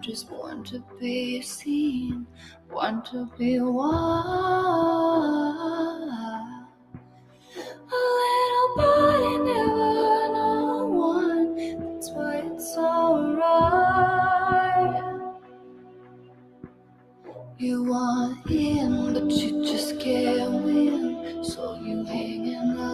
just want to be seen, want to be one. A little body, never no one. That's why it's alright. You want in, but you just can't win, so you hang in the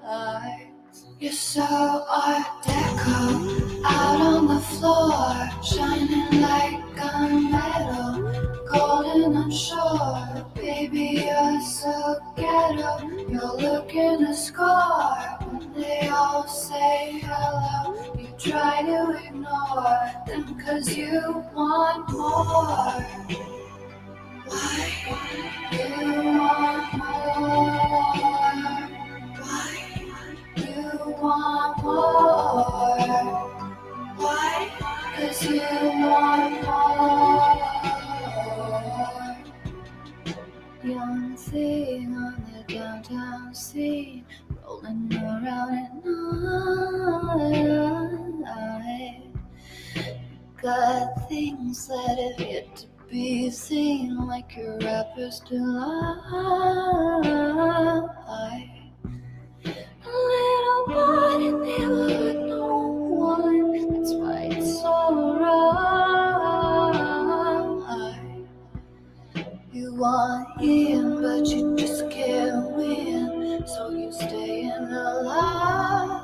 lights. You're so art deco, out on the floor, shining like gunmetal, golden on shore. Baby, you're so ghetto, you're looking to score. When they all say hello, you try to ignore them 'cause you want more. Why you want more? Why you want more? Why? 'Cause you want more. Young thing on the downtown scene, rolling around at night. Got things that have yet to be seen, like your rapper's delight. A little body never with no one, that's why it's alright. You want in, but you just can't win, so you stay in the lights.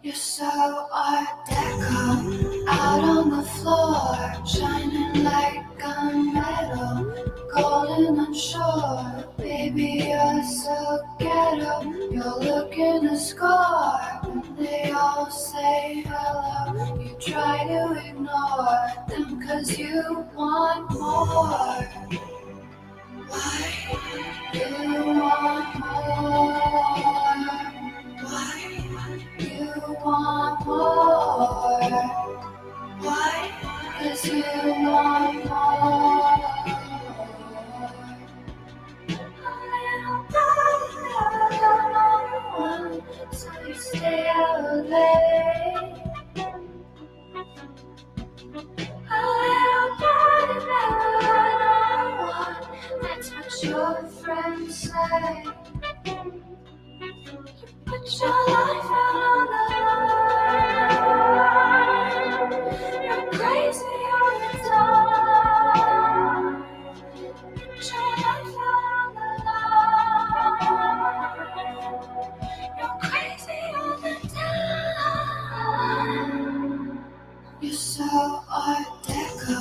You're so art deco, out on the floor, shining like gunmetal, golden on shore. Baby, you're so ghetto, you're looking to score. When they all say hello, you try to ignore them 'cause you want more. Why you want more? Why you want more? Why? 'Cause you want more. A little body, never one, so you stay out late. A little body, never one, that's what your friends say. Put your life out on the line. You're crazy all the time. Put your life out on the line. You're crazy all the time. You're so art deco,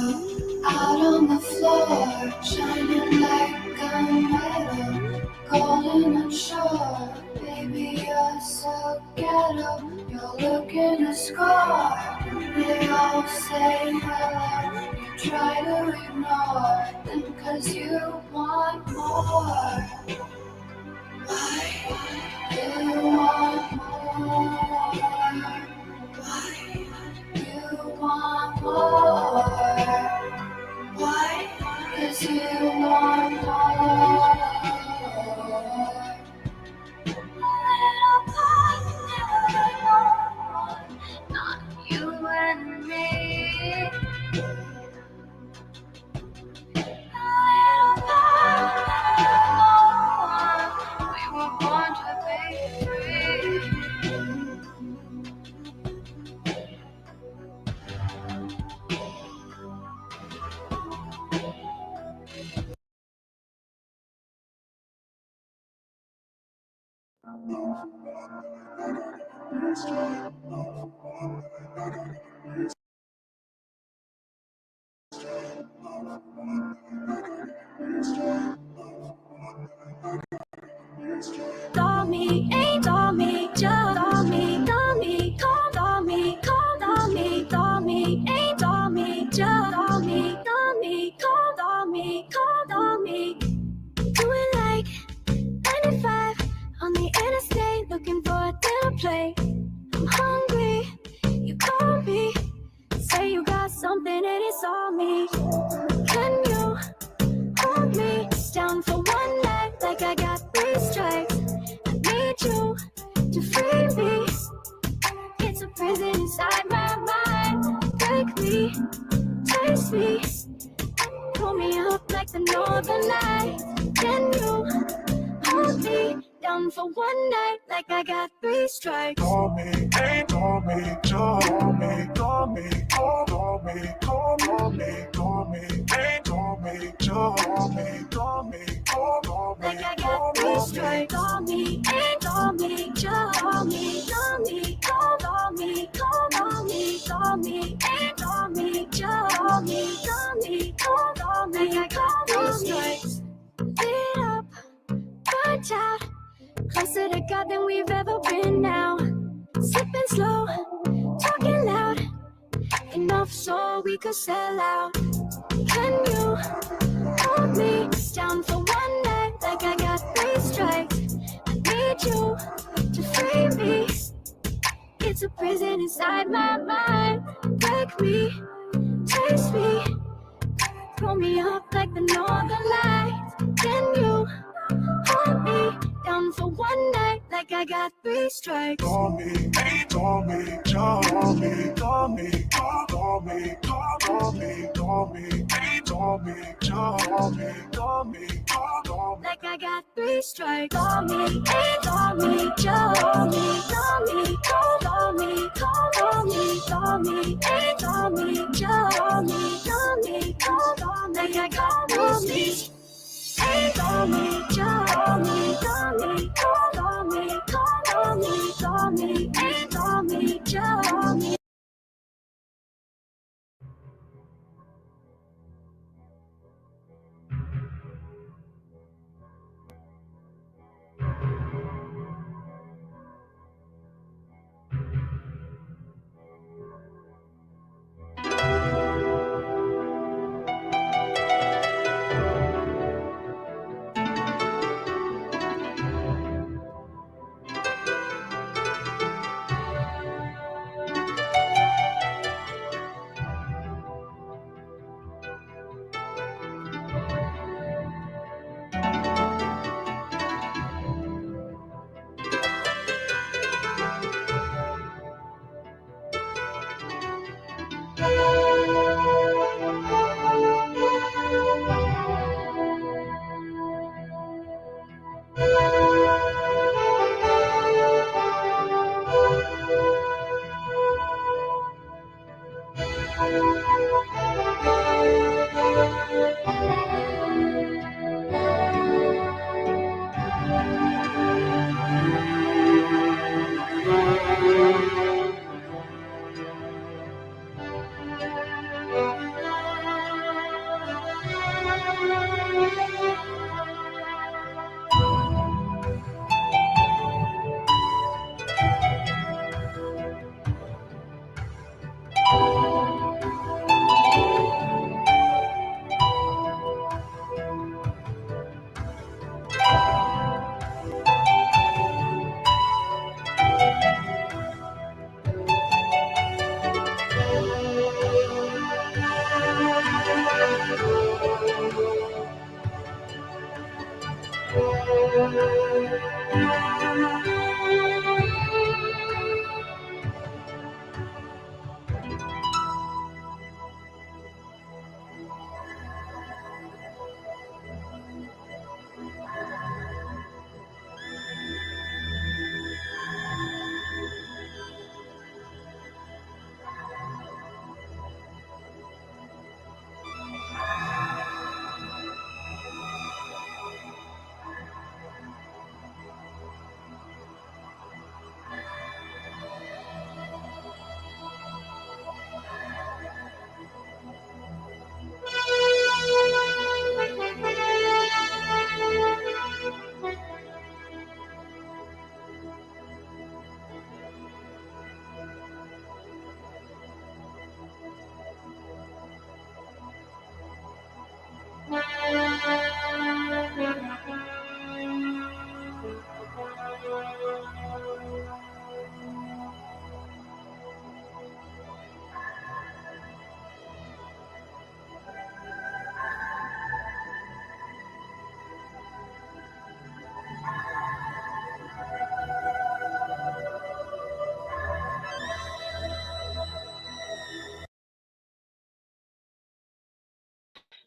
out on the floor, shining like gunmetal, golden on shore. Baby, you're so ghetto, you're looking to score. They all say hello, you try to ignore them 'cause you want more. Why you want more? Why you want more? Why? 'Cause you want more. Not you and me. A little part, we were born to be free. Call me, ain't call me, just call me, call me, call me, call me, ain't call me, just call me, call me. Doing like 95 on the interstate, looking for a dinner plate. I'm hungry, you call me, say you got something and it's all me. Can you hold me down for one night like I got 3 strikes? I need you to free me. It's It's a prison inside my mind. Break me, taste me, pull me up like the northern lights. Can you hold me down for one night like I got 3 strikes? Call me, ain't call me, just call me, call me, call me, call me, call me, ain't call me, just call me, call me, call me, like I got 3 strikes. Call me, ain't call me, just call me, call me, call me, call me, call me, ain't call me, just call me, call me, like I got 3 strikes. Lit up, burnt out, closer to God than we've ever been now. Sipping slow, talking loud, enough so we could sell out. Can you hold me down for one night like I got 3 strikes? I need you to free me. It's a prison inside my mind. Break me, taste me, throw me up like the northern lights. Can you hold me down for one night like I got 3 strikes? Call me, ain't call me, just call me, call me, call me, call me, call me, ain't call me, just call me, call me, call me, like I got 3 strikes. Call me, ain't call me, just call me, call me, call me, call me, call me, ain't call me, just call me, call me, like I got 3 strikes. Ain't call me, just call me, call me, call me, call me, call me, ain't call me, just call me.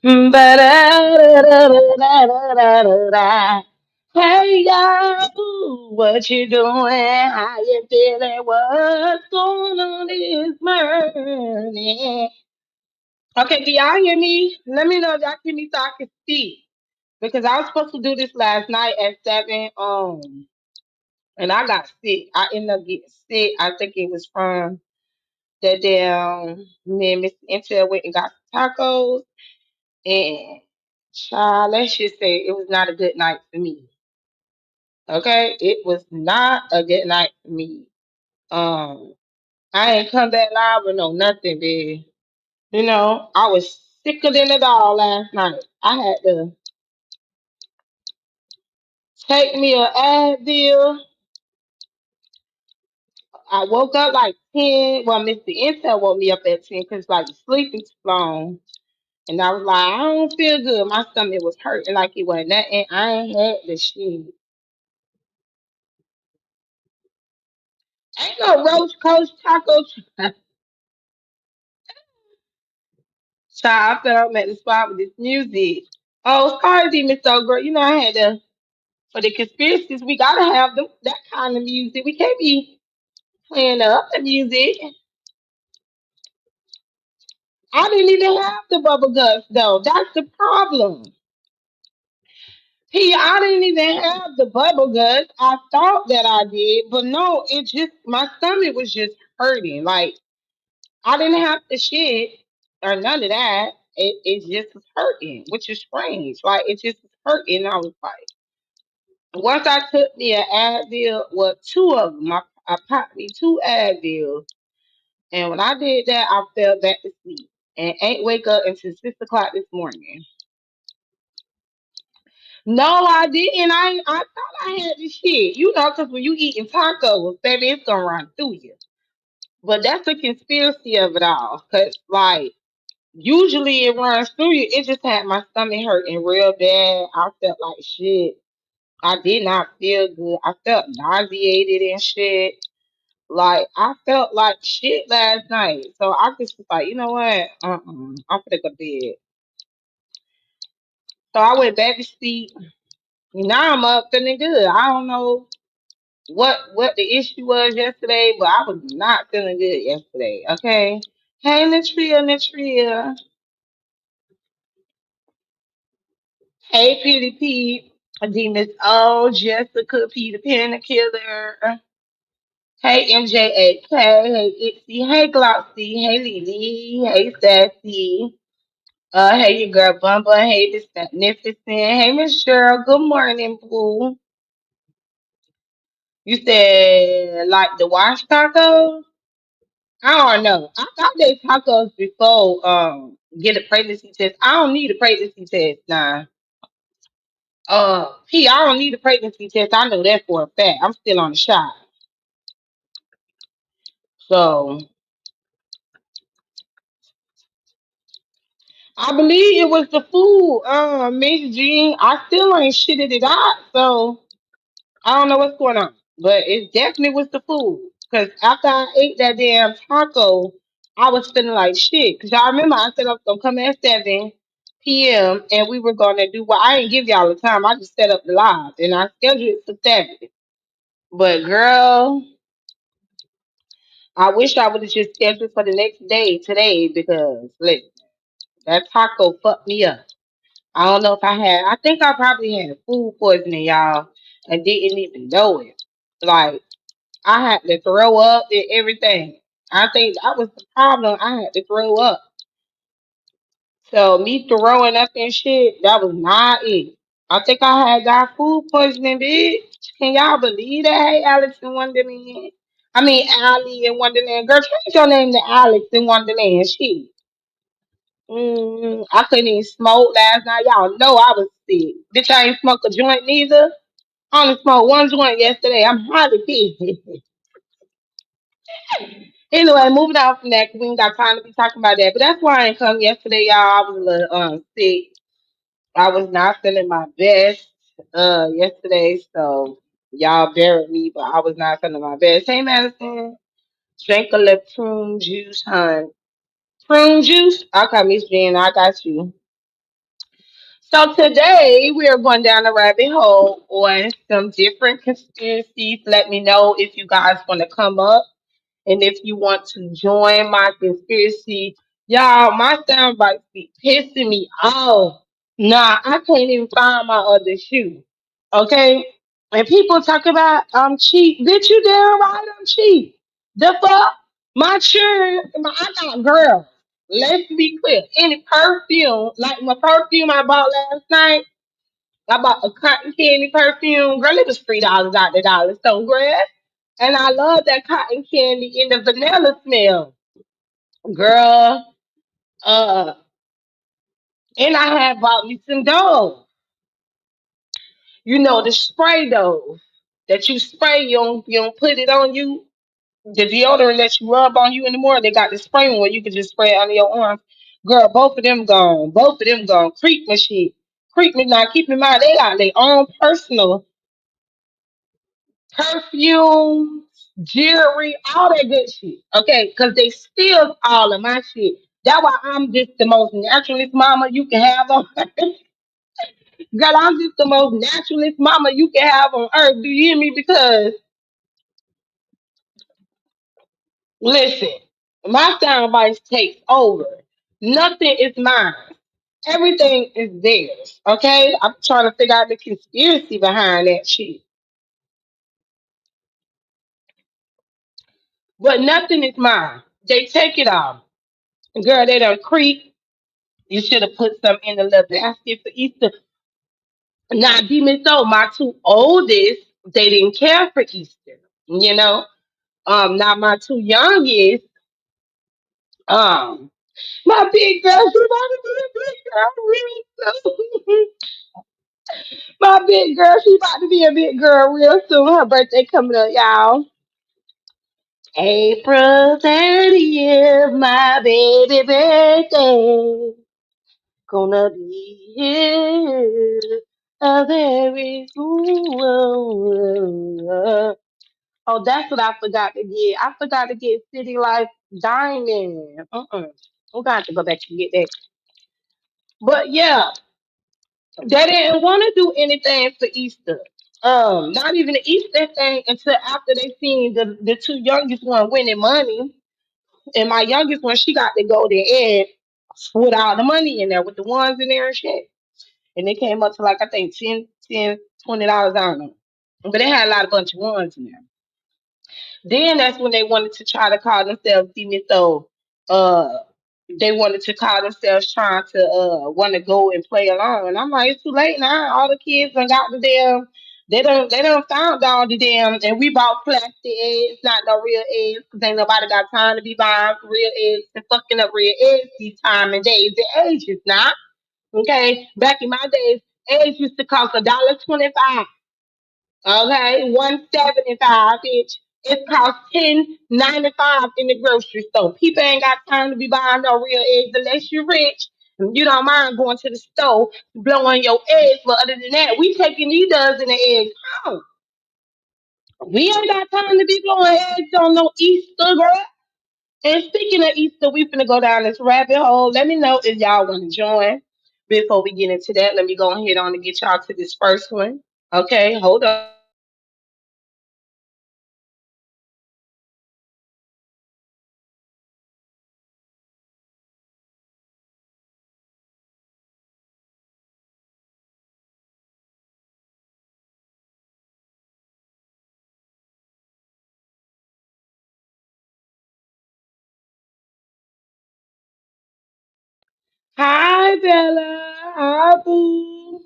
Ba-da-da-da-da-da-da-da. Hey y'all, what you doing? How you feeling? What's going on this morning? Okay, can y'all hear me? Let me know if y'all hear me so I can speak. Because I was supposed to do this last night at 7. And I got sick. I ended up getting sick. I think it was from that damn me and Miss Intel went and got tacos. And child, let's just say it was not a good night for me. Okay? It was not a good night for me. Um, I ain't come back live or no nothing, babe. You know, I was sicker than a dog last night. I had to take me an Advil. I woke up like 10. Well, Mr. Intel woke me up at 10 because like sleeping too long. And I was like, I don't feel good. My stomach was hurting like it was nothing. I ain't had the shit. Ain't no roach coach taco. Child, I felt I'm at the spot with this music. Oh, sorry, Demon So Girl. You know, I had to, for the conspiracies, we gotta have that kind of music. We can't be playing the other music. I didn't even have the bubble guts, though. That's the problem. I didn't even have the bubble guts. I thought that I did, but no, it just, my stomach was just hurting. Like, I didn't have the shit or none of that. It just was hurting, which is strange. Like, it just was hurting. I was like, once I took me an Advil, well, two of them, I popped me two Advils. And when I did that, I fell back to sleep and ain't wake up until 6 o'clock this morning. No, I didn't. I thought I had the shit. You know, because when you eating tacos, baby, it's gonna run through you. But that's the conspiracy of it all. Cause like usually it runs through you. It just had my stomach hurting real bad. I felt like shit. I did not feel good. I felt nauseated and shit. Like I felt like shit last night. So I just was like, you know what? I'm gonna go to bed. So I went back to sleep. Now I'm up feeling good. I don't know what the issue was yesterday, but I was not feeling good yesterday. Okay. Hey, Latria. Hey, PDP. Demus O, Jessica, Peter Pan the Killer. Hey, MJAK. Hey, Itsy. Hey, Glossy. Hey, Lily. Hey, Sassy. Hey, your girl Bumba. Hey, Miss Magnificent. Hey, Miss Cheryl. Good morning, boo. You said like the wash tacos? I don't know. I got they tacos before get a pregnancy test. I don't need a pregnancy test now. I don't need a pregnancy test. I know that for a fact. I'm still on the shot. So I believe it was the food, Miss Jean. I still ain't shitted it out, so I don't know what's going on. But it definitely was the food. Cause after I ate that damn taco, I was feeling like shit. Cause y'all remember I said I was gonna come at 7 p.m. and we were gonna do I didn't give y'all the time. I just set up the live and I scheduled it for 7. But girl, I wish I would have just scheduled for the next day today because listen, that taco fucked me up. I don't know if I think I probably had food poisoning, y'all, and didn't even know it. Like I had to throw up and everything. I think that was the problem. I had to throw up. So me throwing up and shit, that was not it. I think I had got food poisoning, bitch. Can y'all believe that? Hey, Alex in Wonderland. I mean, Allie in Wonderland. Girl, change your name to Alex in Wonderland. Shit. I couldn't even smoke last night. Y'all know I was sick. Bitch, I ain't smoke a joint neither. I only smoked one joint yesterday. I'm highly pissed. Anyway, moving on from that, 'cause we ain't got time to be talking about that. But that's why I didn't come yesterday, y'all. I was a little sick. I was not feeling my best yesterday, so y'all bear with me, but I was not feeling my best. Hey Madison, drink a little prune juice, hun. Prune juice? Okay, Miss Jen, I got you. So today we are going down a rabbit hole on some different conspiracies. Let me know if you guys want to come up and if you want to join my conspiracy. Y'all, my sound bites be pissing me off. Nah, I can't even find my other shoe. Okay? And people talk about I'm cheap. Bitch, you damn right I'm cheap. The fuck? My sure I got girls. Let's be clear. Any perfume, like my perfume I bought last night, I bought a cotton candy perfume. Girl, it was $3 out the dollar store, girl. And I love that cotton candy in the vanilla smell. Girl, uh, and I had bought me some Dove. You know, the spray Dove that you spray, you don't put it on you. The deodorant that you rub on you in the morning, they got the spray one where you can just spray it under your arms. Girl, both of them gone. Both of them gone. Creep my shit. Creep me now. Keep in mind, they got their own personal perfumes, jewelry, all that good shit. Okay, because they steal all of my shit. That's why I'm just the most naturalist mama you can have on earth. Girl, I'm just the most naturalist mama you can have on earth. Do you hear me? Because listen, my sound bites takes over. Nothing is mine. Everything is theirs. Okay? I'm trying to figure out the conspiracy behind that shit. But nothing is mine. They take it all. Girl, they done creep. You should have put some in the little basket for Easter. Not even so. My two oldest, they didn't care for Easter. You know? Now my two youngest, um, my big girl, she about to be a big girl real soon. My big girl, she about to be a big girl real soon. Her birthday coming up, y'all. April 30th, my baby birthday. Gonna be here a very soon. Oh, that's what I forgot to get. I forgot to get City Life Diamond. I'm gonna have to go back and get that. But yeah, they didn't want to do anything for Easter. Not even the Easter thing until after they seen the two youngest one winning money. And my youngest one, she got to go there and with all the money in there, with the ones in there and shit. And they came up to like I think 10, $20, I don't know. But they had a lot of bunch of ones in there. Then that's when they wanted to try to call themselves see so uh they wanted to call themselves trying to want to go and play along. And I'm like, it's too late now. All the kids done got the damn they done found all the damn and we bought plastic eggs, not no real eggs, because ain't nobody got time to be buying real eggs and fucking up real eggs these time and days and ages now. Okay. Back in my days, eggs used to cost $1.25. Okay, 175, bitch. It costs 10.95 in the grocery store. People ain't got time to be buying no real eggs unless you're rich. And you don't mind going to the store, blowing your eggs. But other than that, we taking these dozen of eggs home. We ain't got time to be blowing eggs on no Easter, girl. And speaking of Easter, we finna go down this rabbit hole. Let me know if y'all want to join. Before we get into that, let me go ahead on and get y'all to this first one. Okay, hold on. Hi, Bella. Hi, Boo.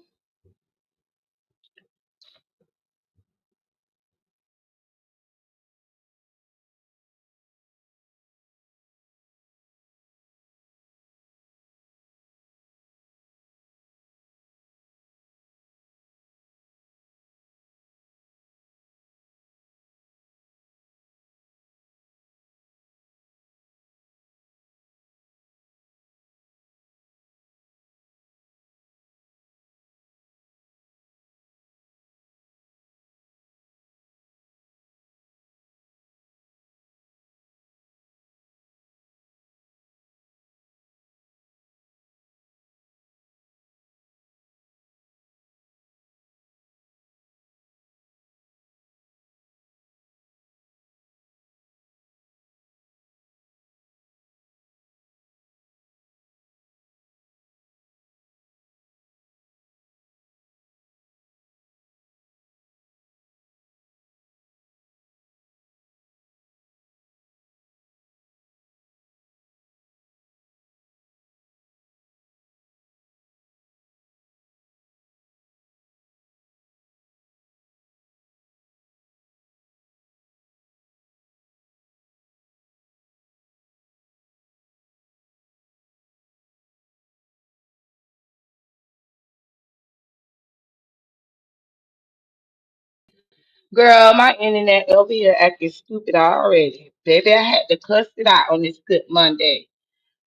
Girl, my internet over here acting stupid already. Baby, I had to cuss it out on this good Monday.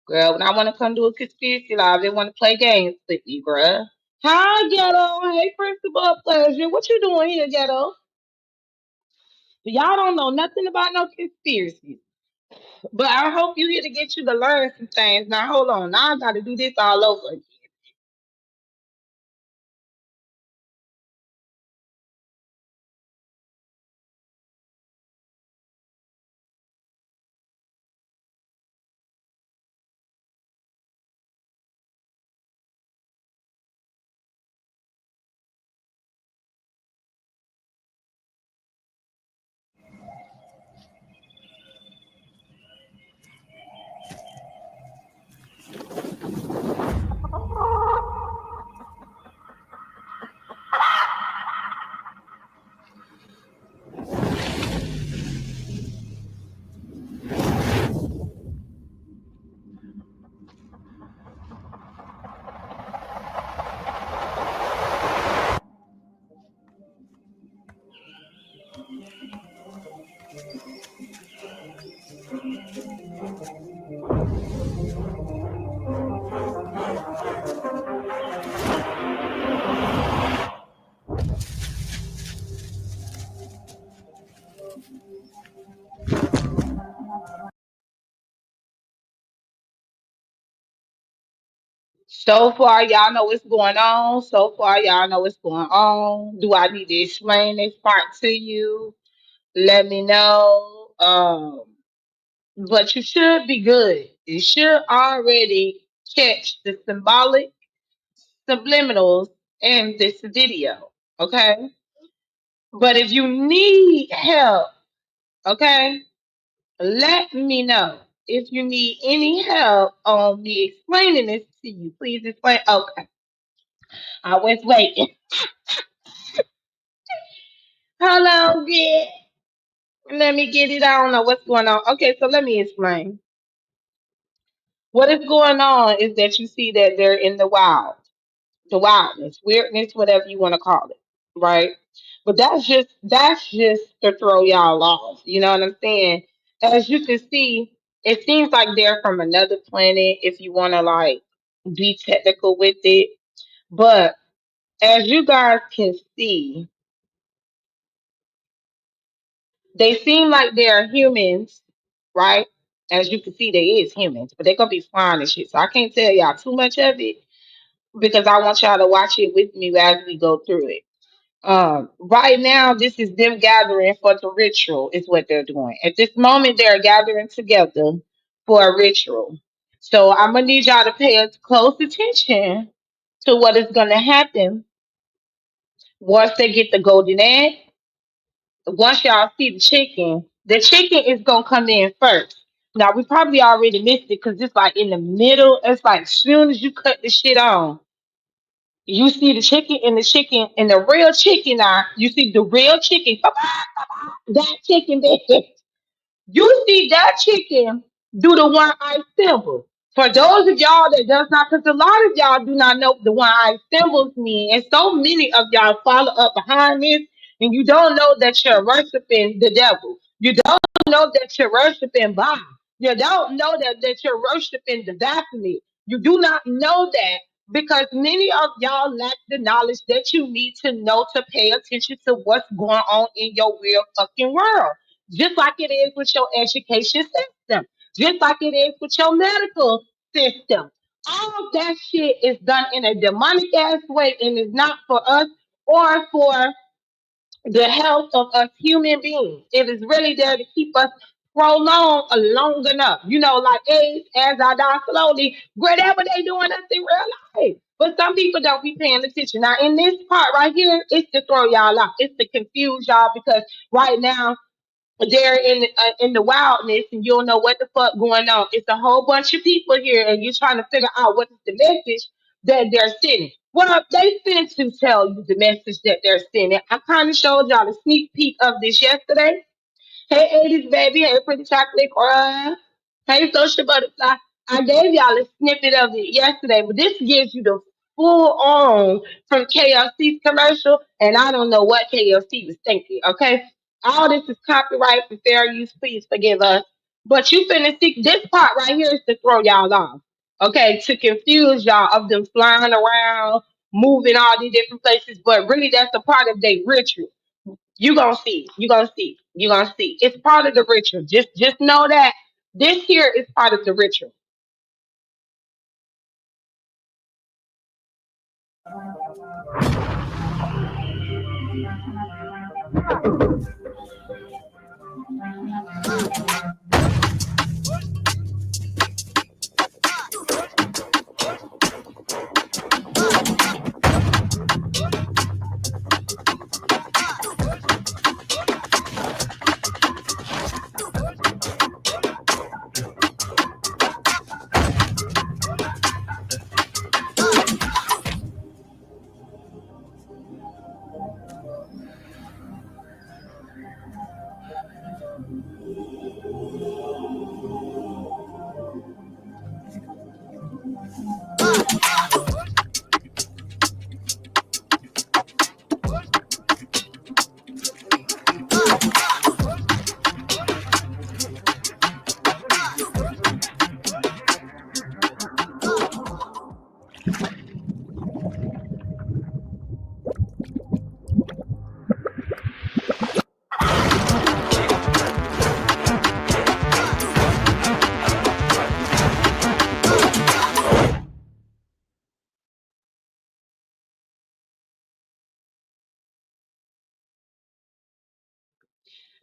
Girl, when I want to come do a conspiracy live, they want to play games with me, girl. Hi, Ghetto. Hey, Principal Pleasure. What you doing here, Ghetto? Y'all don't know nothing about no conspiracies. But I hope you here to get you to learn some things. Now, hold on. Now I got to do this all over again. So far, y'all know what's going on. So far, y'all know what's going on. Do I need to explain this part to you? Let me know. But you should be good. You should already catch the symbolic subliminals in this video. Okay. But if you need help, okay, let me know. If you need any help on me explaining this to you, please explain. Okay. I was waiting. Hold on, get. Let me get it. I don't know what's going on. Okay, so let me explain. What is going on is that you see that they're in the wildness, weirdness, whatever you want to call it, right? But that's just to throw y'all off. You know what I'm saying? As you can see, it seems like they're from another planet. If you want to like be technical with it, but as you guys can see, they seem like they're humans, right? As you can see, they is humans, but they're gonna be flying and shit. So I can't tell y'all too much of it because I want y'all to watch it with me as we go through it. Right now, this is them gathering for the ritual, is what they're doing. At this moment, they're gathering together for a ritual. So I'm gonna need y'all to pay close attention to what is gonna happen once they get the golden egg. Once y'all see the chicken is gonna come in first. Now we probably already missed it because it's like in the middle. It's like soon as you cut the shit on, you see the chicken and the real chicken. Now you see the real chicken. That chicken there. You see that chicken do the one eye symbol. For those of y'all that does not, because a lot of y'all do not know what the one eye symbols mean, and so many of y'all follow up behind this, and you don't know that you're worshiping the devil. You don't know that you're worshiping Bob. You don't know that you're worshiping the Baphomet. You do not know that because many of y'all lack the knowledge that you need to know to pay attention to what's going on in your real fucking world. Just like it is with your education system, just like it is with your medical system. All that shit is done in a demonic ass way and is not for us or for the health of us human beings. It is really there to keep us prolonged long enough. You know, like age, as I die slowly, whatever they doing us in real life. But some people don't be paying attention. Now, in this part right here, it's to throw y'all off. It's to confuse y'all because right now they're in the wildness and you don't know what the fuck going on. It's a whole bunch of people here and you're trying to figure out what is the message that they're sending. Well, they finna to tell you the message that they're sending. I kind of showed y'all a sneak peek of this yesterday. Hey, 80s baby. Hey, pretty chocolate girl. Hey, social butterfly. I gave y'all a snippet of it yesterday, but this gives you the full on from KFC's commercial, and I don't know what KFC was thinking. Okay, all this is copyright for fair use. Please forgive us. But you finna see this part right here is to throw y'all off. Okay, to confuse y'all of them flying around, moving all these different places, but really that's a part of their ritual. You gonna see. You gonna see. You gonna see. It's part of the ritual. Just know that this here is part of the ritual.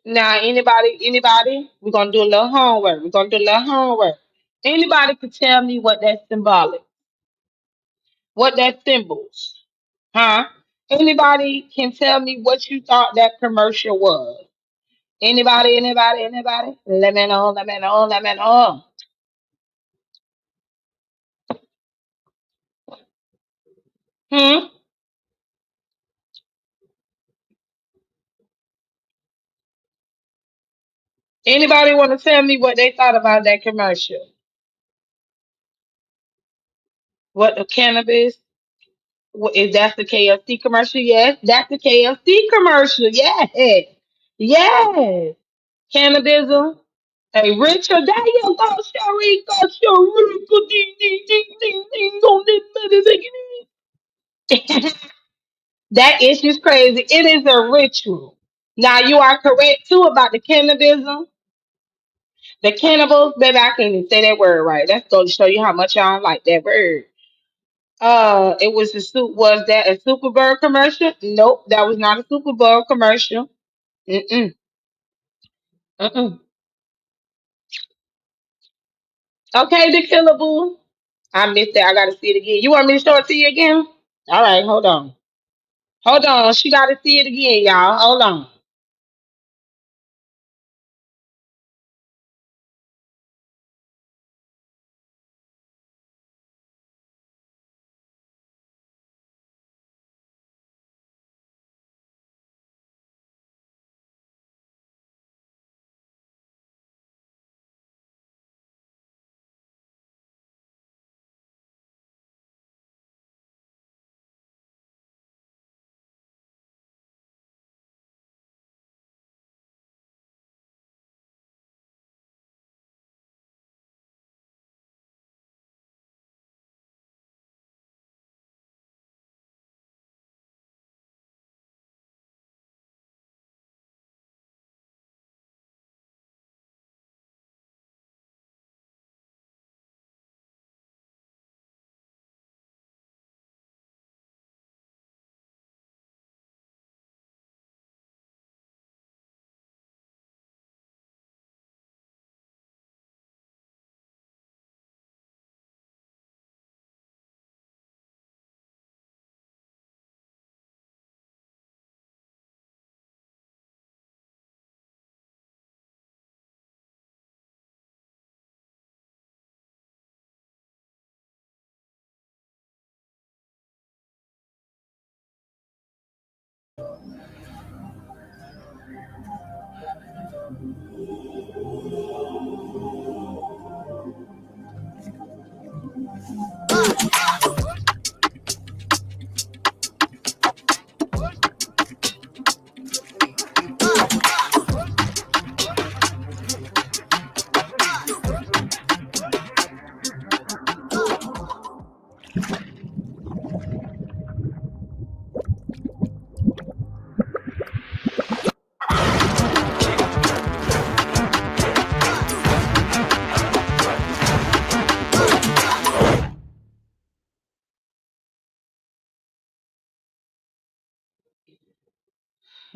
Now, anybody, we're gonna do a little homework. We're gonna do a little homework. Anybody can tell me what that's symbolic, what that symbols, huh? Anybody can tell me what you thought that commercial was. Anybody? Let me know, let me know, let me know. Hmm? Anybody want to tell me what they thought about that commercial? What the cannabis? Is that the KFC commercial? Yes, that's the KFC commercial. Yes, yes. Cannabism. A richer day you go, Sharika, Sharika, ding, ding, ding, ding, ding, on this motherfucking. That is just crazy. It is a ritual. Now you are correct too about the cannabism. The cannibals, baby, I can't even say that word right. That's going to show you how much I don't like that word. It was was that a Super Bowl commercial? Nope, that was not a Super Bowl commercial. Mm-mm, mm-mm. Okay, the killer boo. I missed that. I gotta see it again. You want me to show it to you again? All right, hold on. Hold on. She gotta see it again, y'all. Hold on.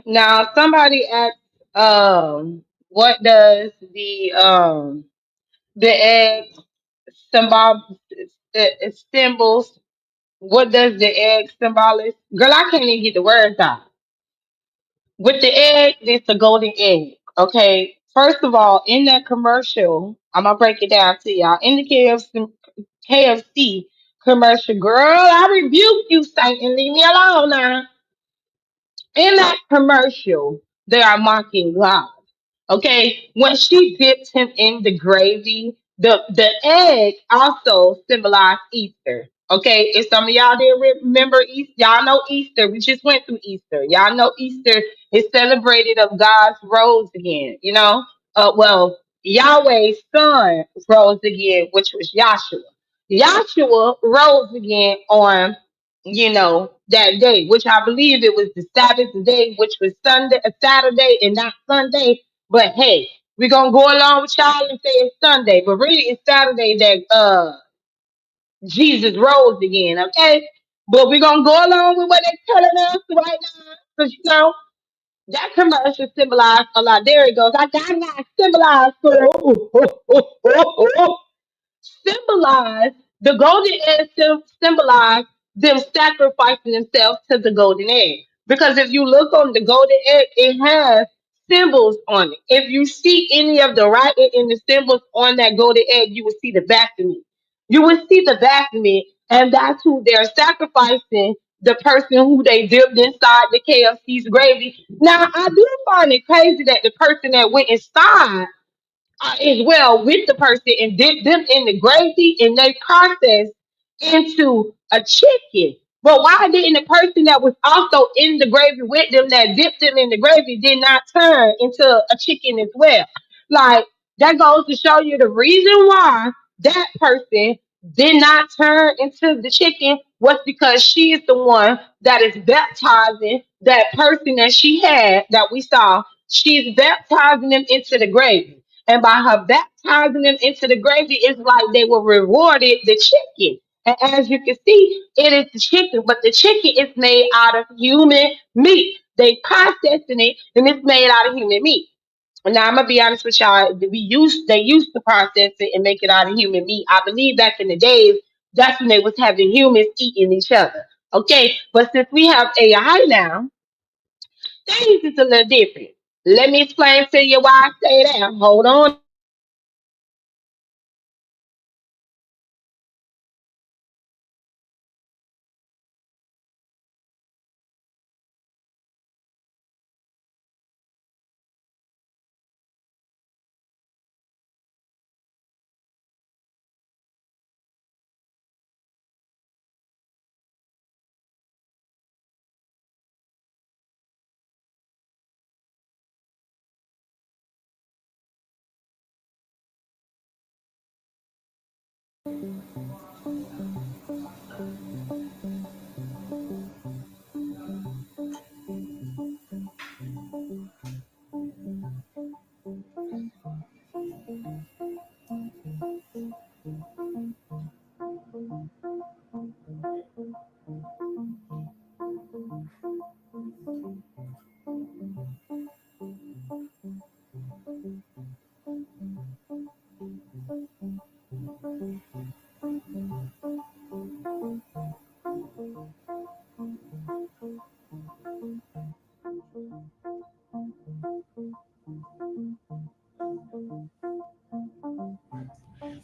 Now somebody asked, what does the egg symbol symbols? What does the egg symbolize? Girl, I can't even get the words out. With the egg, it's a golden egg. Okay. First of all, in that commercial, I'm gonna break it down to y'all. In the KFC commercial, girl, I rebuke you, Satan. Leave me alone now. In that commercial, they are mocking God. Okay, when she dipped him in the gravy, the egg also symbolized Easter. Okay, if some of y'all didn't remember Easter, y'all know Easter. We just went through Easter. Y'all know Easter is celebrated of God's rose again. Well, Yahweh's son rose again, which was Yahshua. Yahshua rose again on that day, which I believe it was the Sabbath day, which was Sunday, Saturday, and not Sunday. But hey, we're gonna go along with y'all and say it's Sunday, but really it's Saturday that Jesus rose again, okay? But we're gonna go along with what they're telling us right now, because that commercial symbolized a lot. There it goes. I got it symbolized symbolize the golden egg symbolize them sacrificing themselves to the golden egg. Because if you look on the golden egg, it has symbols on it. If you see any of the writing in the symbols on that golden egg, you will see the Baphomet. You will see the Baphomet, and that's who they're sacrificing. The person who they dipped inside the KFC's gravy. Now, I do find it crazy that the person that went inside as well with the person and dip them in the gravy and they process into a chicken. But why didn't the person that was also in the gravy with them that dipped them in the gravy did not turn into a chicken as well? Like that goes to show you the reason why that person did not turn into the chicken was because she is the one that is baptizing that person that she had that we saw. She's baptizing them into the gravy. And by her baptizing them into the gravy, it's like they were rewarded the chicken. And as you can see, it is the chicken, but the chicken is made out of human meat. They processing it and it's made out of human meat. Now I'm gonna be honest with y'all. They used to process it and make it out of human meat. I believe back in the days, that's when they was having humans eating each other. Okay, but since we have AI now, things is a little different. Let me explain to you why I say that. Hold on.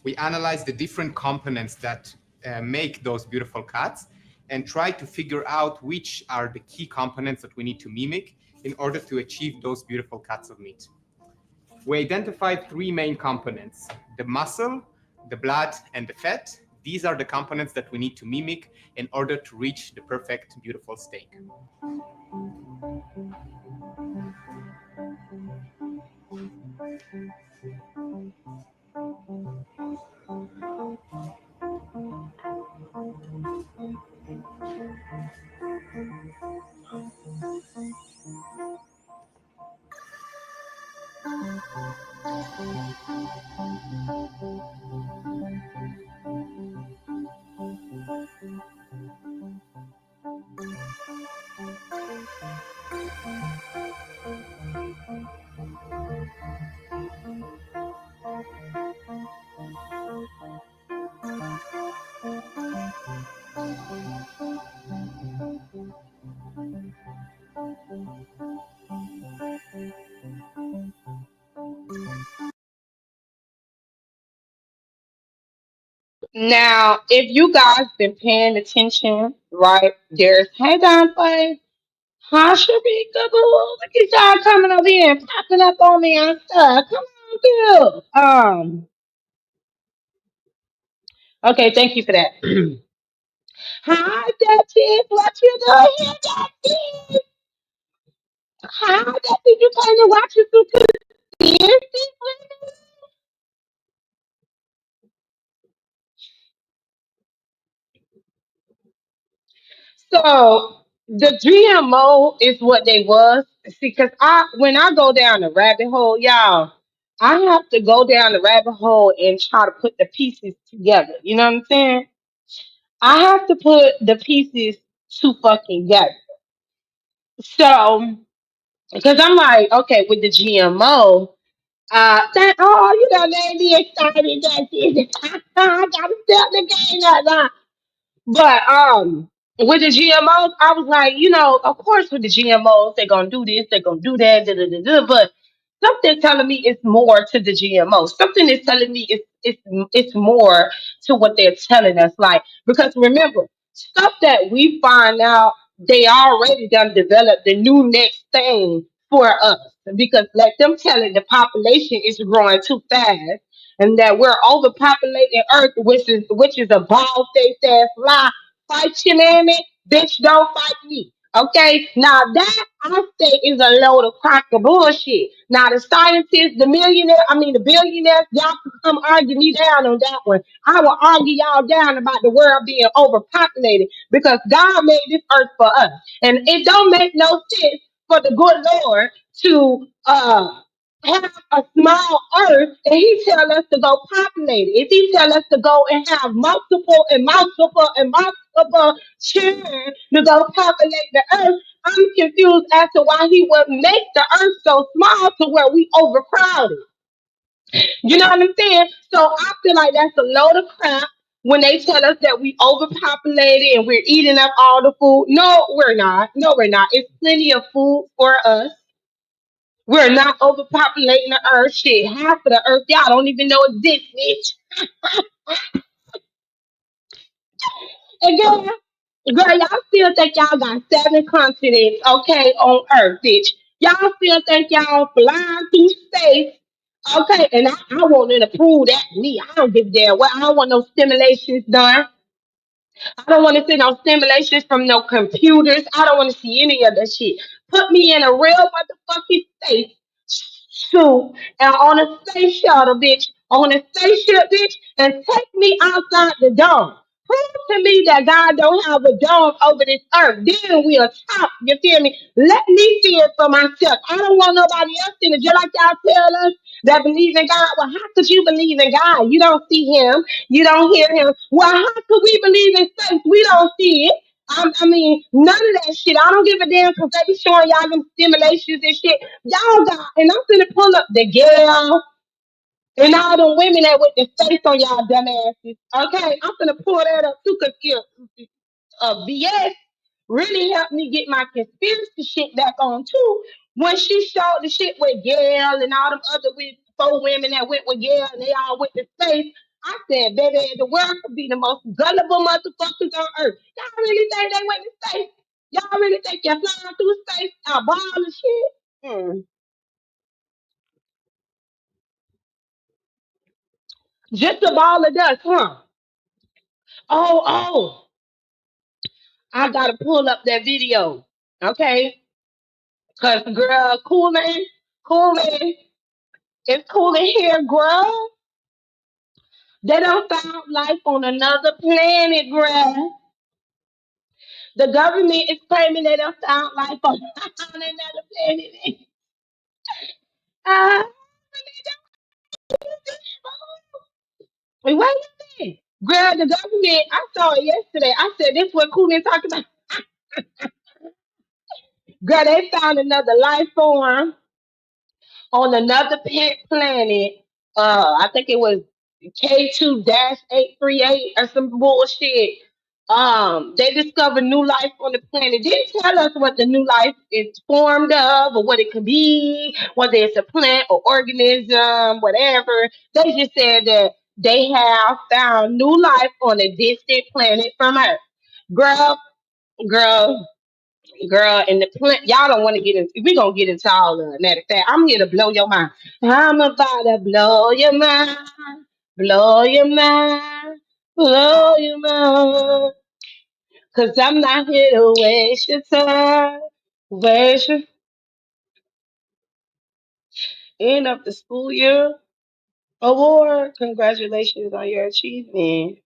We analyze the different components that make those beautiful cuts and try to figure out which are the key components that we need to mimic in order to achieve those beautiful cuts of meat. We identified three main components: the muscle, the blood, and the fat. These are the components that we need to mimic in order to reach the perfect, beautiful steak. Now, if you guys been paying attention, right, there's hey Dante, how should be good? Look at y'all coming over here and popping up on me and stuff. Come on through. Okay, thank you for that. Hi, Duchess. What you doing here, Duchess? Hi, Duchess. You came to watch us through conspiracy? So the GMO is what they was. See, cause when I go down the rabbit hole, y'all, I have to go down the rabbit hole and try to put the pieces together. You know what I'm saying? I have to put the pieces to fucking together. So, because I'm like, okay, with the GMO, that you done made me excited. That is, I gotta step the game up now. But with the GMOs, I was like, of course with the GMOs, they're gonna do this, they're gonna do that, da, da, da, da, but something telling me it's more to the GMO. Something is telling me it's more to what they're telling us. Like, because remember, stuff that we find out, they already done developed the new next thing for us. Because let them tell it, the population is growing too fast and that we're overpopulating Earth, which is a bald faced ass lie. Fight your mammy, bitch. Don't fight me. Okay, now that I say is a load of crock of bullshit. Now the scientists, the billionaires, y'all can come argue me down on that one. I will argue y'all down about the world being overpopulated because God made this earth for us, and it don't make no sense for the good Lord to have a small earth and he tell us to go populate it. If he tell us to go and have multiple and multiple and multiple children to go populate the earth, I'm confused as to why he would make the earth so small to where we overcrowded. You know what I'm saying? So I feel like that's a load of crap when they tell us that we overpopulated and we're eating up all the food. No, we're not. No, we're not. It's plenty of food for us. We're not overpopulating the earth. Shit, half of the earth y'all don't even know exists, bitch. And girl, y'all still think y'all got seven continents, okay, on earth, bitch. Y'all still think y'all flying through space, okay? And I want them to prove that to me. I don't give a damn. Well, I don't want no stimulations done. I don't want to see no stimulations from no computers. I don't want to see any of that shit. Put me in a real motherfucking space suit and on a space shuttle, bitch, on a spaceship, bitch, and take me outside the dome. Prove to me that God don't have a dome over this earth. Then we'll talk. You feel me? Let me see it for myself. I don't want nobody else in it. Just like y'all tell us that believe in God. Well, how could you believe in God? You don't see him. You don't hear him. Well, how could we believe in faith? We don't see it. None of that shit. I don't give a damn because they be showing y'all them stimulations and shit. Y'all got, and I'm gonna pull up the girl and all them women that with the face on y'all dumbasses. Okay, I'm gonna pull that up too because BS really helped me get my conspiracy shit back on too. When she showed the shit with Gail and all them other with four women that went with Gail and they all went to space, I said, baby, the world could be the most gullible motherfuckers on earth. Y'all really think they went to space? Y'all really think you're flying through space a ball of shit? Hmm. Just a ball of dust, huh? Oh, I gotta pull up that video. Okay? Cause girl, cooling, it's cooling here, girl. They don't found life on another planet, girl. The government is claiming they don't found life on, on another planet. Uh, Wait a minute. Girl, the government, I saw it yesterday. I said, this what Coolin talking about. Girl, they found another life form on another planet. I think it was K2-838 or some bullshit. They discovered new life on the planet. Didn't tell us what the new life is formed of or what it could be, whether it's a plant or organism, whatever. They just said that they have found new life on a distant planet from Earth. Girl, girl, girl, and the plant, y'all don't want to get in. We gonna get into all of it. Matter of fact, I'm here to blow your mind. I'm about to blow your mind, blow your mind. Cause I'm not here to waste your time, waste your end of the school year award. Congratulations on your achievement.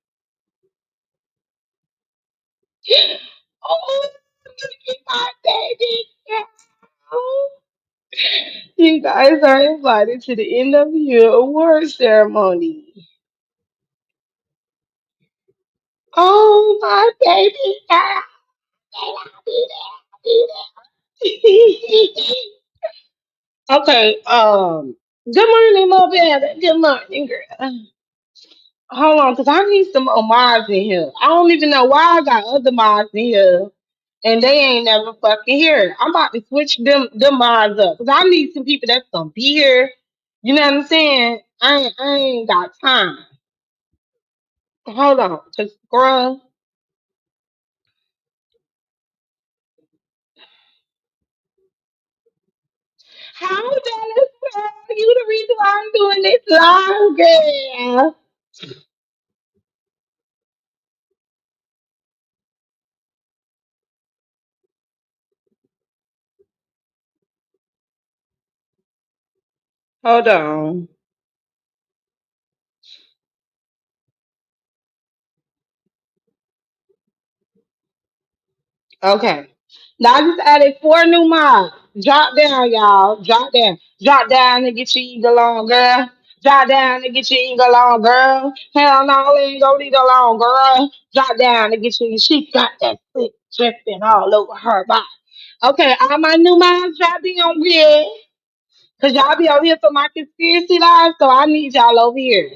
Oh, look at my baby. You guys are invited to the end of the year award ceremony. Oh, my baby. Ah, I'll be there. I'll be there. Okay, good morning, my baby. Good morning, girl. Hold on, because I need some more mods in here. I don't even know why I got other mods in here. And they ain't never fucking here. I'm about to switch them mods up. Because I need some people that's gonna be here. You know what I'm saying? I ain't got time. Hold on, cause girl, how jealous, girl? You the reason why I'm doing this live, girl. Hold on. Okay. Now I just added four new mods. Drop down, y'all. Drop down. Drop down and get your eagle on, girl. Drop down and get your eagle on, girl. Hell no, we ain't gonna leave it alone, girl. Drop down and get your. She got that slick dripping all over her body. Okay, all my new mods, y'all be on here. Cause y'all be over here for my conspiracy live, so I need y'all over here.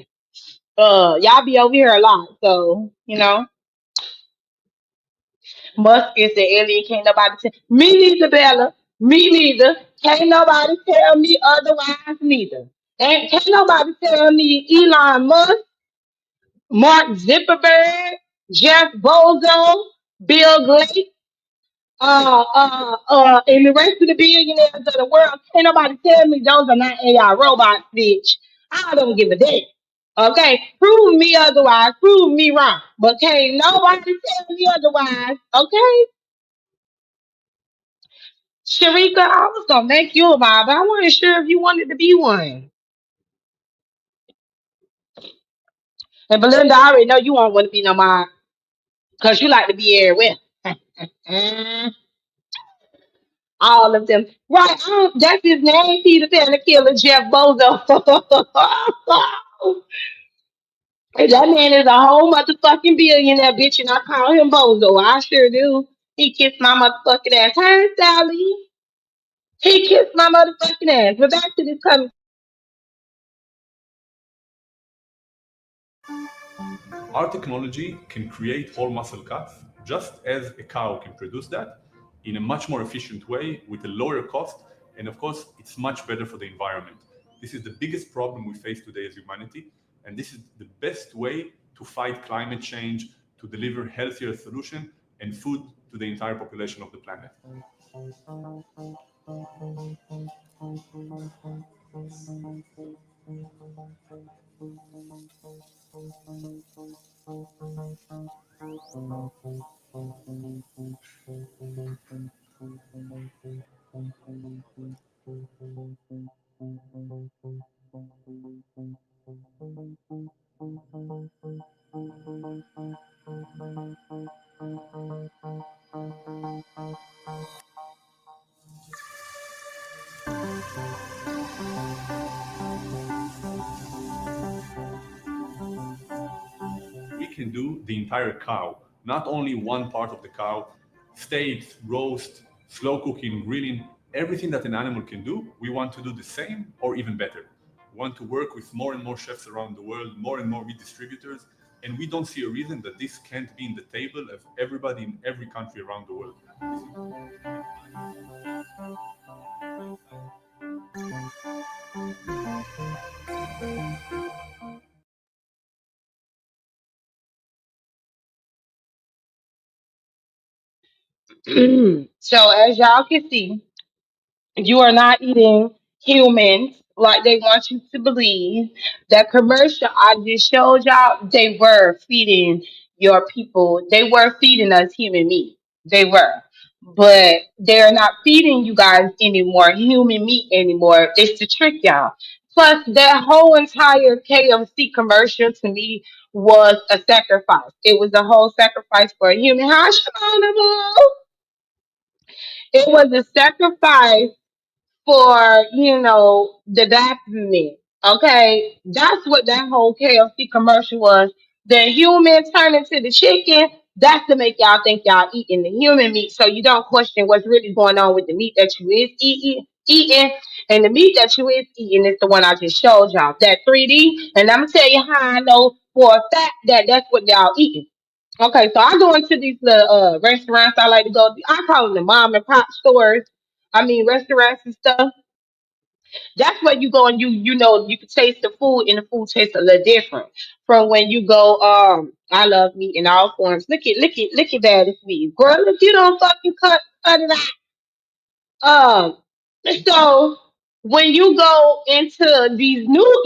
Y'all be over here a lot, so you know. Musk is the alien. Can't nobody tell me neither, Bella. Me neither. Can't nobody tell me otherwise neither. And can't nobody tell me Elon Musk, Mark Zuckerberg, Jeff Bezos, Bill Gates, and the rest of the billionaires of the world. Can't nobody tell me those are not AI robots, bitch. I don't give a damn. Okay, prove me otherwise. Prove me wrong. But can't nobody tell me otherwise. Okay. Sharika, I was gonna make you a mod, but I wasn't sure if you wanted to be one. And Belinda, I already know you won't want to be no mod because you like to be everywhere. Mm, all of them. Right, that's his name, Peter Pan the Killer, Jeff Bozo. And that man is a whole motherfucking billionaire, bitch, and I call him Bozo. I sure do. He kissed my motherfucking ass. Hi, Sally. He kissed my motherfucking ass. But back to this conversation. Our technology can create whole muscle cuts just as a cow can produce that in a much more efficient way with a lower cost. And of course, it's much better for the environment. This is the biggest problem we face today as humanity. And this is the best way to fight climate change, to deliver healthier solution and food to the entire population of the planet. can do the entire cow, not only one part of the cow. Steaks, roast, slow cooking, grilling, everything that an animal can do, we want to do the same or even better. We want to work with more and more chefs around the world, more and more meat distributors, and we don't see a reason that this can't be in the table of everybody in every country around the world. So as y'all can see, you are not eating humans like they want you to believe. That commercial I just showed y'all, they were feeding your people. They were feeding us human meat. They were. But they're not feeding you guys anymore, human meat anymore. It's to trick y'all. Plus, that whole entire KFC commercial to me was a sacrifice. It was a whole sacrifice for a human. How it was a sacrifice for the document. Okay, that's what that whole KFC commercial was. The human turning to the chicken. That's to make y'all think y'all eating the human meat, so you don't question what's really going on with the meat that you is eating, and the meat that you is eating is the one I just showed y'all. That 3D, and I'm gonna tell you how I know for a fact that that's what y'all eating. Okay, so I go into these little restaurants I like to go. I call them the mom and pop stores. I mean restaurants and stuff. That's where you go and you can taste the food and the food tastes a little different from when you go. I love meat in all forms. Look at that, it's meat, girl. Look, you don't fucking cut it out. So when you go into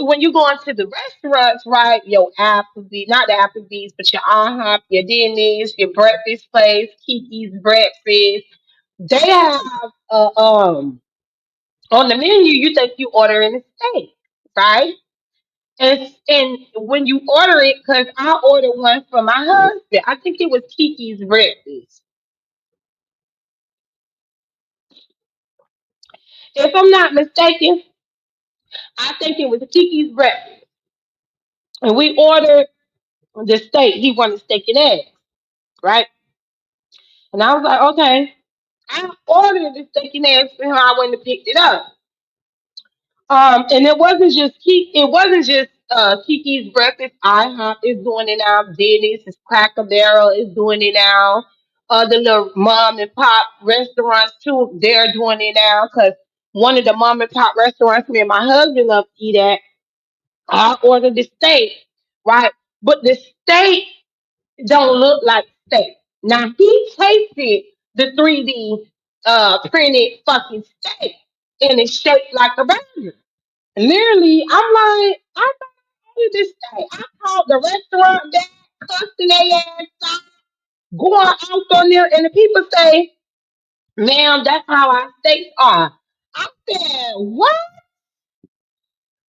when you go into the restaurants, right? Your Applebee's, not the Applebee's, but your IHOP, your Denny's, your breakfast place, Kiki's breakfast. They have on the menu. You think you ordering a steak, right? And when you order it, because I ordered one for my husband, I think it was Kiki's breakfast. If I'm not mistaken, I think it was Kiki's breakfast. And we ordered the steak. He wanted steak and eggs, right? And I was like, okay. I ordered the steak and eggs for him. I went and picked it up. And it wasn't just Kiki's breakfast. IHOP is doing it now. Denny's, is Cracker Barrel is doing it now. The little mom and pop restaurants too, they're doing it now. Cause one of the mom and pop restaurants me and my husband love to eat at, I ordered the steak, right? But the steak don't look like steak. Now he tasted the 3D printed fucking steak and it's shaped like a burger. Literally, I'm like, I thought this day. I called the restaurant back, cussing their ass out, going out on there, and the people say, ma'am, that's how our steaks are. I said, what?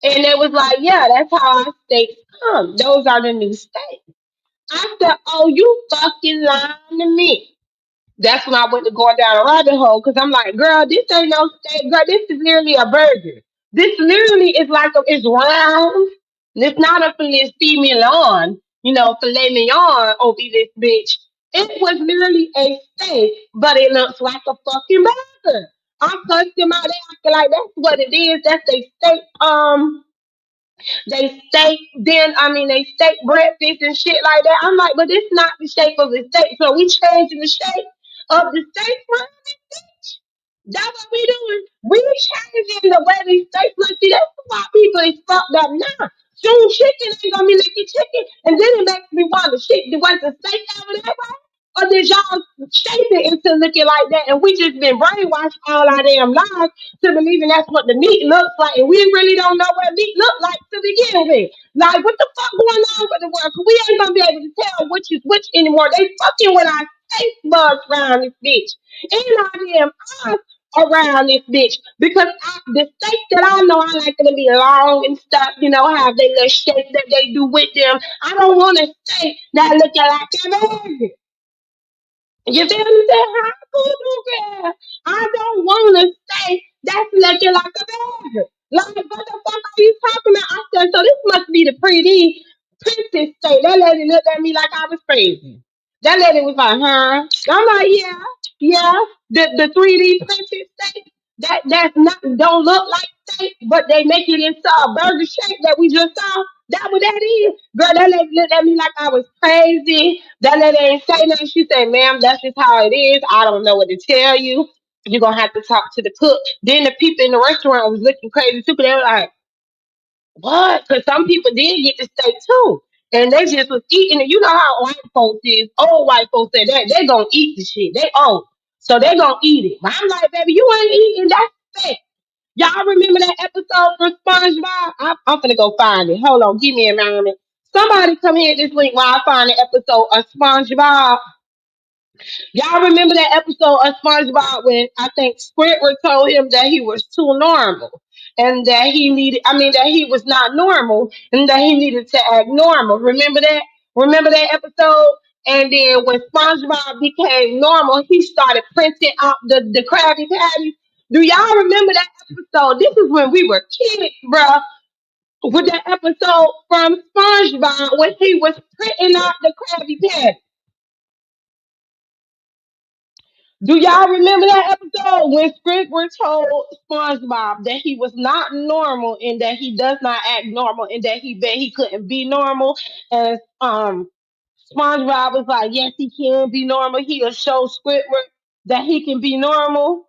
And they was like, yeah, that's how our steaks come. Those are the new steaks. I said, oh, you fucking lying to me. That's when I went to going down a rabbit hole because I'm like, girl, this ain't no steak, girl. This is literally a burger. This literally is like it's round. It's not a filet mignon, filet mignon over this bitch. It was literally a steak, but it looks like a fucking burger. I cussed them out. They acting like that's what it is. That's a steak. They steak breakfast and shit like that. I'm like, but it's not the shape of the steak. So we changing the shape of the steak from this bitch. That's what we doing. We changing the way these steaks look. See, that's why people is fucked up now. Soon chicken ain't gonna be licking chicken, and then it makes me wonder, shit, was the steak ever that way? Or did y'all shape it into looking like that, and we just been brainwashed all our damn lives to believing that's what the meat looks like, and we really don't know what meat look like to begin with. Like, what the fuck going on with the world? 'Cause we ain't gonna be able to tell which is which anymore. They fucking with our taste buds around this bitch. And our damn eyes around this bitch. Because the steak that I know I like it to be long and stuff, have they little shape that they do with them. I don't want a steak that look like a baby. You feel me? Say hi, boo girl. I don't want to say that's looking like a burger. Like, what the fuck are you talking about? I said, so this must be the pretty. Princess State. That lady looked at me like I was crazy. That lady was like, huh? I'm like, yeah, yeah. The 3D printed steak that's not don't look like steak, but they make it into a burger shape that we just saw. That what that is. Girl, that lady looked at me like I was crazy. That lady ain't say nothing. She said, ma'am, that's just how it is. I don't know what to tell you. You're gonna have to talk to the cook. Then the people in the restaurant was looking crazy too, 'cause they were like, what? Because some people did get the steak too. And they just was eating it. You know how white folks is. Old white folks say that they gonna eat the shit. They old. So they gonna eat it. But I'm like, baby, you ain't eating that steak. Y'all remember that episode from SpongeBob? I'm finna go find it. Hold on, give me a moment. Somebody come here this week while I find the episode of SpongeBob. Y'all remember that episode of SpongeBob when I think Squidward told him that he was too normal and that that he was not normal and that he needed to act normal. Remember that? Remember that episode? And then when SpongeBob became normal, he started printing out the Krabby Patties. Do y'all remember that episode? This is when we were kids, bruh. With that episode from SpongeBob when he was printing out the Krabby Patties. Do y'all remember that episode when Squidward told SpongeBob that he was not normal and that he does not act normal and that he bet he couldn't be normal? And SpongeBob was like, yes, he can be normal. He'll show Squidward that he can be normal.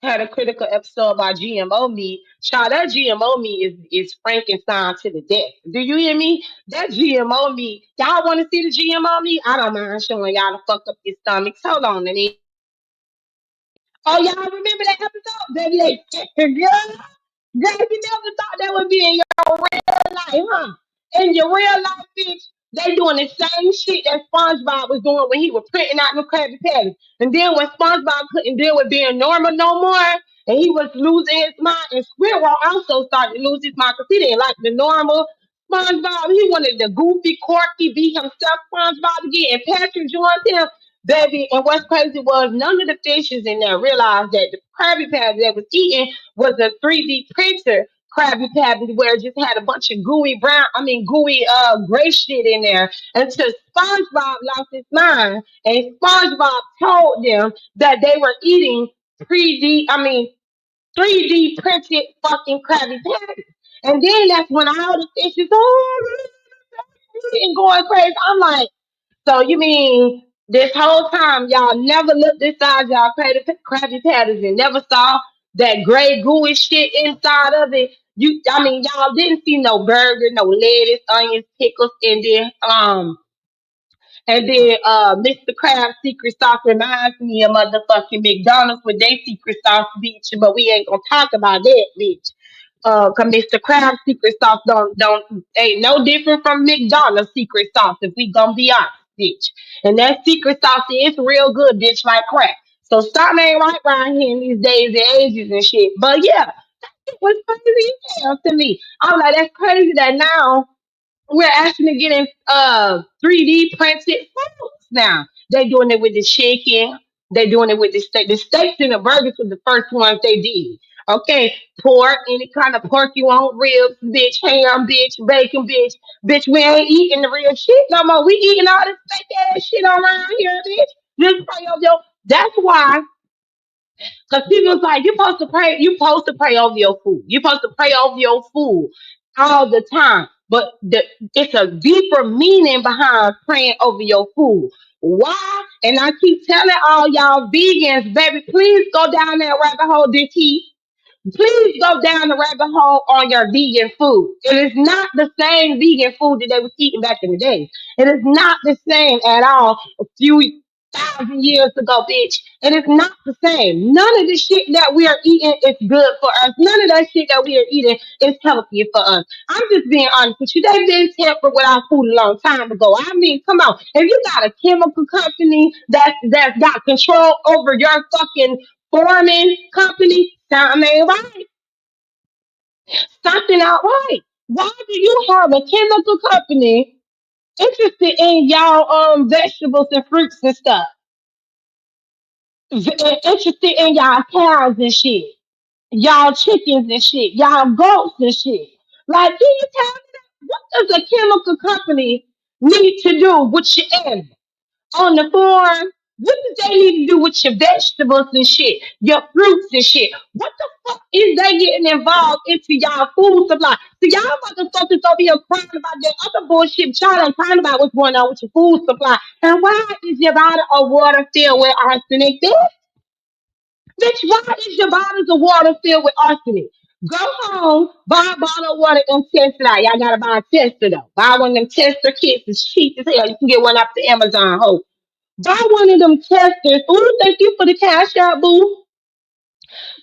Had a critical episode about GMO meat. Child, that GMO meat is Frankenstein to the death. Do you hear me? That GMO meat. Y'all want to see the GMO meat? I don't mind showing y'all to fuck up your stomachs. Hold on a minute. Oh, y'all remember that episode? Baby, girl, girl, you never thought that would be in your real life, huh? In your real life, bitch, they doing the same shit that SpongeBob was doing when he was printing out the Krabby Patties. And then when SpongeBob couldn't deal with being normal no more, and he was losing his mind, and Squirrel also started to lose his mind because he didn't like the normal SpongeBob. He wanted the goofy, quirky, be himself SpongeBob again, and Patrick joined him. Baby, and what's crazy was none of the fishes in there realized that the Krabby Patty that was eating was a 3D printer Krabby Patty where it just had a bunch of gooey gray shit in there until SpongeBob lost his mind and SpongeBob told them that they were eating 3D printed fucking Krabby Patties. And then that's when all the fishes and going crazy. I'm like, so you mean this whole time y'all never looked inside y'all Krabby Patties and never saw that gray gooey shit inside of it? Y'all didn't see no burger, no lettuce, onions, pickles, and then Mr. Crab's secret sauce reminds me of motherfucking McDonald's with their secret sauce, bitch. But we ain't gonna talk about that, bitch. Cause Mr. Crab's secret sauce don't ain't no different from McDonald's secret sauce if we gonna be honest, bitch. And that secret sauce is real good, bitch, like crack. So something ain't right around here in these days and ages and shit. But yeah, it was crazy as hell to me. I'm like, that's crazy that now we're actually getting 3D printed foods now. They doing it with the chicken. They doing it with the steak. The steaks and the burgers were the first ones they did. Okay, pork, any kind of pork you want, ribs, bitch, ham, bitch, bacon, bitch, bitch. We ain't eating the real shit no more. We eating all this fake ass shit around here, bitch. Just pray over your. That's why because people's like, you supposed to pray over your food. You supposed to pray over your food all the time. But it's a deeper meaning behind praying over your food. Why? And I keep telling all y'all vegans, baby, please go down that rabbit hole this heat. Please go down the rabbit hole on your vegan food. It is not the same vegan food that they was eating back in the day. It is not the same at all. A few thousand years ago, bitch. It is not the same. None of the shit that we are eating is good for us. None of that shit that we are eating is healthy for us. I'm just being honest with you. They've been tampered with our food a long time ago. I mean, come on. If you got a chemical company that's got control over your fucking farming company, something ain't right. Something out right. Why do you have a chemical company interested in y'all vegetables and fruits and stuff? Interested in y'all cows and shit, y'all chickens and shit, y'all goats and shit. Like, can you tell me that? What does a chemical company need to do with your animal on the farm? What do they need to do with your vegetables and shit, your fruits and shit? What the fuck is they getting involved into y'all food supply? So y'all motherfuckers over here crying about that other bullshit. Y'all ain't crying about what's going on with your food supply. And why is your bottle of water filled with arsenic? Bitch, why is your bottles of water filled with arsenic? Go home, buy a bottle of water and test it out. Y'all gotta buy a tester though. Buy one of them tester kits. It's cheap as hell. You can get one off the Amazon. Ho. Buy one of them testers. Ooh, thank you for the cash out, boo.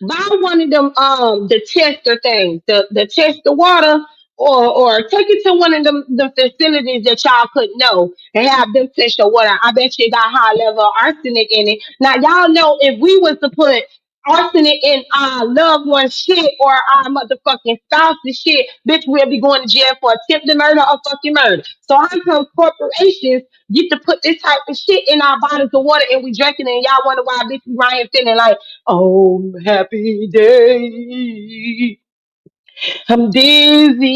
Buy one of them the tester things, the test the water, or take it to one of them the facilities that y'all could know and have them test your water. I bet you it got high level of arsenic in it. Now y'all know if we was to put arsenic in our loved one's shit or our motherfucking spouse's shit, bitch, we'll be going to jail for attempted murder or fucking murder. So how come corporations get to put this type of shit in our bottles of water and we drinking it and y'all wonder why bitch we right here feeling like, oh, happy day. I'm dizzy.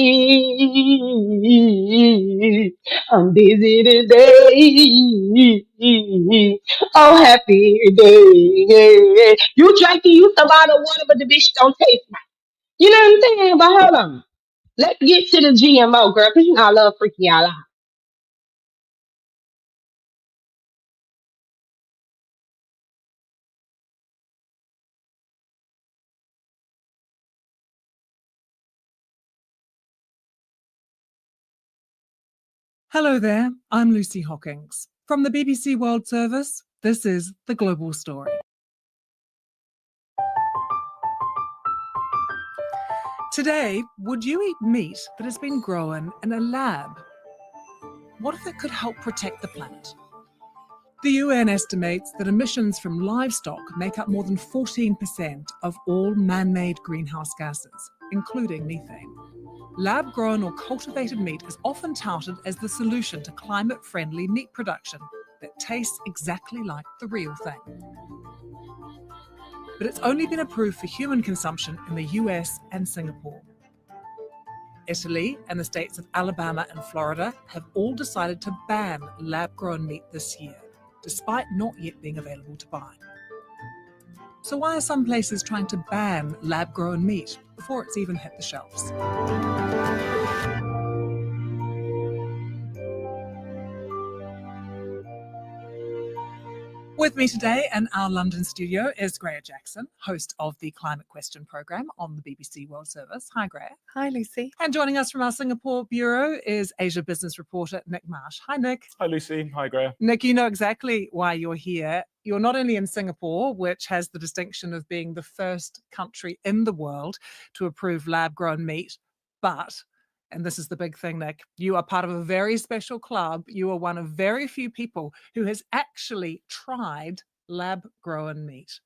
I'm dizzy today. Oh, happy day. You drinking, you some bottle of water, but the bitch don't taste right. You know what I'm saying? But hold on. Let's get to the GMO, girl, because you know I love freaking y'all out. Hello there, I'm Lucy Hockings. From the BBC World Service, this is The Global Story. Today, would you eat meat that has been grown in a lab? What if it could help protect the planet? The UN estimates that emissions from livestock make up more than 14% of all man-made greenhouse gases, including methane. Lab-grown or cultivated meat is often touted as the solution to climate-friendly meat production that tastes exactly like the real thing. But it's only been approved for human consumption in the US and Singapore. Italy and the states of Alabama and Florida have all decided to ban lab-grown meat this year, despite not yet being available to buy. So why are some places trying to ban lab-grown meat before it's even hit the shelves? With me today in our London studio is Greer Jackson, host of the Climate Question programme on the BBC World Service. Hi, Greer. Hi, Lucy. And joining us from our Singapore bureau is Asia business reporter Nick Marsh. Hi, Nick. Hi, Lucy. Hi, Greer. Nick, you know exactly why you're here. You're not only in Singapore, which has the distinction of being the first country in the world to approve lab-grown meat, but, and this is the big thing, Nick, you are part of a very special club. You are one of very few people who has actually tried lab-grown meat.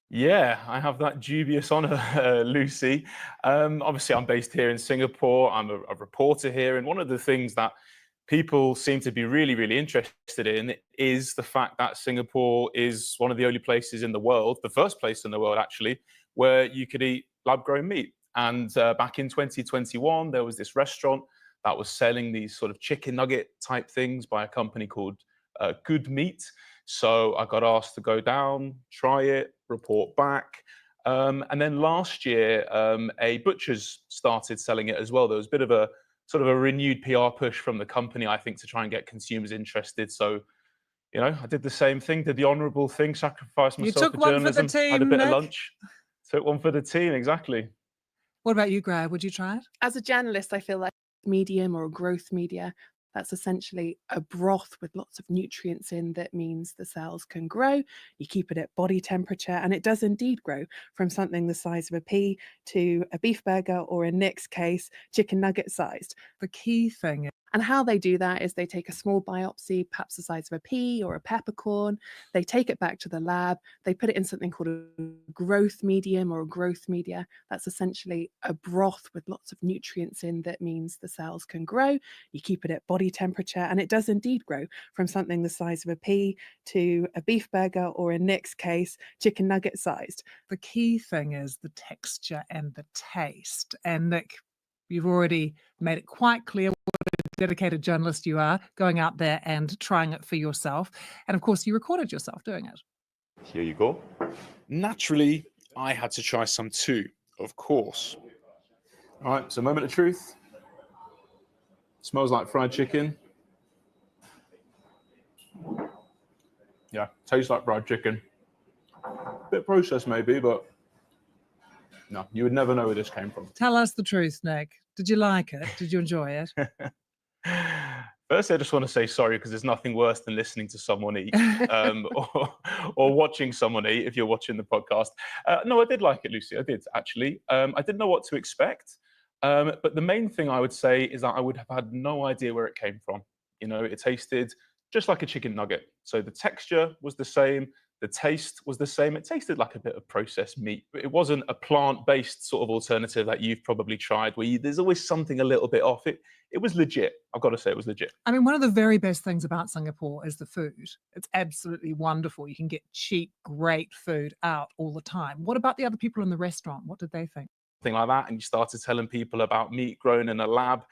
Yeah, I have that dubious honour, Lucy. Obviously, I'm based here in Singapore. I'm a reporter here. And one of the things that people seem to be really, really interested in is the fact that Singapore is one of the only places in the world, the first place in the world, actually, where you could eat lab-grown meat. And back in 2021, there was this restaurant that was selling these sort of chicken nugget type things by a company called Good Meat. So I got asked to go down, try it, report back. And then last year, a butcher's started selling it as well. There was a bit of a sort of a renewed PR push from the company, I think, to try and get consumers interested. So, you know, I did the same thing, did the honourable thing, sacrificed myself for journalism, had a bit of lunch, took one for the team, exactly. What about you, Greer? Would you try it? As a journalist, I feel like medium or a growth media, that's essentially a broth with lots of nutrients in that means the cells can grow. You keep it at body temperature, and it does indeed grow from something the size of a pea to a beef burger, or in Nick's case, chicken nugget sized. The key thing is, and how they do that is they take a small biopsy, perhaps the size of a pea or a peppercorn. They take it back to the lab. They put it in something called a growth medium or a growth media. That's essentially a broth with lots of nutrients in that means the cells can grow. You keep it at body temperature, and it does indeed grow from something the size of a pea to a beef burger, or in Nick's case, chicken nugget sized. The key thing is the texture and the taste. And Nick, You've already made it quite clear what a dedicated journalist you are, going out there and trying it for yourself. And of course, you recorded yourself doing it. Here you go. Naturally, I had to try some too, of course. All right, so moment of truth. Smells like fried chicken. Yeah, tastes like fried chicken. Bit processed maybe, but no, you would never know where this came from. Tell us the truth, Nick. Did you like it? Did you enjoy it? First, I just want to say sorry because there's nothing worse than listening to someone eat or watching someone eat if you're watching the podcast. No, I did like it, Lucy. I did, actually. I didn't know what to expect. But the main thing I would say is that I would have had no idea where it came from. You know, it tasted just like a chicken nugget. So the texture was the same. The taste was the same. It tasted like a bit of processed meat. But it wasn't a plant-based sort of alternative that you've probably tried where there's always something a little bit off. It was legit. I've got to say it was legit. I mean, one of the very best things about Singapore is the food. It's absolutely wonderful. You can get cheap, great food out all the time. What about the other people in the restaurant? What did they think? Thing like that, and you started telling people about meat grown in a lab,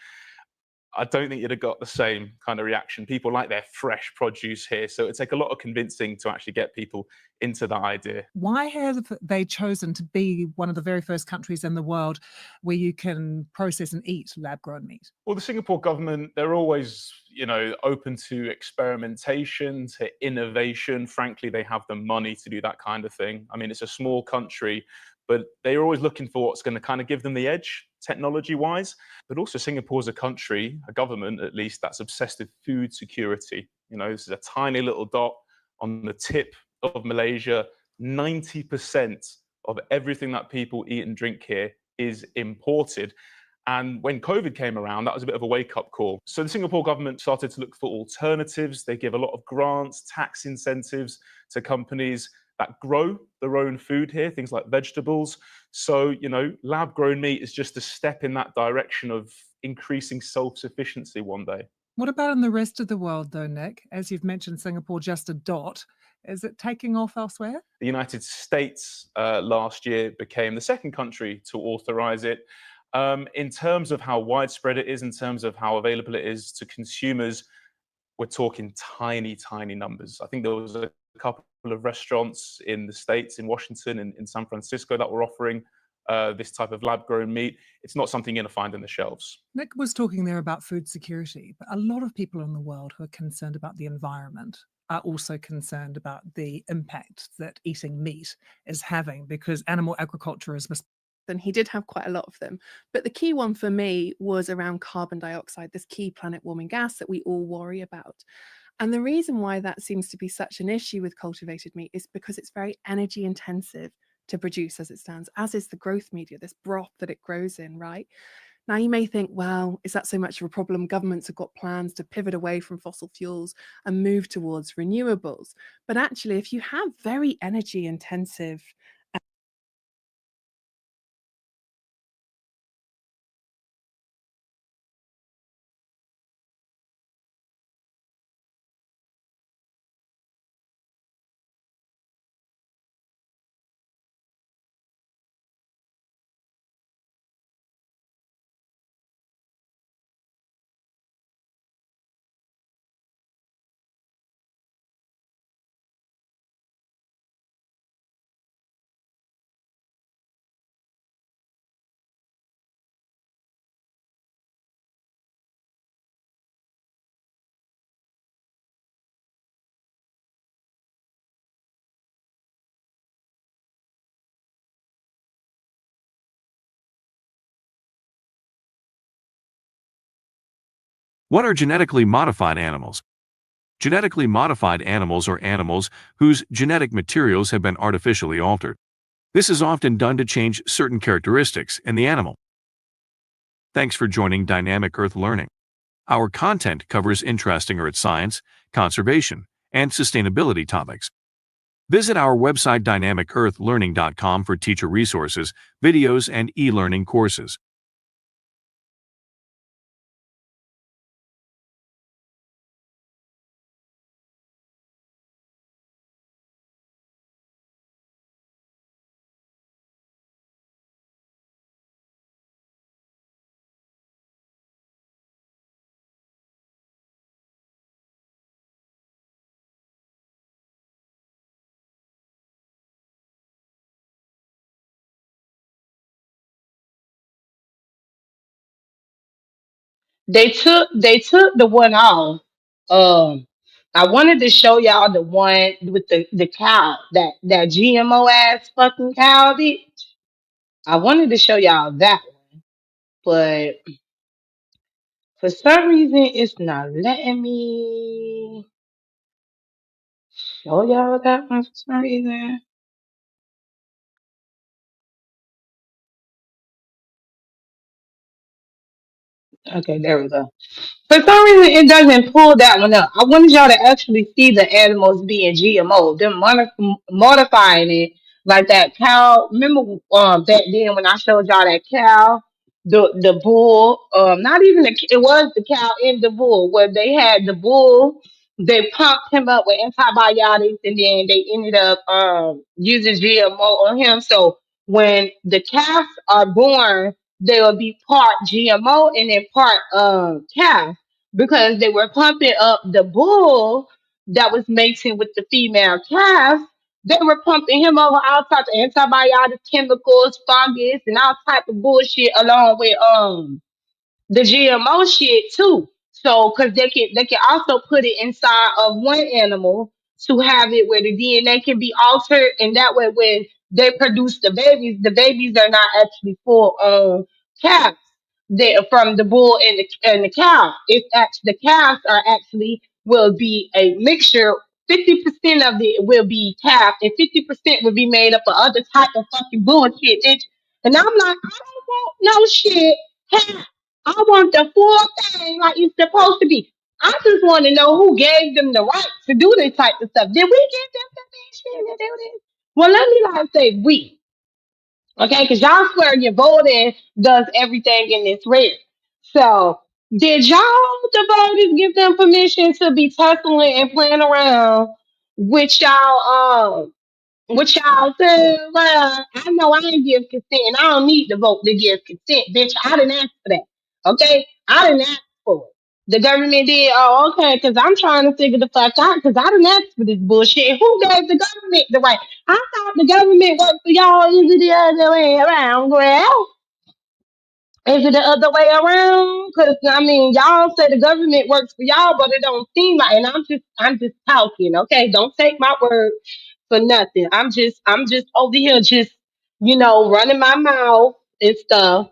I don't think you'd have got the same kind of reaction. People like their fresh produce here, so it'd take a lot of convincing to actually get people into that idea. Why have they chosen to be one of the very first countries in the world where you can process and eat lab-grown meat? Well, the Singapore government, they're always, open to experimentation, to innovation. Frankly, they have the money to do that kind of thing. I mean, it's a small country, but they're always looking for what's going to kind of give them the edge technology-wise. But also Singapore's a country, a government at least, that's obsessed with food security. This is a tiny little dot on the tip of Malaysia. 90% of everything that people eat and drink here is imported. And when COVID came around, that was a bit of a wake-up call. So the Singapore government started to look for alternatives. They give a lot of grants, tax incentives to companies that grow their own food here, things like vegetables. So, lab-grown meat is just a step in that direction of increasing self-sufficiency one day. What about in the rest of the world, though, Nick? As you've mentioned, Singapore just a dot. Is it taking off elsewhere? The United States last year became the second country to authorize it. In terms of how widespread it is, in terms of how available it is to consumers, we're talking tiny, tiny numbers. I think there was a couple of restaurants in the States, in Washington, in San Francisco, that were offering this type of lab-grown meat. It's not something you're going to find in the shelves. Nick was talking there about food security, but a lot of people in the world who are concerned about the environment are also concerned about the impact that eating meat is having, because animal agriculture is and he did have quite a lot of them. But the key one for me was around carbon dioxide, this key planet warming gas that we all worry about. And the reason why that seems to be such an issue with cultivated meat is because it's very energy intensive to produce as it stands, as is the growth media, this broth that it grows in, right? Now, you may think, well, is that so much of a problem? Governments have got plans to pivot away from fossil fuels and move towards renewables. But actually, if you have very energy intensive What are genetically modified animals? Genetically modified animals are animals whose genetic materials have been artificially altered. This is often done to change certain characteristics in the animal. Thanks for joining Dynamic Earth Learning. Our content covers interesting earth science, conservation, and sustainability topics. Visit our website dynamicearthlearning.com for teacher resources, videos, and e-learning courses. They took the one off. Um, I wanted to show y'all the one with the cow, that GMO ass fucking cow, bitch. I wanted to show y'all that one, but for some reason it's not letting me show y'all that one for some reason. Okay, there we go. For some reason, it doesn't pull that one up. I wanted y'all to actually see the animals being GMO, them modifying it like that cow. Remember back then when I showed y'all that cow, the bull, not even it was the cow and the bull, where they had the bull, they pumped him up with antibiotics, and then they ended up using GMO on him. So when the calves are born, they will be part GMO and then part calf because they were pumping up the bull that was mating with the female calf. They were pumping him over all types of antibiotics, chemicals, fungus, and all type of bullshit along with the GMO shit too. So, because they can also put it inside of one animal to have it where the DNA can be altered, and that way when they produce the babies are not actually full calves. They from the bull and the cow. It's actually the calves are actually will be a mixture. 50% of it will be calf, and 50% will be made up of other type of fucking bullshit. Bitch. And I'm like, I don't want no shit. I want the full thing like it's supposed to be. I just want to know who gave them the right to do this type of stuff. Did we give them permission to do this? Well, let me not say we, okay? Because y'all swear your voting does everything in this red. So, did y'all, the voters, give them permission to be tussling and playing around with y'all say, well, I know I ain't give consent and I don't need to vote to give consent, bitch. I didn't ask for that. Okay? I didn't ask for it. The government did, oh, okay, because I'm trying to figure the fuck out because I didn't ask for this bullshit. Who gave the government the right? I thought the government worked for y'all. Is it the other way around, girl? Is it the other way around? Because I mean, y'all say the government works for y'all, but it don't seem like. And I'm just talking, okay? Don't take my word for nothing. I'm just over here, just running my mouth and stuff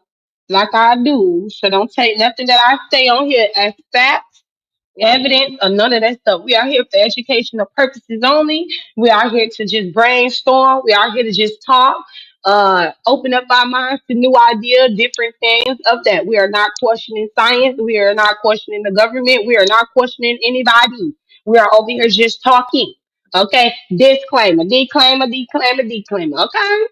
like I do. So don't take nothing that I say on here as fact evidence or none of that stuff. We are here for educational purposes only. We are here to just brainstorm. We are here to just talk, open up our minds to new ideas, different things of that. We are not questioning science. We are not questioning the government. We are not questioning anybody. We are over here just talking. Okay, disclaimer, disclaimer, disclaimer, disclaimer. Okay.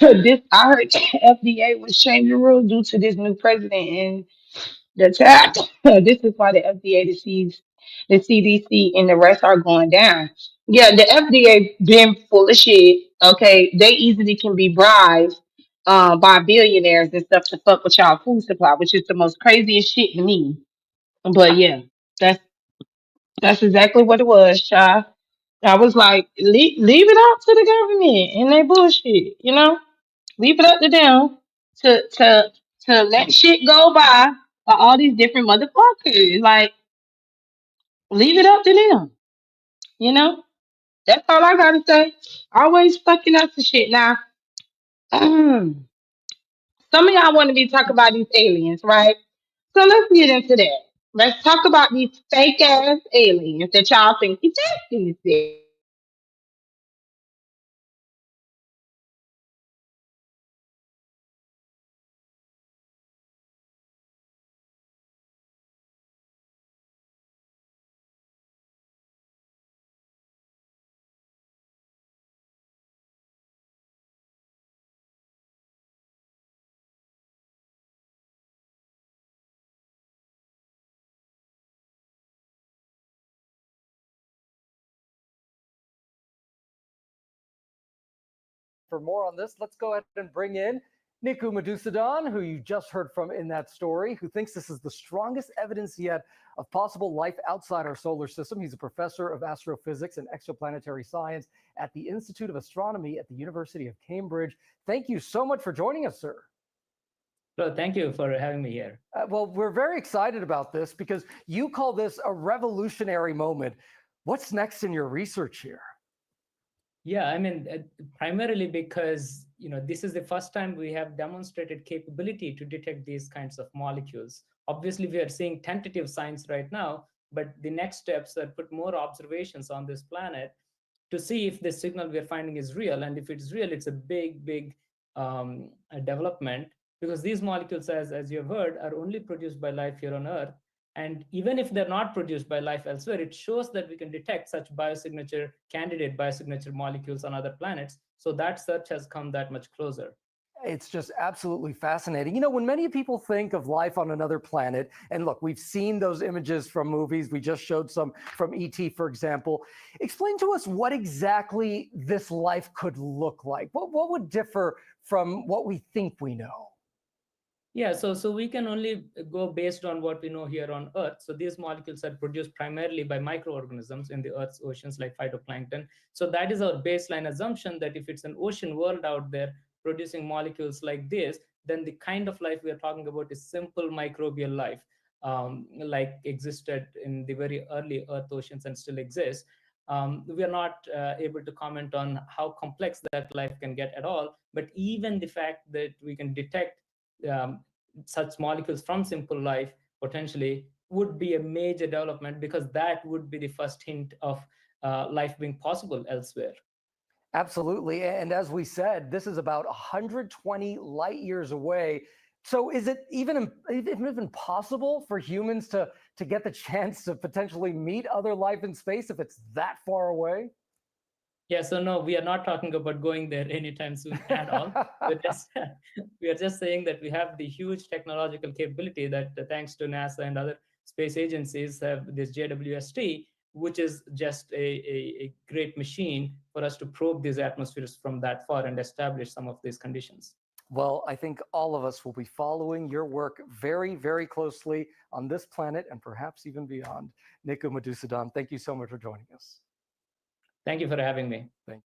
This I heard FDA was changing rules due to this new president and the tax. This is why the FDA, the CDC, and the rest are going down. Yeah, the FDA been full of shit. Okay, they easily can be bribed by billionaires and stuff to fuck with y'all food supply, which is the most craziest shit to me. But yeah, that's that's exactly what it was, child. I was like, leave it up to the government and they bullshit, leave it up to them to let shit go by all these different motherfuckers. Like, leave it up to them. You know? That's all I gotta say. Always fucking up the shit. Now, some of y'all want to be talking about these aliens, right? So let's get into that. Let's talk about these fake ass aliens that y'all think existing. for more on this, let's go ahead and bring in Niku Madhusudan, who you just heard from in that story, who thinks this is the strongest evidence yet of possible life outside our solar system. He's a professor of astrophysics and exoplanetary science at the Institute of Astronomy at the University of Cambridge. Thank you so much for joining us, sir. So thank you for having me here. Well, we're very excited about this because you call this a revolutionary moment. What's next in your research here? Yeah, I mean, primarily because this is the first time we have demonstrated capability to detect these kinds of molecules. Obviously, we are seeing tentative signs right now, but the next steps are put more observations on this planet to see if the signal we are finding is real. And if it's real, it's a big development, because these molecules, as you have heard, are only produced by life here on Earth. And even if they're not produced by life elsewhere, it shows that we can detect such candidate biosignature molecules on other planets. So that search has come that much closer. It's just absolutely fascinating. When many people think of life on another planet, and look, we've seen those images from movies. We just showed some from E.T., for example. Explain to us what exactly this life could look like. What would differ from what we think we know? Yeah, so we can only go based on what we know here on Earth. So these molecules are produced primarily by microorganisms in the Earth's oceans, like phytoplankton. So that is our baseline assumption, that if it's an ocean world out there producing molecules like this, then the kind of life we are talking about is simple microbial life, like existed in the very early Earth oceans and still exists. We are not able to comment on how complex that life can get at all, but even the fact that we can detect such molecules from simple life potentially would be a major development, because that would be the first hint of life being possible elsewhere. Absolutely. And as we said, this is about 120 light years away. So is it even possible for humans to get the chance to potentially meet other life in space if it's that far away? Yeah, so no, we are not talking about going there anytime soon at all. We are just saying that we have the huge technological capability that, thanks to NASA and other space agencies, have this JWST, which is just a great machine for us to probe these atmospheres from that far and establish some of these conditions. Well, I think all of us will be following your work very, very closely on this planet and perhaps even beyond. Niku Madhusudan, thank you so much for joining us. Thank you for having me. Thank you.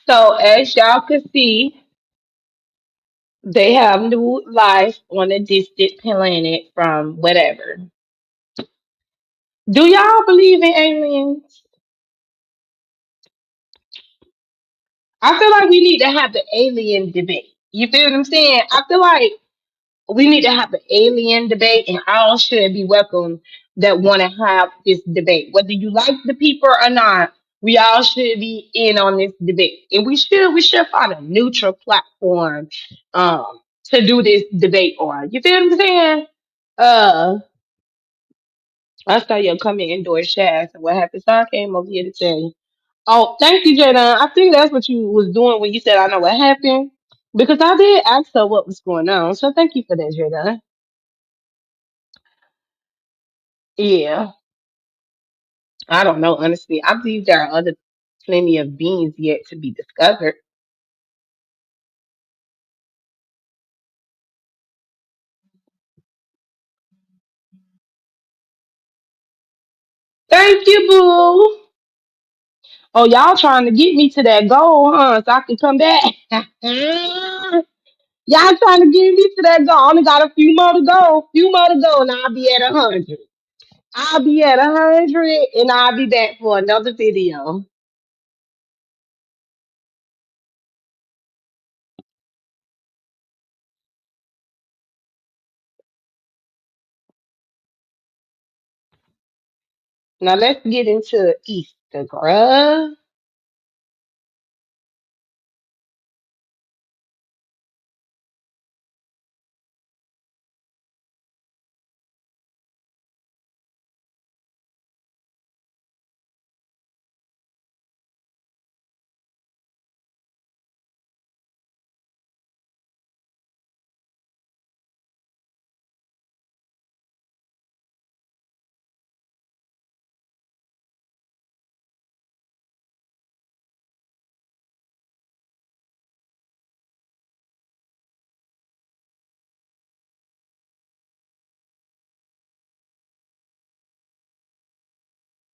So as y'all can see, they have new life on a distant planet from whatever. Do y'all believe in aliens? I feel like we need to have the alien debate. You feel what I'm saying? I feel like we need to have an alien debate, and all should be welcome that want to have this debate. Whether you like the people or not, we all should be in on this debate, and we should find a neutral platform to do this debate on. You feel what I'm saying? I saw your comment indoor chat. So what happened? So I came over here to tell you. Oh, thank you, Jada. I think that's what you was doing when you said I know what happened. Because I did ask her what was going on. So thank you for that, Jada. Yeah. I don't know, honestly. I believe there are other plenty of beings yet to be discovered. Thank you, boo. Oh, y'all trying to get me to that goal, huh? So I can come back. Y'all trying to get me to that goal. I only got a few more to go. Few more to go, and I'll be at 100. I'll be at 100, and I'll be back for another video. Now let's get into Instagram.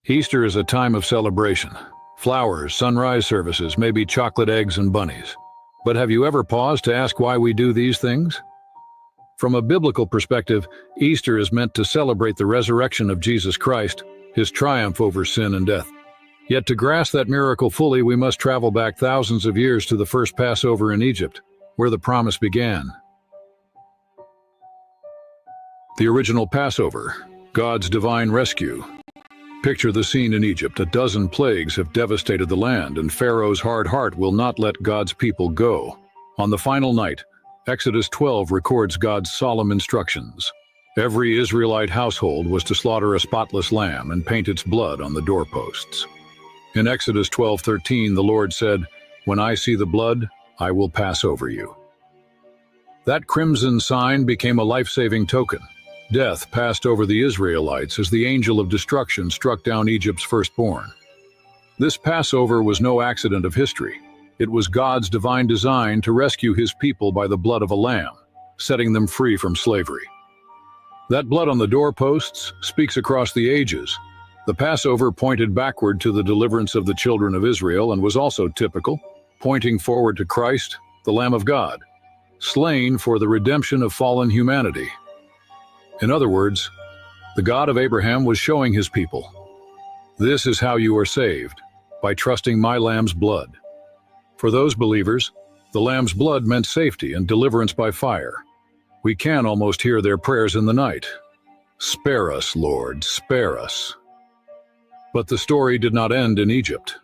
Easter is a time of celebration. Flowers, sunrise services, maybe chocolate eggs and bunnies. But have you ever paused to ask why we do these things? From a biblical perspective, Easter is meant to celebrate the resurrection of Jesus Christ, his triumph over sin and death. Yet to grasp that miracle fully, we must travel back thousands of years to the first Passover in Egypt, where the promise began. The original Passover, God's divine rescue. Picture the scene in Egypt. A dozen plagues have devastated the land, and Pharaoh's hard heart will not let God's people go. On the final night, Exodus 12 records God's solemn instructions. Every Israelite household was to slaughter a spotless lamb and paint its blood on the doorposts. In Exodus 12:13, the Lord said, "When I see the blood, I will pass over you." That crimson sign became a life-saving token. Death passed over the Israelites as the angel of destruction struck down Egypt's firstborn. This Passover was no accident of history. It was God's divine design to rescue his people by the blood of a lamb, setting them free from slavery. That blood on the doorposts speaks across the ages. The Passover pointed backward to the deliverance of the children of Israel and was also typical, pointing forward to Christ, the Lamb of God, slain for the redemption of fallen humanity. In other words, the God of Abraham was showing his people, "This is how you are saved, by trusting my lamb's blood." For those believers, the lamb's blood meant safety and deliverance by fire. We can almost hear their prayers in the night. "Spare us, Lord, spare us." But the story did not end in Egypt.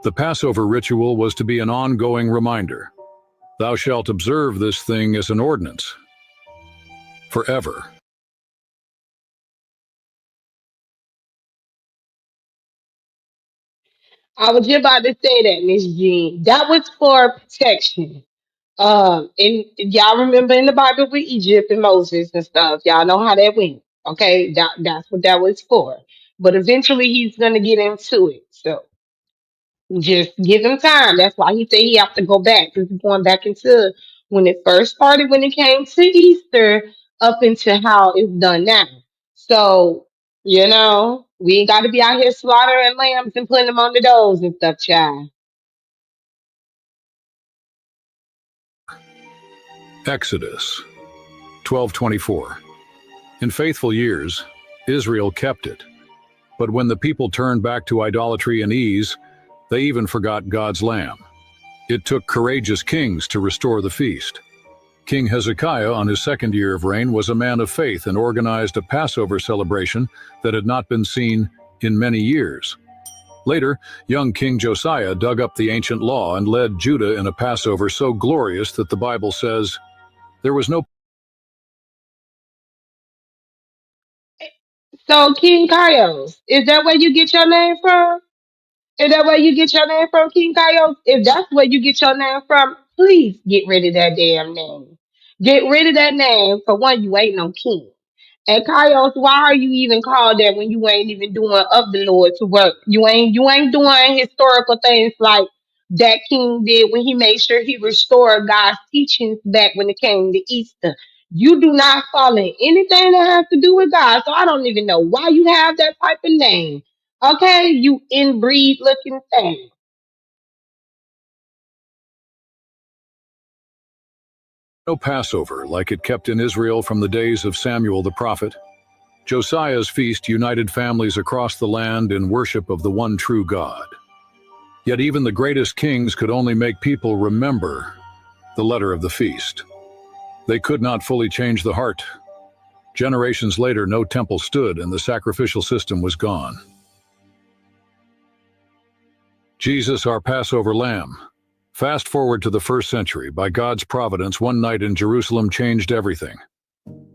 The Passover ritual was to be an ongoing reminder. Thou shalt observe this thing as an ordinance forever. I was just about to say that, Miss Jean. That was for protection. And y'all remember in the Bible with Egypt and Moses and stuff, y'all know how that went. Okay, that's what that was for. But eventually he's gonna get into it. So just give him time. That's why he said he have to go back, because he's going back into when it first started, when it came to Easter, up into how it's done now. So, we ain't got to be out here slaughtering lambs and putting them on the doors and stuff, child. Exodus 12:24. In faithful years, Israel kept it. But when the people turned back to idolatry and ease, they even forgot God's lamb. It took courageous kings to restore the feast. King Hezekiah, on his second year of reign, was a man of faith and organized a Passover celebration that had not been seen in many years. Later, young King Josiah dug up the ancient law and led Judah in a Passover so glorious that the Bible says, there was no. So, King Kaios, is that where you get your name from? Is that where you get your name from, King Kaios? If that's where you get your name from, please get rid of that damn name. Get rid of that name. For one, you ain't no king. And Kaios, why are you even called that when you ain't even doing of the Lord's work? You ain't doing historical things like that king did when he made sure he restored God's teachings back when it came to Easter. You do not follow anything that has to do with God. So I don't even know why you have that type of name. Okay, you inbreed looking thing. No Passover like it kept in Israel from the days of Samuel the prophet. Josiah's feast united families across the land in worship of the one true God. Yet even the greatest kings could only make people remember the letter of the feast. They could not fully change the heart. Generations later, no temple stood and the sacrificial system was gone. Jesus, our Passover lamb. Fast forward to the first century. By God's providence, one night in Jerusalem changed everything.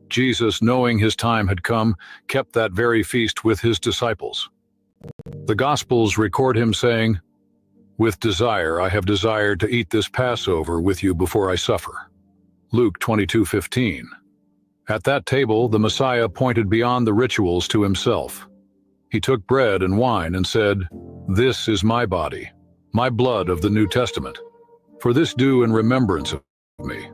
Jesus, knowing his time had come, kept that very feast with his disciples. The Gospels record him saying, "With desire I have desired to eat this Passover with you before I suffer." Luke 22:15. At that table, the Messiah pointed beyond the rituals to himself. He took bread and wine and said, "This is my body, my blood of the New Testament. For this do in remembrance of me."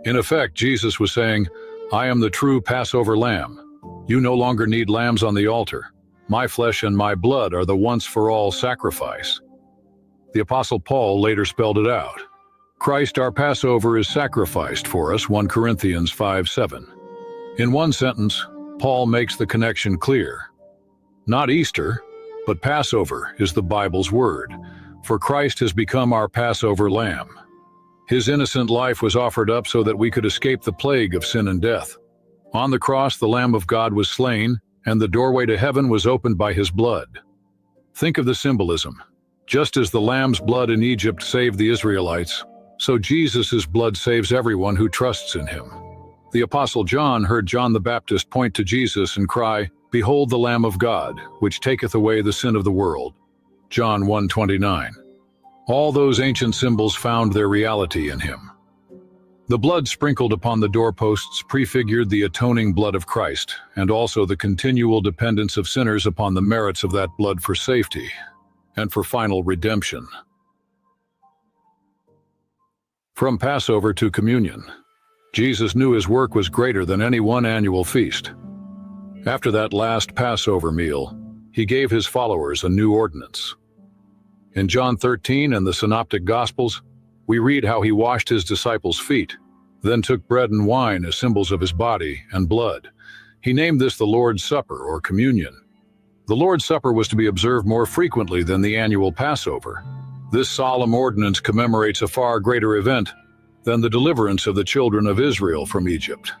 In effect, Jesus was saying, I am the true Passover lamb. You no longer need lambs on the altar. My flesh and my blood are the once for all sacrifice. The Apostle Paul later spelled it out. Christ our Passover is sacrificed for us, 1 Corinthians 5:7. In one sentence, Paul makes the connection clear. Not Easter, but Passover is the Bible's word, for Christ has become our Passover lamb. His innocent life was offered up so that we could escape the plague of sin and death. On the cross, the Lamb of God was slain, and the doorway to heaven was opened by his blood. Think of the symbolism. Just as the lamb's blood in Egypt saved the Israelites, so Jesus' blood saves everyone who trusts in him. The Apostle John heard John the Baptist point to Jesus and cry, "Behold the Lamb of God, which taketh away the sin of the world." John 1:29. All those ancient symbols found their reality in him. The blood sprinkled upon the doorposts prefigured the atoning blood of Christ, and also the continual dependence of sinners upon the merits of that blood for safety and for final redemption. From Passover to communion, Jesus knew his work was greater than any one annual feast. After that last Passover meal, he gave his followers a new ordinance. In John 13 and the Synoptic Gospels, we read how he washed his disciples' feet, then took bread and wine as symbols of his body and blood. He named this the Lord's Supper, or communion. The Lord's Supper was to be observed more frequently than the annual Passover. This solemn ordinance commemorates a far greater event than the deliverance of the children of Israel from Egypt.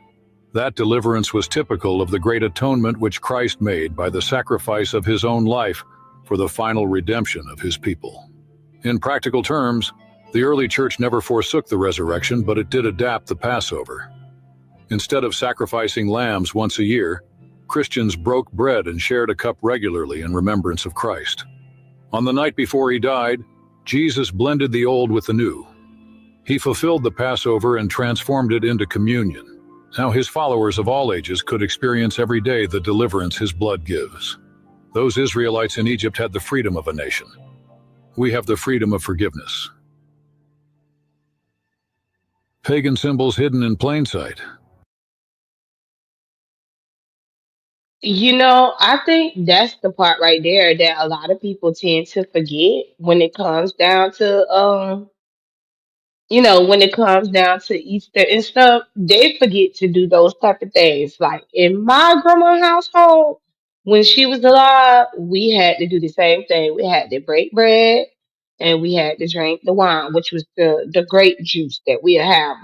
That deliverance was typical of the great atonement which Christ made by the sacrifice of his own life for the final redemption of his people. In practical terms, the early church never forsook the resurrection, but it did adapt the Passover. Instead of sacrificing lambs once a year, Christians broke bread and shared a cup regularly in remembrance of Christ. On the night before he died, Jesus blended the old with the new. He fulfilled the Passover and transformed it into communion. Now his followers of all ages could experience every day the deliverance his blood gives. Those Israelites in Egypt had the freedom of a nation. We have the freedom of forgiveness. Pagan symbols hidden in plain sight. I think that's the part right there that a lot of people tend to forget when it comes down to when it comes down to Easter and stuff, they forget to do those type of things. Like in my grandma's household, when she was alive, we had to do the same thing. We had to break bread and we had to drink the wine, which was the grape juice that we have,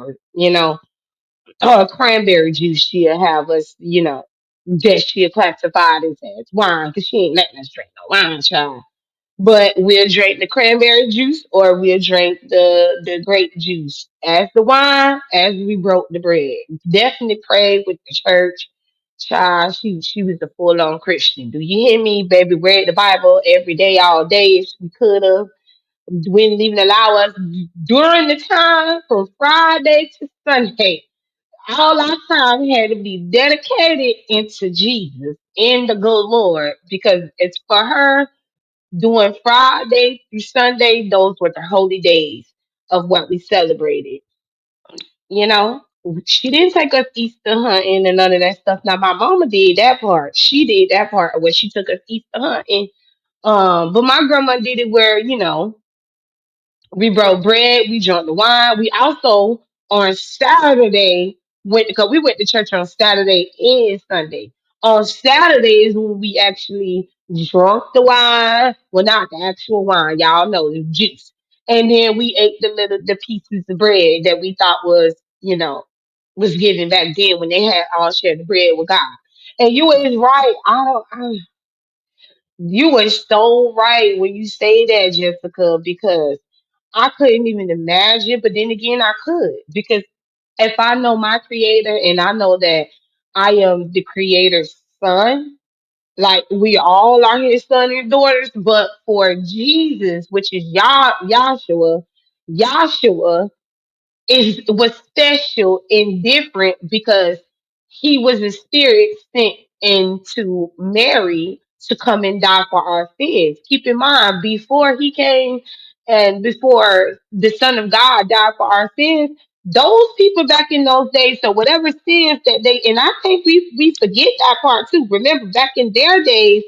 or cranberry juice she'll have us, that she'll classify this as wine because she ain't letting us drink no wine, child. But we'll drink the cranberry juice or we'll drink the grape juice as the wine as we broke the bread. Definitely prayed with the church. Child, she was a full on Christian. Do you hear me, baby? Read the Bible every day, all day if we could have. Wouldn't even allow us during the time from Friday to Sunday. All our time had to be dedicated into Jesus in the good Lord because it's for her doing Friday through Sunday. Those were the holy days of what we celebrated. You know, she didn't take us Easter hunting and none of that stuff. Now my mama did that part. She did that part where she took us Easter hunting. But my grandma did it where we broke bread, we drank the wine. We also on Saturday went because we went to church on Saturday and Sunday. On Saturday is when we actually drunk the wine. Well, not the actual wine, y'all know the juice. And then we ate the pieces of bread that we thought was given back then when they had all shared the bread with God. And you was right. You were so right when you say that, Jessica, because I couldn't even imagine, but then again, I could because if I know my creator and I know that I am the creator's son, like we all are his son and daughters, but for Jesus, which is Yahshua, was special and different because he was a spirit sent into Mary to come and die for our sins. Keep in mind, before he came and before the Son of God died for our sins, those people back in those days, so whatever sins that they, and I think we forget that part too. Remember, back in their days,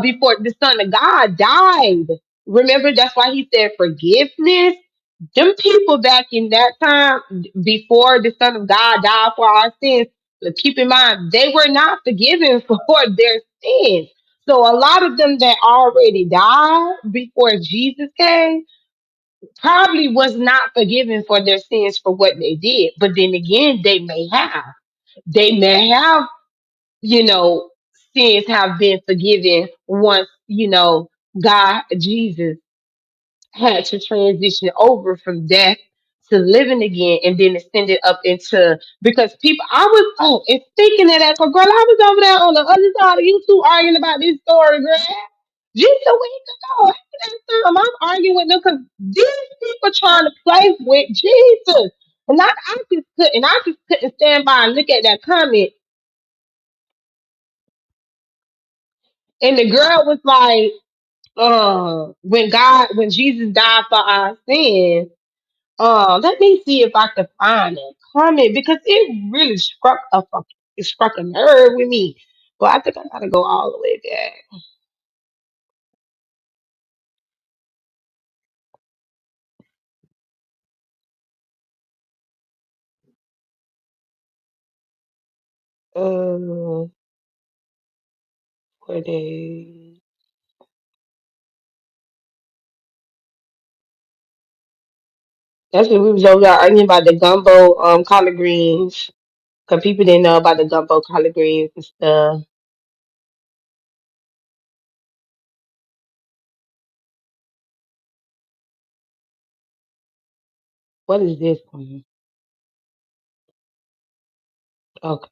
before the Son of God died. Remember, that's why he said forgiveness. Them people back in that time, before the Son of God died for our sins, but keep in mind, they were not forgiven for their sins. So a lot of them that already died before Jesus came probably was not forgiven for their sins for what they did. But then again, they may have. They may have, you know, sins have been forgiven once, God, Jesus had to transition over from death to living again and then ascended up into, because people I was and speaking of that, 'cause girl, I was over there on the other side of YouTube arguing about this story, girl. Just a week ago. After that time, I'm arguing with them because these people trying to play with Jesus. And I just couldn't stand by and look at that comment. And the girl was like, when Jesus died for our sins, let me see if I can find a comment because it really it struck a nerve with me. But I think I gotta go all the way back. Uh, where they? That's when we was over there arguing about the gumbo collard greens. Cause people didn't know about the gumbo collard greens and stuff. What is this one? Okay.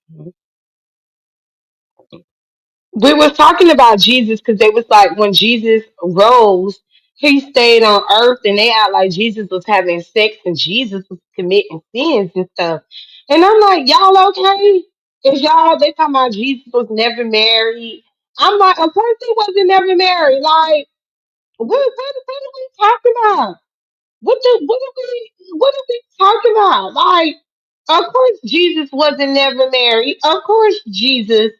We was talking about Jesus because they was like when Jesus rose, he stayed on earth and they act like Jesus was having sex and Jesus was committing sins and stuff. And I'm like, y'all okay? Is y'all they talking about Jesus was never married? I'm like, of course he wasn't never married. Like, what are we talking about? What are we talking about? Like, of course Jesus wasn't never married. Of course Jesus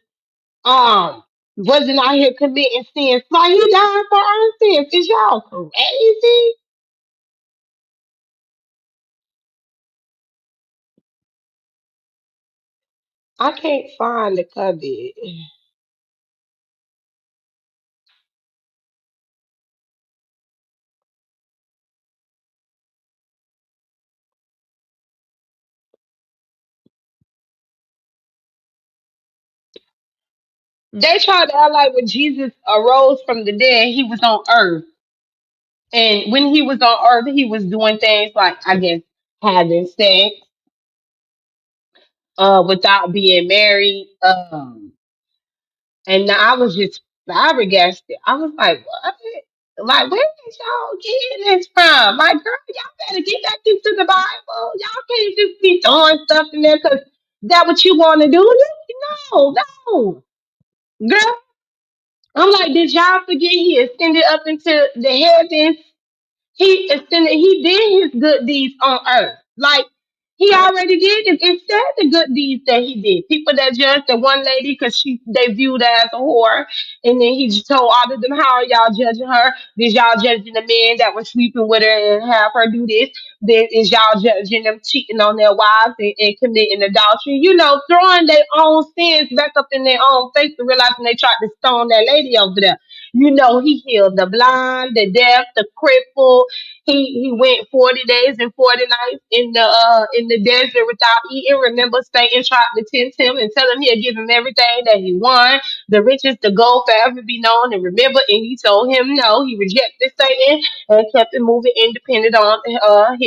um wasn't out here committing sins. Like he died for our sins. Is y'all crazy? I can't find the cubby. They tried to act like when Jesus arose from the dead, he was on earth. And when he was on earth, he was doing things like I guess having sex, without being married. And I was just flabbergasted. I was like, what? Like, where did y'all getting this from? Like, girl, y'all better get back into the Bible. Y'all can't just be throwing stuff in there because that what you want to do. No, no. Girl, I'm like, did y'all forget he ascended up into the heavens? He did his good deeds on earth. Like he already did it. It said the good deeds that he did. People that judged the one lady because they viewed her as a whore. And then he just told all of them, how are y'all judging her? Did y'all judging the men that were sleeping with her and have her do this? Then is y'all judging them cheating on their wives and committing adultery? You know, throwing their own sins back up in their own face and realizing they tried to stone that lady over there. You know, he healed the blind, the deaf, the crippled. He went 40 days and 40 nights in the desert without eating. Remember, Satan tried to tempt him and tell him he'd give him everything that he won, the riches, the gold forever be known. And remember, and he told him no. He rejected Satan and kept it moving independent on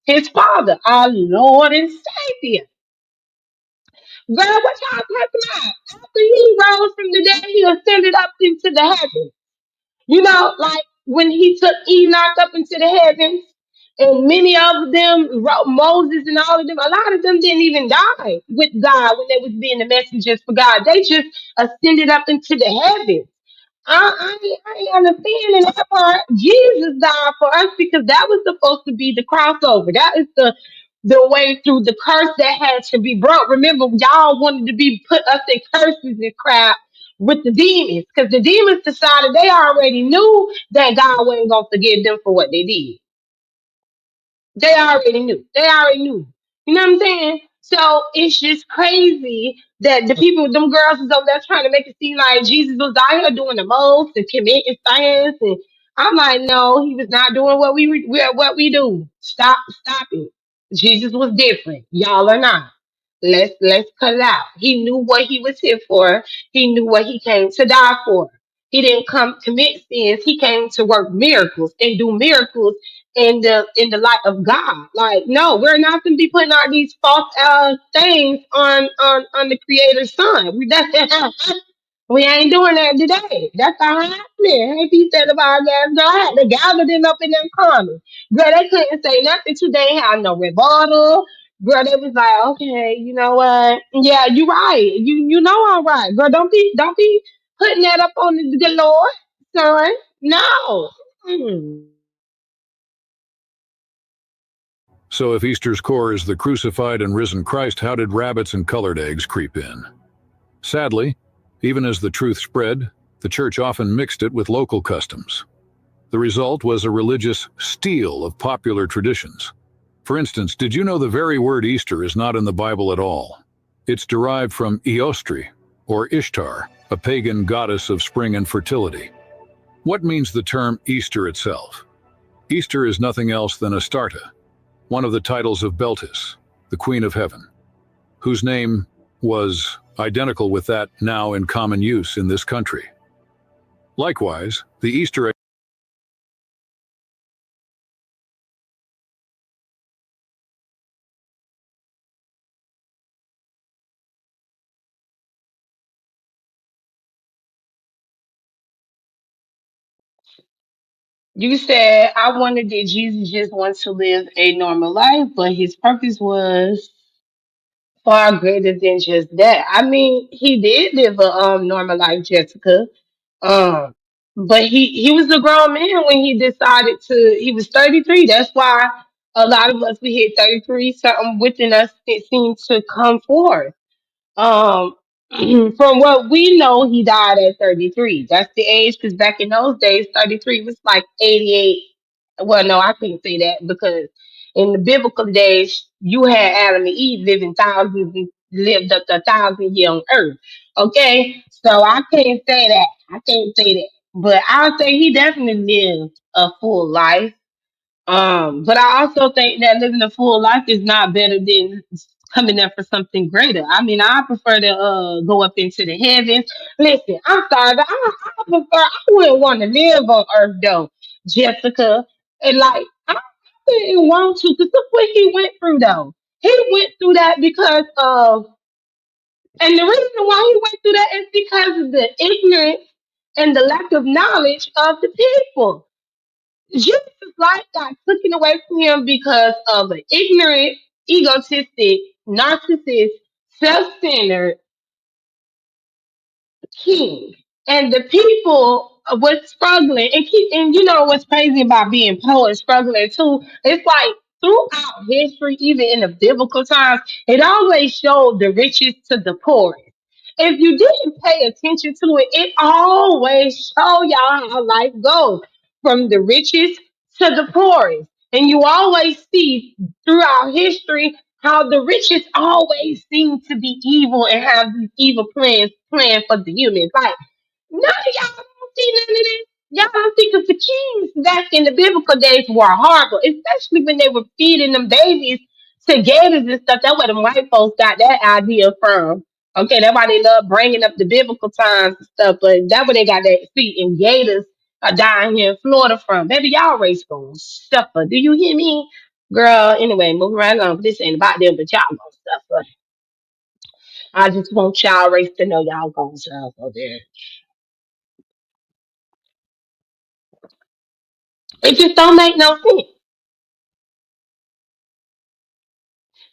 his father, our Lord and Savior. Girl, what y'all talking about? After he rose from the dead, he ascended up into the heavens. You know, like when he took Enoch up into the heavens, and many of them, Moses and all of them, a lot of them didn't even die with God when they was being the messengers for God. They just ascended up into the heavens. I ain't understanding that part. Jesus died for us because that was supposed to be the crossover. That is the way through the curse that had to be broke. Remember, y'all wanted to be put us in curses and crap with the demons, because the demons decided they already knew that God wasn't gonna forgive them for what they did. They already knew. They already knew. You know what I'm saying? So it's just crazy that the people, them girls, is over there trying to make it seem like Jesus was out here doing the most and committing sins. And I'm like, no, he was not doing what we do. Stop it. Jesus was different. Y'all are not. Let's cut it out. He knew what he was here for. He knew what he came to die for. He didn't come commit sins. He came to work miracles and do miracles in the light of God. Like, no, we're not going to be putting out these false things on the Creator's Son. We ain't doing that today. That's all happening. Hey, he said about that. Girl, I had to gather them up in them comments. Girl, they couldn't say nothing too. They ain't had no rebuttal. Girl, they was like, okay, you know what? Yeah, you right. You know I'm right. Girl, don't be putting that up on the Lord, son. No. Mm. So if Easter's core is the crucified and risen Christ, how did rabbits and colored eggs creep in? Sadly, even as the truth spread, the church often mixed it with local customs. The result was a religious steal of popular traditions. For instance, did you know the very word Easter is not in the Bible at all? It's derived from Eostri, or Ishtar, a pagan goddess of spring and fertility. What means the term Easter itself? Easter is nothing else than Astarte, one of the titles of Beltis, the Queen of Heaven, whose name was identical with that now in common use in this country. Likewise, the Easter egg. You said I wondered did Jesus just want to live a normal life, but his purpose was far greater than just that. I mean, he did live a normal life, Jessica. Um, but he was a grown man when he decided to. He was 33. That's why a lot of us we hit 33. Something within us it seemed to come forth. Um, from what we know, he died at 33. That's the age, because back in those days, 33 was like 88. Well, no, I can't say that because in the biblical days, you had Adam and Eve living thousands and lived up to 1,000 years on earth. Okay, so I can't say that. I can't say that. But I'll say he definitely lived a full life. But I also think that living a full life is not better than coming up for something greater. I mean, I prefer to go up into the heavens. Listen, I'm sorry, but I prefer. I wouldn't want to live on Earth though, Jessica. And like, I didn't want to, because look what he went through though. He went through that because of, and the reason why he went through that is because of the ignorance and the lack of knowledge of the people. Jesus' life got taken away from him because of an ignorant, egotistic, narcissist, self-centered king. And the people was struggling and you know what's crazy about being poor and struggling too? It's like throughout history, even in the biblical times, it always showed the richest to the poorest. If you didn't pay attention to it, it always show y'all how life goes from the richest to the poorest. And you always see throughout history how the richest always seem to be evil and have these evil plans for the humans. Like none of y'all don't see none of this. Y'all don't think of the kings back in the biblical days were horrible, especially when they were feeding them babies to gators and stuff. That's where the white folks got that idea from. Okay, that's why they love bringing up the biblical times and stuff, but that's where they got that feeding gators are down here in Florida from. Baby, y'all race gonna suffer. Do you hear me? Girl, anyway, moving right along. This ain't about them, but y'all gonna suffer. I just want y'all race to know y'all gonna suffer there. It just don't make no sense.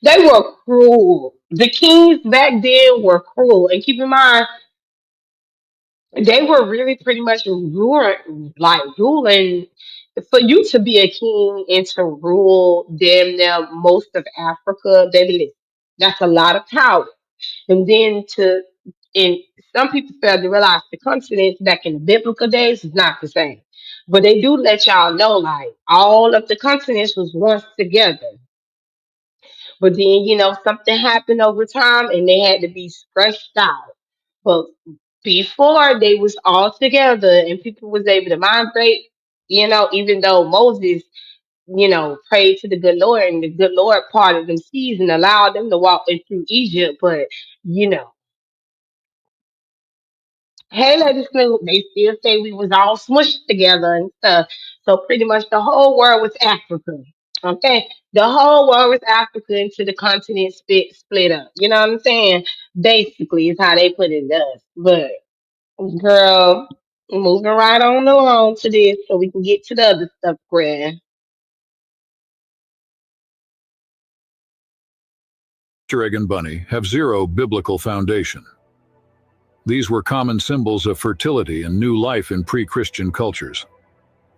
They were cruel. The kings back then were cruel. And keep in mind, they were really pretty much ruling. For you to be a king and to rule damn near most of Africa, baby, that's a lot of power. And then to And some people fail to realize the continents back in the biblical days is not the same. But they do let y'all know, like, all of the continents was once together. But then, something happened over time and they had to be stretched out. But before they was all together and people was able to migrate, even though Moses, prayed to the good Lord and the good Lord parted them seas and allowed them to walk in through Egypt. But, you know, hey, let us know, they still say we was all smushed together and stuff. So pretty much the whole world was Africa. Okay, the whole world was Africa until the continent split up. You know what I'm saying? Basically, is how they put it does. But girl, moving right on along to this so we can get to the other stuff, Greg. Easter egg and bunny have zero biblical foundation. These were common symbols of fertility and new life in pre-Christian cultures.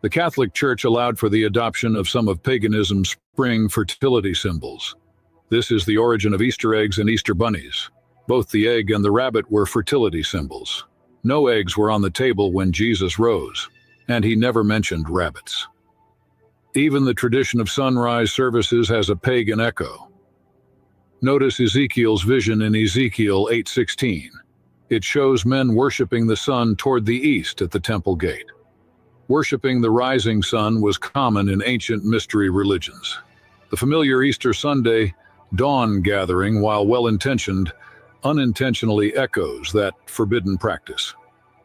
The Catholic Church allowed for the adoption of some of paganism's spring fertility symbols. This is the origin of Easter eggs and Easter bunnies. Both the egg and the rabbit were fertility symbols. No eggs were on the table when Jesus rose, and he never mentioned rabbits. Even the tradition of sunrise services has a pagan echo. Notice Ezekiel's vision in Ezekiel 8:16. It shows men worshiping the sun toward the east at the temple gate. Worshipping the rising sun was common in ancient mystery religions. The familiar Easter Sunday dawn gathering, while well-intentioned, unintentionally echoes that forbidden practice.